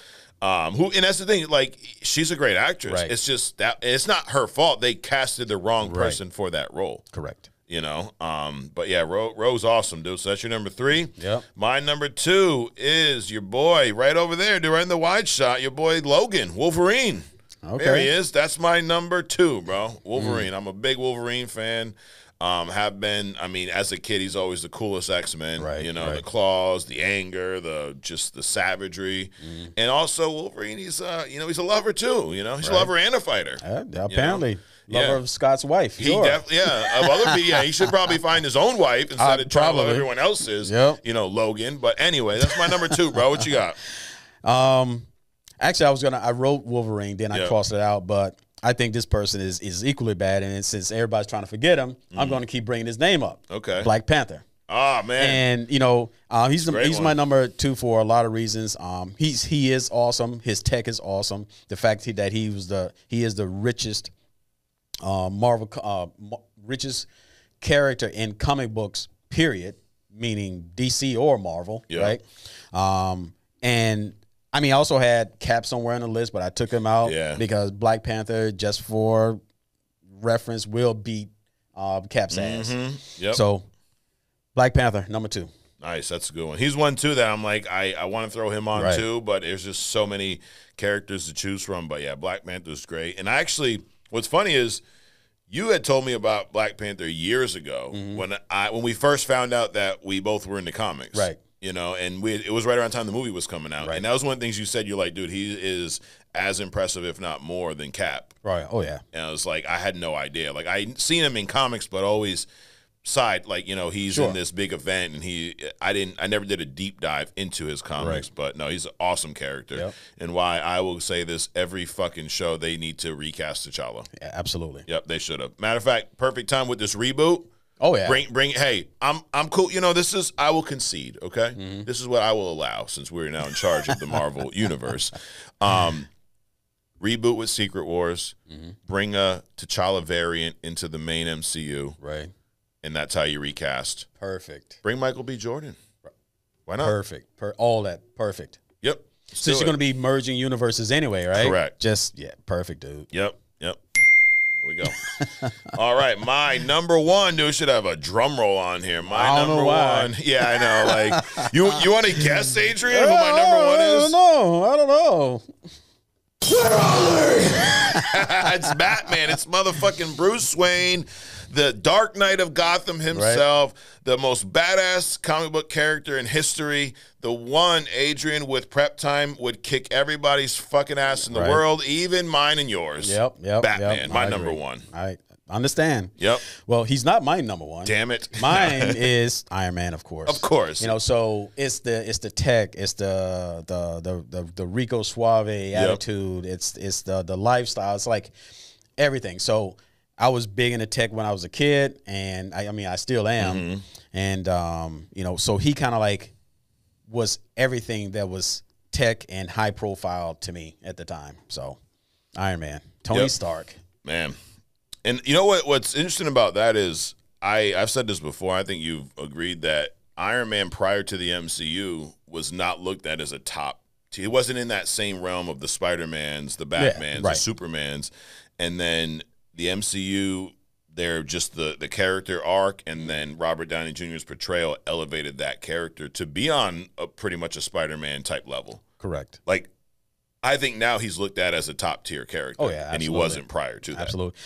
And that's the thing, like, she's a great actress. Right. It's just that it's not her fault. They casted the wrong person for that role. Correct. But yeah, Rogue's awesome, dude. So that's your number 3. Yep. My number 2 is your boy right over there, dude, right in the wide shot, your boy Logan, Wolverine. Okay. There he is. That's my number 2, bro. Wolverine. I'm a big Wolverine fan. Have been. I mean, as a kid, he's always the coolest X-Men. Right, you know, right. the claws, the anger, the savagery, and also Wolverine. He's he's a lover too. You know, he's a lover and a fighter. Apparently, lover of Scott's wife. He definitely, of other people, he should probably find his own wife instead of trying to love everyone else's. Yep. You know, Logan. But anyway, that's my number 2, bro. What you got? Actually, I wrote Wolverine, then I crossed it out, but I think this person is equally bad, and since everybody's trying to forget him, I'm going to keep bringing his name up. Okay. Black Panther. Oh, man. And, he's my number 2 for a lot of reasons. He is awesome. His tech is awesome. The fact that he is the richest richest character in comic books, period, meaning DC or Marvel, right? And I mean, I also had Cap somewhere on the list, but I took him out because Black Panther, just for reference, will beat Cap's ass. Yep. So, Black Panther, number 2. Nice, that's a good one. He's one, too, that I'm like, I want to throw him on, too, but there's just so many characters to choose from. But, yeah, Black Panther's great. And actually, what's funny is you had told me about Black Panther years ago when we first found out that we both were into comics. Right. You know, and it was right around the time the movie was coming out. Right. And that was one of the things you said. You're like, dude, he is as impressive, if not more, than Cap. Right. Oh, yeah. And I was like, I had no idea. Like, I'd seen him in comics, but always side, like, you know, he's in this big event, and I never did a deep dive into his comics, but no, he's an awesome character. Yep. And why I will say this every fucking show, they need to recast T'Challa. Yeah, absolutely. Yep, they should have. Matter of fact, perfect time with this reboot. Oh yeah. Bring hey, I'm cool. You know, I will concede, okay? This is what I will allow since we're now in charge of the Marvel universe. Reboot with Secret Wars. Bring a T'Challa variant into the main MCU. Right. And that's how you recast. Perfect. Bring Michael B. Jordan. Why not? Perfect. All that. Perfect. Yep. Since you're going to be merging universes anyway, right? Correct. Perfect, dude. Yep. There we go. All right, my number 1, dude, should have a drum roll on here. I don't know why. 1. Yeah, I know. Like, you want to guess, Adrian, who my number 1 is? I don't know. It's Batman. It's motherfucking Bruce Wayne, the Dark Knight of Gotham himself, the most badass comic book character in history. The one, Adrian, with prep time, would kick everybody's fucking ass in the world, even mine and yours. Yep. Batman, my number 1. I understand. Yep. Well, he's not my number 1. Damn it. Mine is Iron Man, of course. Of course. You know, so it's the tech, it's the Rico Suave attitude, it's the lifestyle, it's like everything. So I was big into tech when I was a kid, and I still am. And you know, so he kind of like was everything that was tech and high profile to me at the time. So Iron Man, Tony Stark. Man. And you know what's interesting about that is I've said this before. I think you've agreed that Iron Man prior to the MCU was not looked at as a top. He wasn't in that same realm of the Spider-Mans, the Batmans, the Supermans. And then the MCU, they're just the character arc, and then Robert Downey Jr.'s portrayal elevated that character to be on pretty much a Spider-Man type level. Correct. Like, I think now he's looked at as a top-tier character. Oh, yeah, absolutely. And he wasn't prior to that. Absolutely.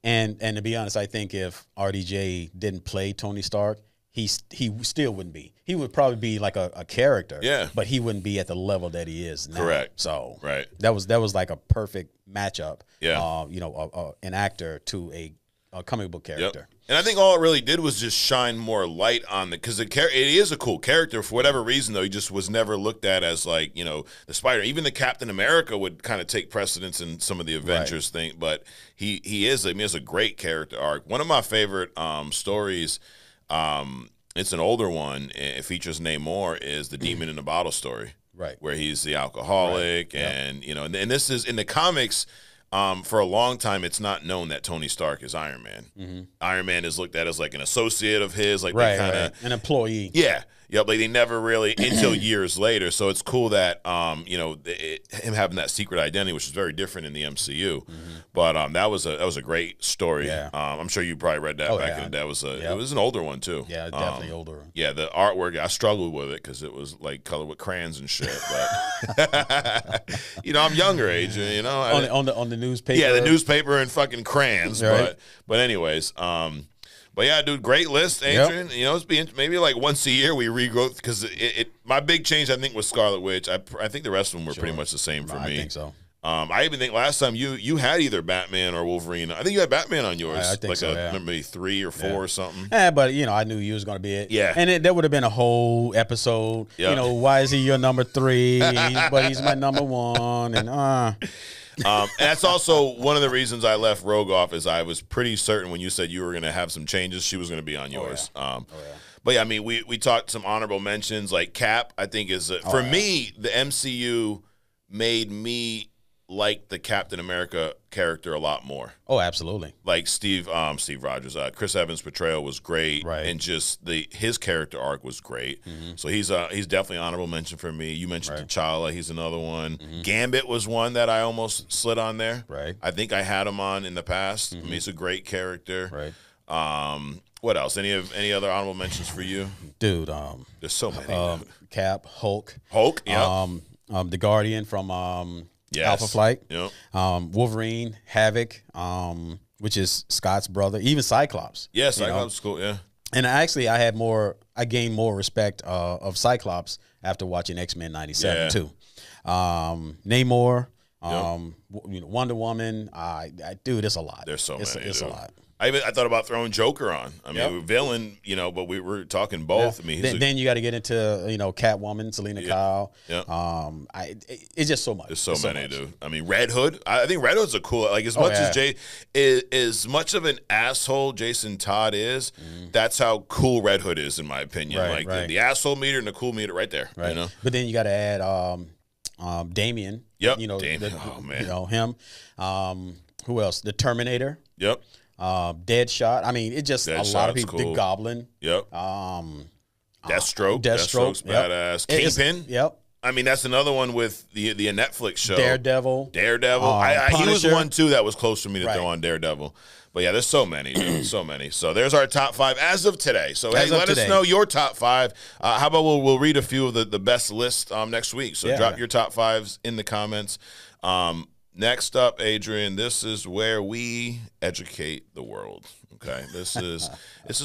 And to be honest, I think if RDJ didn't play Tony Stark, he still wouldn't be. He would probably be like a character, but he wouldn't be at the level that he is now. Correct. So that was like a perfect matchup. Yeah. You know, an actor to a comic book character. Yep. And I think all it really did was just shine more light on because it is a cool character. For whatever reason, though, he just was never looked at as like, you know, the Spider. Even the Captain America would kind of take precedence in some of the Avengers thing. But he is, it's a great character arc. One of my favorite stories, it's an older one. It features Namor, is the Demon in the Bottle story. Right. Where he's the alcoholic and, you know, and this is in the comics. For a long time, it's not known that Tony Stark is Iron Man. Iron Man is looked at as like an associate of his, like they kind of an employee. Yeah, Yep, like they never really until years later. So it's cool that you know, him having that secret identity, which is very different in the MCU. But that was a great story. Yeah. I'm sure you probably read that back in the day. It was an older one too. Yeah, definitely older. Yeah, the artwork, I struggled with it because it was like colored with crayons and shit. But you know, I'm younger age. You know, on the newspaper. Yeah, the newspaper and fucking crayons. Right. But anyways, but yeah, dude, great list, Adrian. Yep. You know, it's maybe like once a year we regrowth because my big change I think was Scarlet Witch. I think the rest of them were pretty much the same for me. I think so. I even think last time you had either Batman or Wolverine. I think you had Batman on yours. I think like so, maybe 3 or 4 or something. Yeah, but you know, I knew you was gonna be it. Yeah, and there would have been a whole episode. Yep. You know, why is he your number 3? But he's my number 1, and and that's also one of the reasons I left Rogue off, is I was pretty certain when you said you were going to have some changes, she was going to be on yours. But yeah, I mean, we talked some honorable mentions, like Cap. I think is for me, the MCU made me like the Captain America character a lot more. Oh, absolutely. Like Steve Rogers, Chris Evans' portrayal was great, and just his character arc was great. So he's definitely honorable mention for me. You mentioned T'Challa, he's another one. Gambit was one that I almost slid on there. I think I had him on in the past. I mean, he's a great character. What else? Any other honorable mentions for you, dude? There's so many. Cap, Hulk, yeah. The Guardian from Alpha Flight. Yep. Wolverine, Havoc, which is Scott's brother, even Cyclops. Yeah, Cyclops is cool, yeah. And actually I gained more respect of Cyclops after watching X-Men 97 too. Namor, Wonder Woman, dude, it's a lot. There's so many. It's a lot. I thought about throwing Joker on. I mean, villain, you know, but we were talking both. I mean, then you got to get into Catwoman, Selena Kyle. It's just so much. There's so many, dude. I mean, Red Hood. I think Red Hood's a cool. Like as much as much of an asshole Jason Todd is, that's how cool Red Hood is in my opinion. The asshole meter and the cool meter right there. You know. But then you got to add Damien. Yep. Damien. Oh man. Him. Who else? The Terminator. Yep. Deadshot. I mean, it's just a lot of people. Cool. The Goblin. Yep. Deathstroke's badass. Kingpin. Yep. I mean, that's another one with the Netflix show. Daredevil. He was one too that was close for me to throw on Daredevil. But yeah, there's so many, dude, so many. So there's our top 5 as of today. So hey, let us know your top 5. How about we'll read a few of the best lists next week. So drop your top 5s in the comments. Next up, Adrian, this is where we educate the world. Okay, this is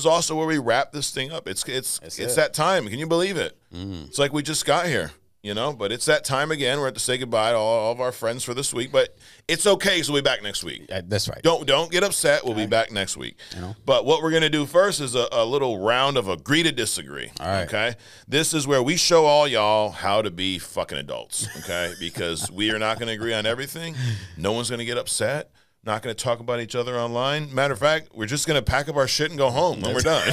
also where we wrap this thing up. It's that time. Can you believe it? It's like we just got here, you know. But it's that time again. We're at to say goodbye to all of our friends for this week. But it's okay. So we'll be back next week. That's right. Don't get upset. We'll be back next week. But what we're gonna do first is a little round of agree to disagree. All right. Okay. This is where we show all y'all how to be fucking adults. Okay. Because we are not gonna agree on everything. No one's gonna get upset. Not going to talk about each other online. Matter of fact, we're just going to pack up our shit and go home when we're done.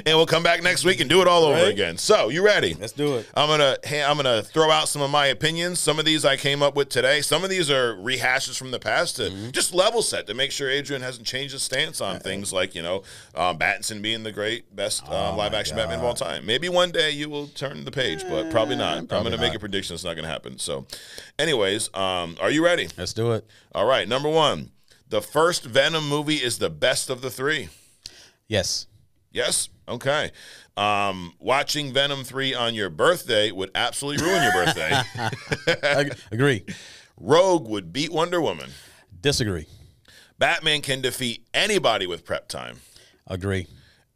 And we'll come back next week and do it all over again. So, you ready? Let's do it. I'm gonna throw out some of my opinions. Some of these I came up with today. Some of these are rehashes from the past to just level set to make sure Adrian hasn't changed his stance on things like, Battinson being the best live-action Batman of all time. Maybe one day you will turn the page, but probably not. I'm going to make a prediction it's not going to happen. So, anyways, are you ready? Let's do it. All right, number 1. The first Venom movie is the best of the 3. Yes. Yes? Okay. Watching Venom 3 on your birthday would absolutely ruin your birthday. Agree. Rogue would beat Wonder Woman. Disagree. Batman can defeat anybody with prep time. Agree.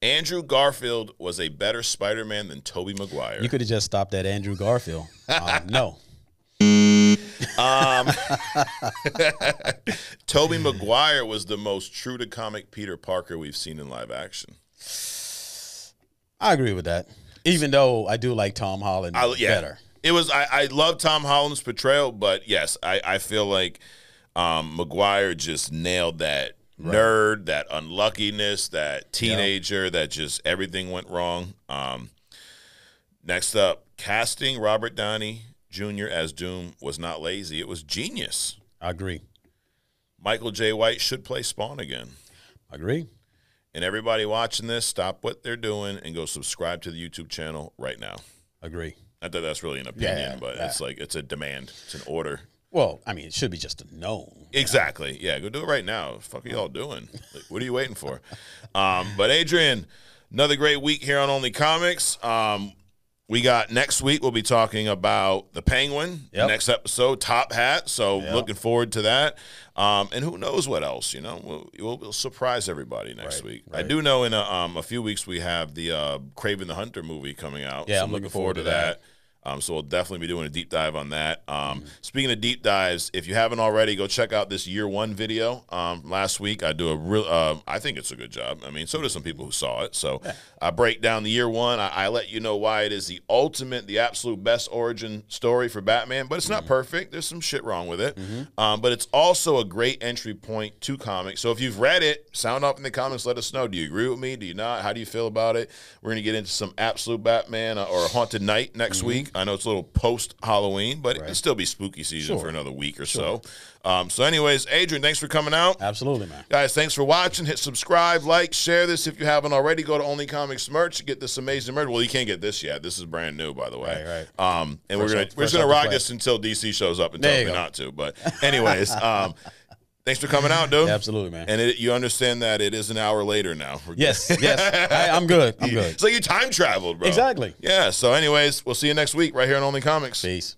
Andrew Garfield was a better Spider-Man than Tobey Maguire. You could have just stopped at Andrew Garfield. No. Tobey Maguire was the most true to comic Peter Parker we've seen in live action. I agree with that. Even though I do like Tom Holland better. It was I love Tom Holland's portrayal, but yes, I feel like Maguire just nailed that nerd, that unluckiness, that teenager, that just everything went wrong. Next up, casting Robert Downey Jr. as Doom was not lazy. It was genius. I agree. Michael J. White should play Spawn again. I agree. And everybody watching this, stop what they're doing and go subscribe to the YouTube channel right now. Agree. Not that that's really an opinion, but it's like it's a demand. It's an order. Well, I mean, it should be just a no. Exactly. Yeah, go do it right now. What the fuck are y'all doing? Like, what are you waiting for? But Adrian, another great week here on Only Comics. We got next week, we'll be talking about the Penguin, the next episode, Top Hat. So looking forward to that. And who knows what else, you know? We'll surprise everybody next week. Right. I do know in a few weeks we have the Kraven the Hunter movie coming out. Yeah, so I'm looking forward to that. So we'll definitely be doing a deep dive on that. Speaking of deep dives, if you haven't already, go check out this year one video. Last week, I do a real. I think it's a good job. I mean, so do some people who saw it. So I break down the year one. I let you know why it is the ultimate, the absolute best origin story for Batman. But it's not perfect. There's some shit wrong with it. But it's also a great entry point to comics. So if you've read it, sound off in the comments. Let us know. Do you agree with me? Do you not? How do you feel about it? We're gonna get into some absolute Batman or Haunted Night next week. I know it's a little post-Halloween, but it can still be spooky season for another week or so. So anyways, Adrian, thanks for coming out. Absolutely, man. Guys, thanks for watching. Hit subscribe, like, share this if you haven't already. Go to Only Comics merch to get this amazing merch. Well, you can't get this yet. This is brand new, by the way. Right. And we're just going to rock this until DC shows up and tell me not to. But anyways, thanks for coming out, dude. Yeah, absolutely, man. And you understand that it is an hour later now. Yes. I'm good. I'm good. It's like you time traveled, bro. Exactly. Yeah. So anyways, we'll see you next week right here on Only Comics. Peace.